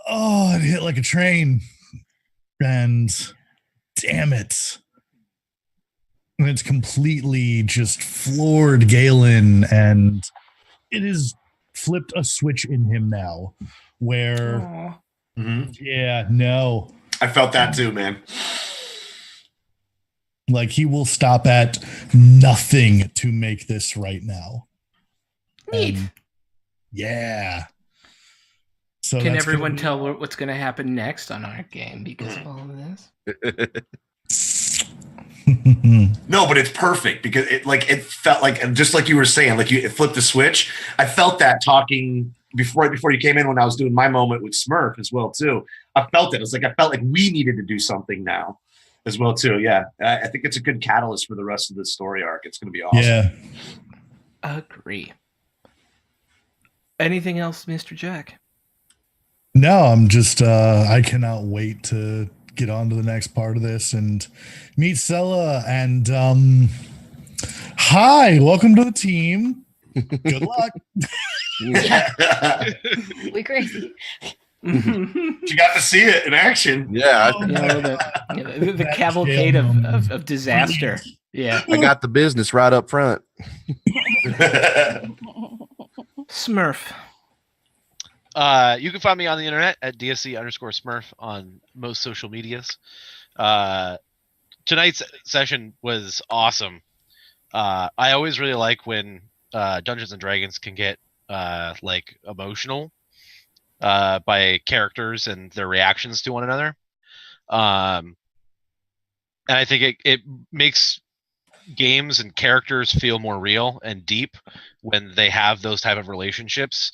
it hit like a train, and damn it. And it's completely just floored Galen, and it is flipped a switch in him now where I felt that too, man. Like he will stop at nothing to make this right now. Neat. Yeah. So can everyone tell what's going to happen next on our game because of all of this? No, but it's perfect because it felt like, just like you were saying, like it flipped the switch. I felt that talking before you came in when I was doing my moment with Smurf as well too. I felt it. It was like I felt like we needed to do something now as well too. Yeah, I think it's a good catalyst for the rest of the story arc. It's going to be awesome. Yeah, agree. Anything else, Mr. Jack? No, I'm just I cannot wait to get on to the next part of this and meet Sella. And hi, welcome to the team. Good luck. We crazy. You got to see it in action. Yeah, The cavalcade of disaster. Yeah, I got the business right up front. Smurf. You can find me on the internet at DSC_Smurf on most social medias. Tonight's session was awesome. I always really like when Dungeons and Dragons can get emotional by characters and their reactions to one another. And I think it makes games and characters feel more real and deep when they have those type of relationships.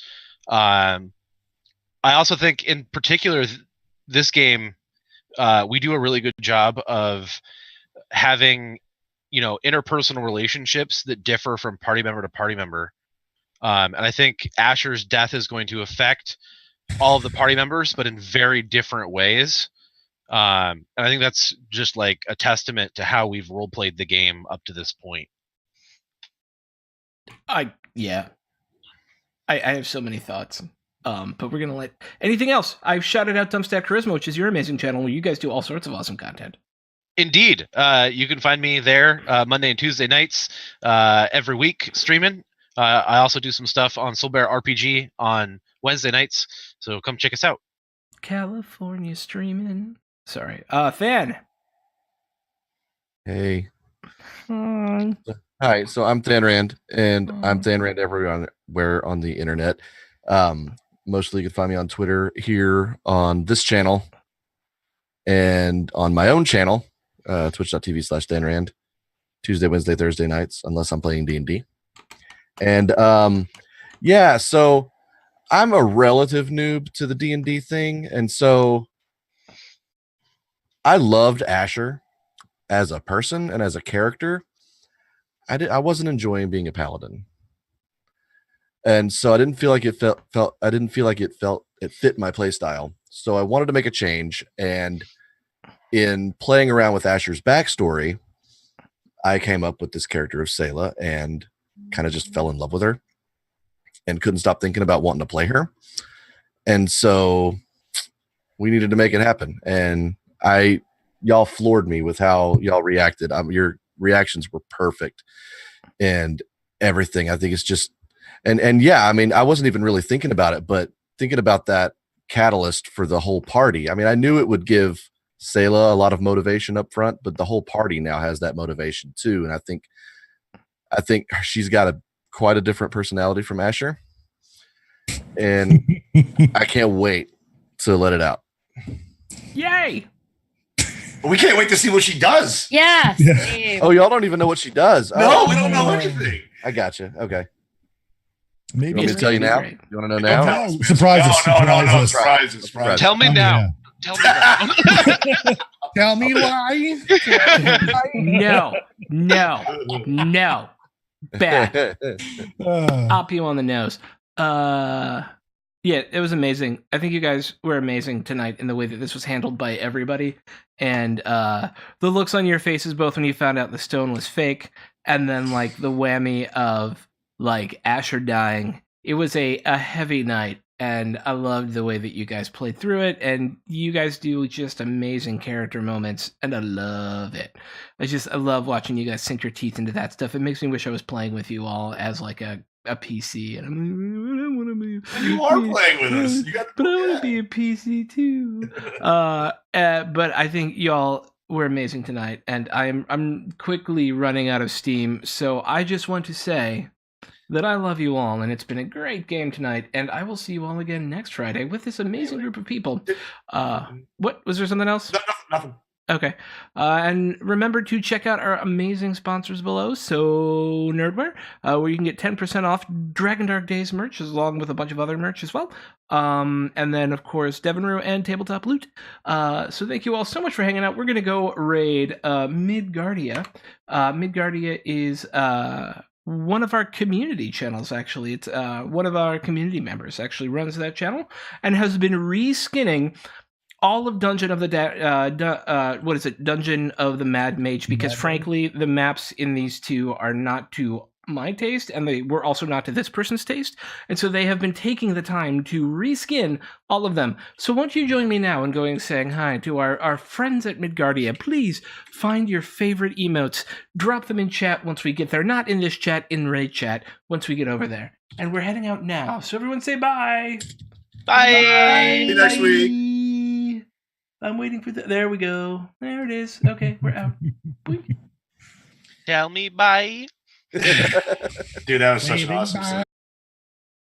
I also think, in particular, this game, we do a really good job of having, interpersonal relationships that differ from party member to party member. And I think Asher's death is going to affect all of the party members, but in very different ways. And I think that's just like a testament to how we've role played the game up to this point. I have so many thoughts. But we're going to let anything else. I've shouted out Dumpstat Charisma, which is your amazing channel where you guys do all sorts of awesome content. Indeed. You can find me there Monday and Tuesday nights every week streaming. I also do some stuff on Soul Bear RPG on Wednesday nights. So come check us out. California streaming. Sorry. Than. Hey. Hi, so I'm Than Rand, and I'm Than Rand everywhere on the internet. Mostly you can find me on Twitter here on this channel and on my own channel, twitch.tv/Than Rand, Tuesday, Wednesday, Thursday nights, unless I'm playing D&D. And so I'm a relative noob to the D&D thing, and so I loved Asher as a person and as a character. I wasn't enjoying being a paladin. And so I didn't feel like it fit my play style. So I wanted to make a change. And in playing around with Asher's backstory, I came up with this character of Selah and kind of just fell in love with her and couldn't stop thinking about wanting to play her. And so we needed to make it happen. And y'all floored me with how y'all reacted. Your reactions were perfect and everything. I think it's just And yeah, I mean, I wasn't even really thinking about it, but thinking about that catalyst for the whole party. I mean, I knew it would give Sayla a lot of motivation up front, but the whole party now has that motivation too. And I think she's got quite a different personality from Asher, and I can't wait to let it out. Yay! But we can't wait to see what she does. Yeah. Yeah. Same. Oh, y'all don't even know what she does. No, Oh, we don't know anything. I gotcha. Okay. You Maybe want me to It's tell you gonna be now? great. You want to know now? No, surprise us. No. Surprise us. Surprise. Tell me Oh, now. yeah. Tell me now. Tell me why. No. Bad. Uh, Up you on the nose. Yeah, it was amazing. I think you guys were amazing tonight in the way that this was handled by everybody. And the looks on your faces, both when you found out the stone was fake, and then like the whammy of like Asher dying. It was a heavy night, and I loved the way that you guys played through it, and you guys do just amazing character moments, and I love it. I love watching you guys sink your teeth into that stuff. It makes me wish I was playing with you all as like a PC, and I'm like, I want to be. You are playing with us. You got But I want to be a PC too. But I think y'all were amazing tonight, and I'm quickly running out of steam. So I just want to say that I love you all, and it's been a great game tonight, and I will see you all again next Friday with this amazing group of people. What was there something else? nothing. Okay. And remember to check out our amazing sponsors below. So, Nerdware, where you can get 10% off Dragon Dark Days merch, along with a bunch of other merch as well. And then, of course, Devonru and Tabletop Loot. So thank you all so much for hanging out. We're going to go raid Midgardia. Midgardia is one of our community channels, actually. It's one of our community members actually runs that channel and has been reskinning all of Dungeon of the Dungeon of the Mad Mage, because frankly, the maps in these two are not to my taste, and they were also not to this person's taste, and so they have been taking the time to reskin all of them. So won't you join me now in saying hi to our friends at Midgardia? Please find your favorite emotes, drop them in chat once we get there, not in this chat, in raid chat, once we get over there. And we're heading out now, so everyone say bye! Bye. See you next week. I'm waiting for there we go. There it is. Okay, we're out. Boink. Tell me bye. Dude, that was such an awesome Bye. set.